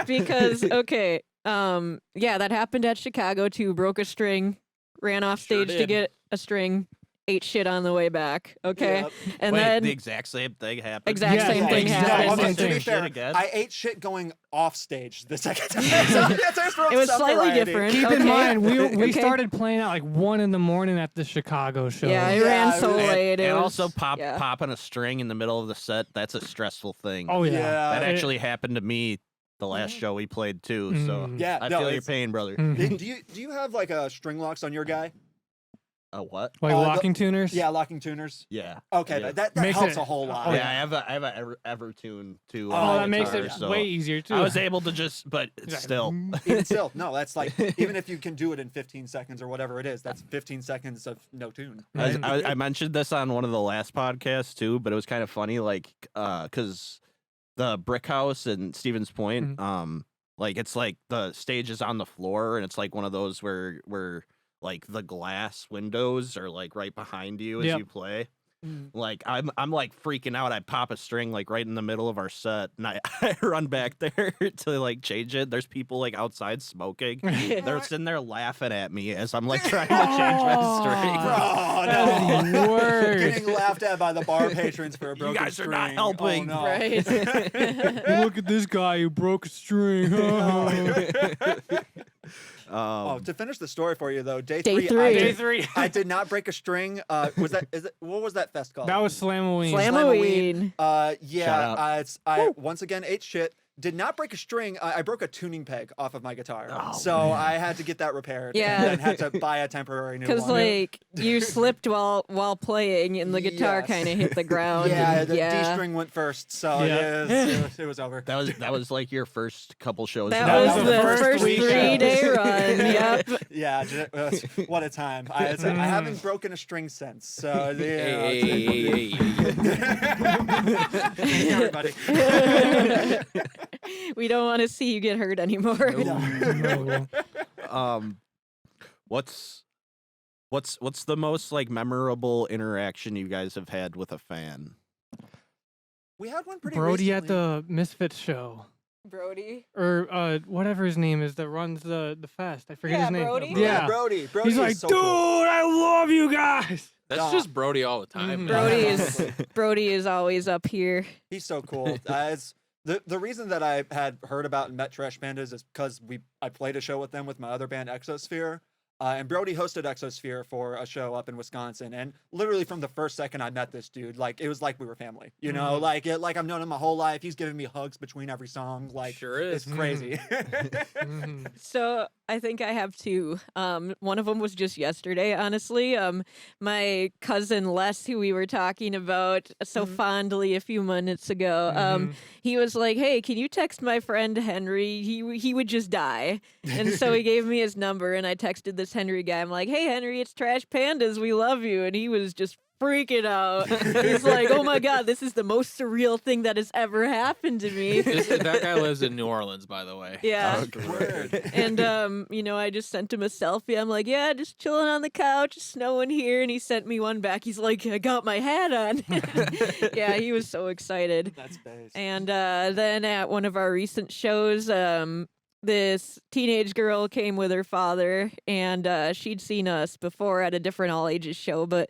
Speaker 3: Because, okay, yeah, that happened at Chicago too. Broke a string, ran off
Speaker 4: Sure
Speaker 3: stage to
Speaker 4: did.
Speaker 3: get a string, ate shit on the way back. Okay,
Speaker 5: Yep.
Speaker 3: and
Speaker 1: Wait,
Speaker 3: then
Speaker 1: the exact same thing happened.
Speaker 3: Exact
Speaker 2: Yeah,
Speaker 3: same
Speaker 2: yeah,
Speaker 3: thing
Speaker 2: exactly.
Speaker 3: happened.
Speaker 5: No, okay,
Speaker 2: Same
Speaker 5: to be
Speaker 2: thing.
Speaker 5: fair,
Speaker 1: Shit again?
Speaker 5: I ate shit going off stage the second time. So yeah, there's
Speaker 3: it was
Speaker 5: some
Speaker 3: slightly
Speaker 5: variety.
Speaker 3: different.
Speaker 2: Keep
Speaker 3: okay.
Speaker 2: in mind, we
Speaker 3: Okay.
Speaker 2: started playing at like 1 a.m. at the Chicago show.
Speaker 3: Yeah, it
Speaker 5: Yeah,
Speaker 3: ran
Speaker 5: it
Speaker 3: so
Speaker 5: was-
Speaker 3: late. It
Speaker 1: and
Speaker 3: was,
Speaker 1: also
Speaker 3: yeah.
Speaker 1: popping a string in the middle of the set. That's a stressful thing.
Speaker 2: Oh yeah.
Speaker 1: that
Speaker 2: It-
Speaker 1: actually happened to me the last show we played too. So
Speaker 2: Mm.
Speaker 5: Yeah,
Speaker 1: I
Speaker 5: no,
Speaker 1: feel your
Speaker 5: it's-
Speaker 1: pain, brother.
Speaker 2: Mhm.
Speaker 5: Do you have like a string locks on your guy?
Speaker 1: A what?
Speaker 2: Like
Speaker 5: the-
Speaker 2: locking tuners.
Speaker 5: Yeah, locking tuners.
Speaker 1: Yeah.
Speaker 5: Okay,
Speaker 1: Yeah.
Speaker 5: that
Speaker 2: Makes
Speaker 5: helps
Speaker 2: it-
Speaker 5: a whole lot.
Speaker 2: Oh,
Speaker 1: yeah, I have a Evertune too.
Speaker 5: Oh,
Speaker 1: on
Speaker 2: Oh,
Speaker 1: my
Speaker 2: that makes
Speaker 1: guitar,
Speaker 2: it
Speaker 1: so
Speaker 2: way easier too.
Speaker 1: I was able to just, but
Speaker 2: It's like,
Speaker 1: still.
Speaker 5: Even still, no, that's like even if you can do it in 15 seconds or whatever it is, that's 15 seconds of no tune.
Speaker 1: I mentioned this on one of the last podcasts too, but it was kind of funny, like, because the brick house in Stevens Point, like it's like the stage is on the floor, and it's like one of those where like the glass windows are like right behind you as
Speaker 2: Yep.
Speaker 1: you play.
Speaker 5: Mhm.
Speaker 1: Like I'm like freaking out. I pop a string like right in the middle of our set, and I, I run back there to like change it. There's people like outside smoking. They're sitting there laughing at me as I'm like trying to change my string.
Speaker 5: Oh,
Speaker 2: That's
Speaker 5: no.
Speaker 2: the worst.
Speaker 5: Getting laughed at by the bar patrons for a broken
Speaker 1: guys are
Speaker 5: string.
Speaker 1: not helping.
Speaker 5: Oh, no.
Speaker 3: Right.
Speaker 2: Look at this guy who broke a string.
Speaker 5: Oh, to finish the story for you though, day
Speaker 3: Day
Speaker 5: three,
Speaker 3: three.
Speaker 2: Day 3.
Speaker 5: I did not break a string. What was that fest called?
Speaker 2: That was Slamoween.
Speaker 3: Slamoween.
Speaker 5: Yeah,
Speaker 1: Shout
Speaker 5: I once again ate shit. Did not break a string. I broke a tuning peg off of my guitar,
Speaker 1: Oh,
Speaker 5: so I had to get that repaired.
Speaker 3: Yeah.
Speaker 5: and then had to buy a temporary new one.
Speaker 3: Because like you slipped while playing, and the guitar
Speaker 5: Yes.
Speaker 3: kind of hit the ground.
Speaker 5: yeah,
Speaker 3: and,
Speaker 5: the
Speaker 3: yeah.
Speaker 5: D string went first, so
Speaker 2: Yeah.
Speaker 5: it was over.
Speaker 1: That was like your first couple shows.
Speaker 3: That
Speaker 2: That
Speaker 3: was
Speaker 2: was
Speaker 3: the
Speaker 2: the
Speaker 3: first
Speaker 2: first
Speaker 3: 3-day
Speaker 2: shows.
Speaker 3: run. Yep.
Speaker 5: Yeah, what a time! I haven't broken a string since. So yeah,
Speaker 4: Hey.
Speaker 5: everybody.
Speaker 3: We don't want to see you get hurt anymore.
Speaker 2: No.
Speaker 1: What's the most like memorable interaction you guys have had with a fan?
Speaker 5: We had one pretty
Speaker 2: Brody at
Speaker 5: recently.
Speaker 2: the Misfits show.
Speaker 3: Brody.
Speaker 2: Or whatever his name is that runs the fest. I forget
Speaker 3: Yeah,
Speaker 2: his name.
Speaker 3: Brody?
Speaker 2: Yeah.
Speaker 5: Brody.
Speaker 2: He's
Speaker 5: is
Speaker 2: like,
Speaker 5: so
Speaker 2: dude,
Speaker 5: cool.
Speaker 2: I love you guys.
Speaker 4: That's
Speaker 5: Nah.
Speaker 4: just Brody all the time.
Speaker 2: Mhm.
Speaker 3: Brody is always up here.
Speaker 5: He's so cool. It's the reason that I had heard about and met Trash Pandas is because I played a show with them with my other band Exosphere. And Brody hosted Exosphere for a show up in Wisconsin, and literally from the first second I met this dude, like it was like we were family, you know, like I've known him my whole life. He's giving me hugs between every song, like
Speaker 4: Sure is.
Speaker 5: it's crazy.
Speaker 2: Mhm.
Speaker 3: So I think I have two. One of them was just yesterday, honestly. My cousin Les, who we were talking about so fondly a few minutes ago,
Speaker 2: Mhm.
Speaker 3: he was like, "Hey, can you text my friend Henry? He would just die." And so he gave me his number, and I texted this Henry guy. I'm like, "Hey, Henry, it's Trash Pandas. We love you." And he was just freaking out. He's like, "Oh my god, this is the most surreal thing that has ever happened to me."
Speaker 4: That guy lives in New Orleans, by the way.
Speaker 3: Yeah.
Speaker 5: Word.
Speaker 3: And I just sent him a selfie. I'm like, "Yeah, just chilling on the couch, it's snowing here." And he sent me one back. He's like, "I got my hat on." Yeah, he was so excited.
Speaker 5: That's base.
Speaker 3: And then at one of our recent shows, this teenage girl came with her father, and she'd seen us before at a different all ages show, but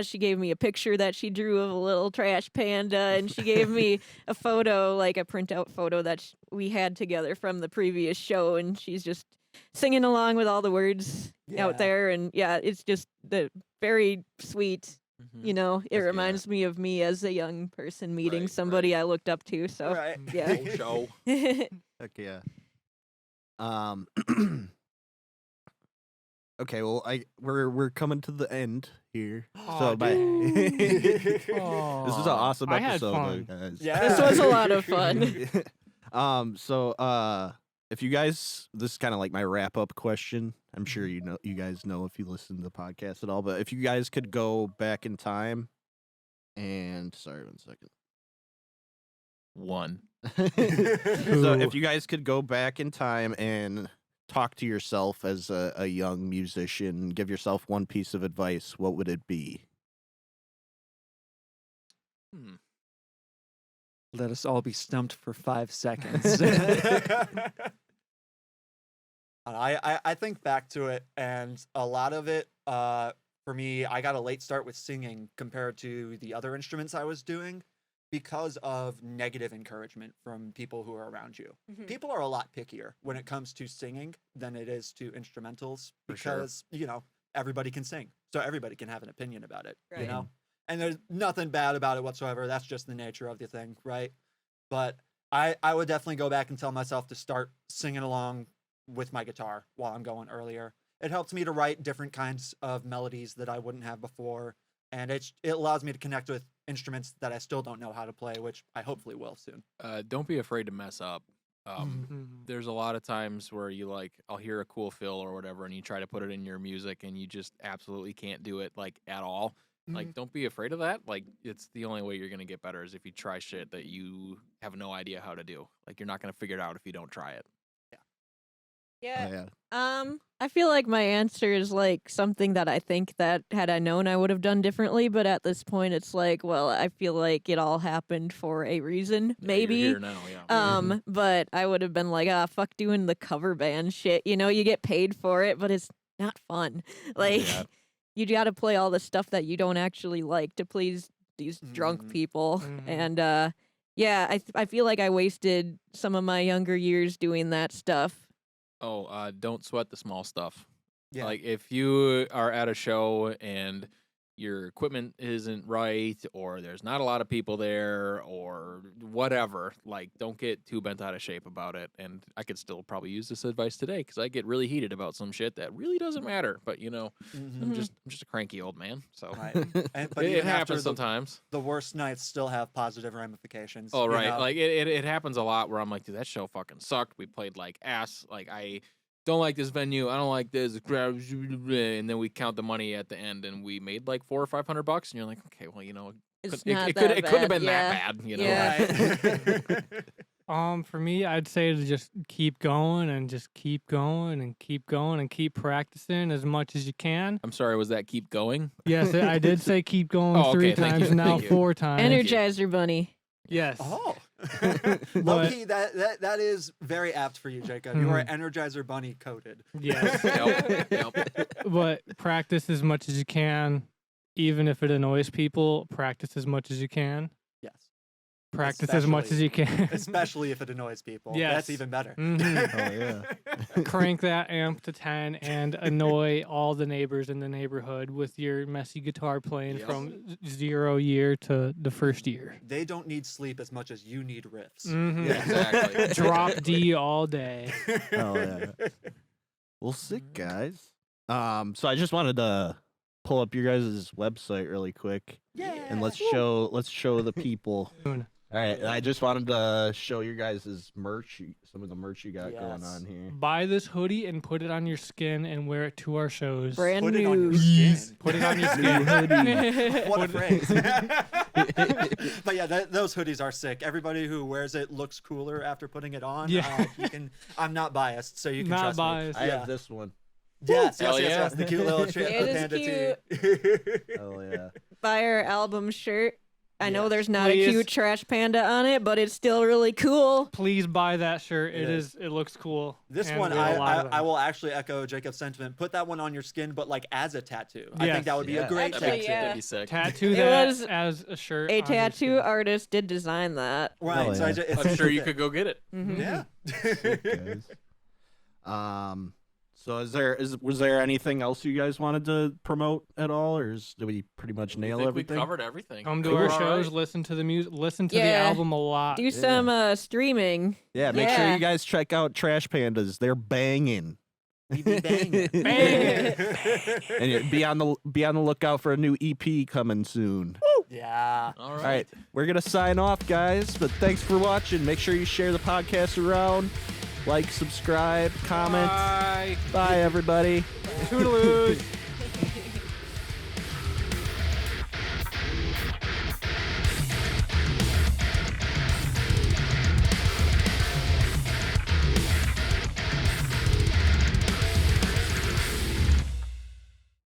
Speaker 3: she gave me a picture that she drew of a little trash panda, and she gave me a photo, like a printout photo that we had together from the previous show, and she's just singing along with all the words
Speaker 5: Yeah.
Speaker 3: out there, and yeah, it's just very sweet.
Speaker 4: Mhm.
Speaker 3: You know, it
Speaker 1: That's-
Speaker 3: reminds me of me as a young person meeting
Speaker 4: Right,
Speaker 3: somebody I looked up to. So
Speaker 5: Right.
Speaker 3: yeah.
Speaker 4: Whole show.
Speaker 1: Heck yeah. Okay, well, we're coming to the end here.
Speaker 2: Aw,
Speaker 1: So bye.
Speaker 2: dude.
Speaker 1: This is an
Speaker 2: Aw,
Speaker 1: awesome
Speaker 2: I had
Speaker 1: episode,
Speaker 2: fun.
Speaker 1: guys.
Speaker 5: Yeah.
Speaker 3: This was a lot of fun.
Speaker 1: So if you guys, this is kind of like my wrap up question. I'm sure you guys know if you listen to the podcast at all, but if you guys could go back in time and sorry, 1 second.
Speaker 4: One.
Speaker 1: So if you guys could go back in time and talk to yourself as a young musician, give yourself one piece of advice, what would it be?
Speaker 5: Let us all be stumped for 5 seconds. I think back to it, and a lot of it for me, I got a late start with singing compared to the other instruments I was doing because of negative encouragement from people who are around you. People are a lot pickier when it comes to singing than it is to instrumentals
Speaker 4: For sure.
Speaker 5: because, you know, everybody can sing. So everybody can have an opinion about it, you
Speaker 3: Right.
Speaker 5: know? And there's nothing bad about it whatsoever. That's just the nature of the thing, right? But I would definitely go back and tell myself to start singing along with my guitar while I'm going earlier. It helps me to write different kinds of melodies that I wouldn't have before. And it allows me to connect with instruments that I still don't know how to play, which I hopefully will soon.
Speaker 4: Don't be afraid to mess up.
Speaker 2: Mhm.
Speaker 4: There's a lot of times where you like, I'll hear a cool fill or whatever, and you try to put it in your music, and you just absolutely can't do it like at all. Like, don't be afraid of that. Like, it's the only way you're gonna get better is if you try shit that you have no idea how to do. Like, you're not gonna figure it out if you don't try it.
Speaker 3: Yeah.
Speaker 1: Yeah.
Speaker 3: I feel like my answer is like something that I think that had I known I would have done differently, but at this point it's like, well, I feel like it all happened for a reason,
Speaker 4: Yeah,
Speaker 3: maybe.
Speaker 4: you're here now, yeah.
Speaker 3: But I would have been like, fuck doing the cover band shit. You know, you get paid for it, but it's not fun. Like
Speaker 4: Yeah.
Speaker 3: you got to play all the stuff that you don't actually like to please these drunk
Speaker 5: Mhm.
Speaker 3: people.
Speaker 2: Mhm.
Speaker 3: And yeah, I feel like I wasted some of my younger years doing that stuff.
Speaker 4: Oh, don't sweat the small stuff.
Speaker 5: Yeah.
Speaker 4: Like, if you are at a show and your equipment isn't right, or there's not a lot of people there, or whatever, like, don't get too bent out of shape about it. And I could still probably use this advice today because I get really heated about some shit that really doesn't matter. But you know,
Speaker 5: Mhm.
Speaker 4: I'm just a cranky old man, so
Speaker 5: Right. But
Speaker 4: it
Speaker 5: even after
Speaker 4: happens
Speaker 5: the,
Speaker 4: sometimes.
Speaker 5: the worst nights still have positive ramifications.
Speaker 4: Oh,
Speaker 5: you
Speaker 4: right.
Speaker 5: know?
Speaker 4: Like, it happens a lot where I'm like, dude, that show fucking sucked. We played like ass. Like, I don't like this venue. I don't like this crowd. And then we count the money at the end, and we made like $400 or $500. And you're like, okay, well, you know,
Speaker 3: It's
Speaker 4: it
Speaker 3: not
Speaker 4: could
Speaker 3: that
Speaker 4: it couldn't have
Speaker 3: bad,
Speaker 4: been
Speaker 3: yeah.
Speaker 4: that bad, you know.
Speaker 3: Yeah.
Speaker 5: Right.
Speaker 2: For me, I'd say to just keep going and just keep going and keep going and keep practicing as much as you can.
Speaker 4: I'm sorry, was that keep going?
Speaker 2: Yes, I did say keep going
Speaker 4: Oh,
Speaker 2: 3
Speaker 4: okay, thank
Speaker 2: times,
Speaker 4: you,
Speaker 2: now
Speaker 4: thank you.
Speaker 2: 4 times.
Speaker 3: Energizer Bunny.
Speaker 2: Yes.
Speaker 5: Oh.
Speaker 2: But-
Speaker 5: Low-key, that is very apt for you, Jacob. You are Energizer Bunny coded.
Speaker 2: Yes.
Speaker 4: Yep.
Speaker 2: But practice as much as you can, even if it annoys people. Practice as much as you can.
Speaker 5: Yes.
Speaker 2: Practice as much as you can.
Speaker 5: Especially if it annoys people.
Speaker 2: Yes.
Speaker 5: That's even better.
Speaker 2: Mhm.
Speaker 1: Oh, yeah.
Speaker 2: Crank that amp to 10 and annoy all the neighbors in the neighborhood with your messy guitar playing
Speaker 4: Yep.
Speaker 2: from 0 year to the first year.
Speaker 5: They don't need sleep as much as you need riffs.
Speaker 2: Mhm.
Speaker 4: Yeah, exactly.
Speaker 2: Drop D all day.
Speaker 1: Oh, yeah. Well, sick, guys. So I just wanted to pull up your guys' website really quick and let's show the people. All right, I just wanted to show you guys' merch, some of the merch you got going
Speaker 5: Yes.
Speaker 1: on here.
Speaker 2: Buy this hoodie and put it on your skin and wear it to our shows.
Speaker 3: Brand
Speaker 5: Put it
Speaker 3: new.
Speaker 5: on your skin.
Speaker 2: Put it on your
Speaker 1: New
Speaker 2: skin.
Speaker 1: hoodie.
Speaker 5: What a phrase. But yeah, those hoodies are sick. Everybody who wears it looks cooler after putting it on.
Speaker 2: Yeah.
Speaker 5: I'm not biased, so you can
Speaker 2: Not
Speaker 5: trust
Speaker 2: biased.
Speaker 1: I
Speaker 5: Yeah.
Speaker 1: have this one.
Speaker 5: me. Yes,
Speaker 4: Hell
Speaker 5: yes,
Speaker 4: yeah.
Speaker 5: yes. The cute little
Speaker 3: It is
Speaker 5: panda tee.
Speaker 1: Oh yeah.
Speaker 3: Buy our album shirt. I know
Speaker 5: Yes.
Speaker 3: there's not a
Speaker 2: Please.
Speaker 3: cute trash panda on it, but it's still really cool.
Speaker 2: Please buy that shirt.
Speaker 5: It is.
Speaker 2: It looks cool.
Speaker 5: This
Speaker 2: and
Speaker 5: one,
Speaker 2: we have a lot of
Speaker 5: I
Speaker 2: them.
Speaker 5: will actually echo Jacob's sentiment. Put that one on your skin, but like as a tattoo. I think
Speaker 2: Yes.
Speaker 5: that would be a
Speaker 1: Yeah.
Speaker 5: great
Speaker 3: Actually,
Speaker 5: tattoo.
Speaker 3: yeah.
Speaker 4: That'd be sick.
Speaker 2: Tattoo
Speaker 3: It
Speaker 2: that
Speaker 3: was
Speaker 2: as a shirt.
Speaker 3: A
Speaker 2: on your
Speaker 3: tattoo
Speaker 2: skin.
Speaker 3: artist did design that.
Speaker 5: Right.
Speaker 1: Oh,
Speaker 5: So
Speaker 1: yeah.
Speaker 4: I'm sure you could go get it.
Speaker 3: Mhm.
Speaker 5: Yeah.
Speaker 1: Guys. So was there anything else you guys wanted to promote at all, or did we pretty much
Speaker 4: I
Speaker 1: nail
Speaker 4: think
Speaker 1: everything?
Speaker 4: we covered everything.
Speaker 2: Come to
Speaker 1: Cool.
Speaker 2: our
Speaker 4: All
Speaker 2: shows,
Speaker 4: right.
Speaker 2: listen to the music, listen to the
Speaker 3: Yeah.
Speaker 2: album a lot.
Speaker 3: Do some streaming.
Speaker 1: Yeah, make sure
Speaker 3: Yeah.
Speaker 1: you guys check out Trash Pandas. They're banging.
Speaker 5: We be banging.
Speaker 2: Banging.
Speaker 1: And be on the lookout for a new EP coming soon.
Speaker 5: Yeah.
Speaker 4: All
Speaker 1: All
Speaker 4: right.
Speaker 1: right, we're gonna sign off, guys. But thanks for watching. Make sure you share the podcast around, like, subscribe, comment.
Speaker 2: Bye.
Speaker 1: Bye everybody.
Speaker 2: Toodaloo.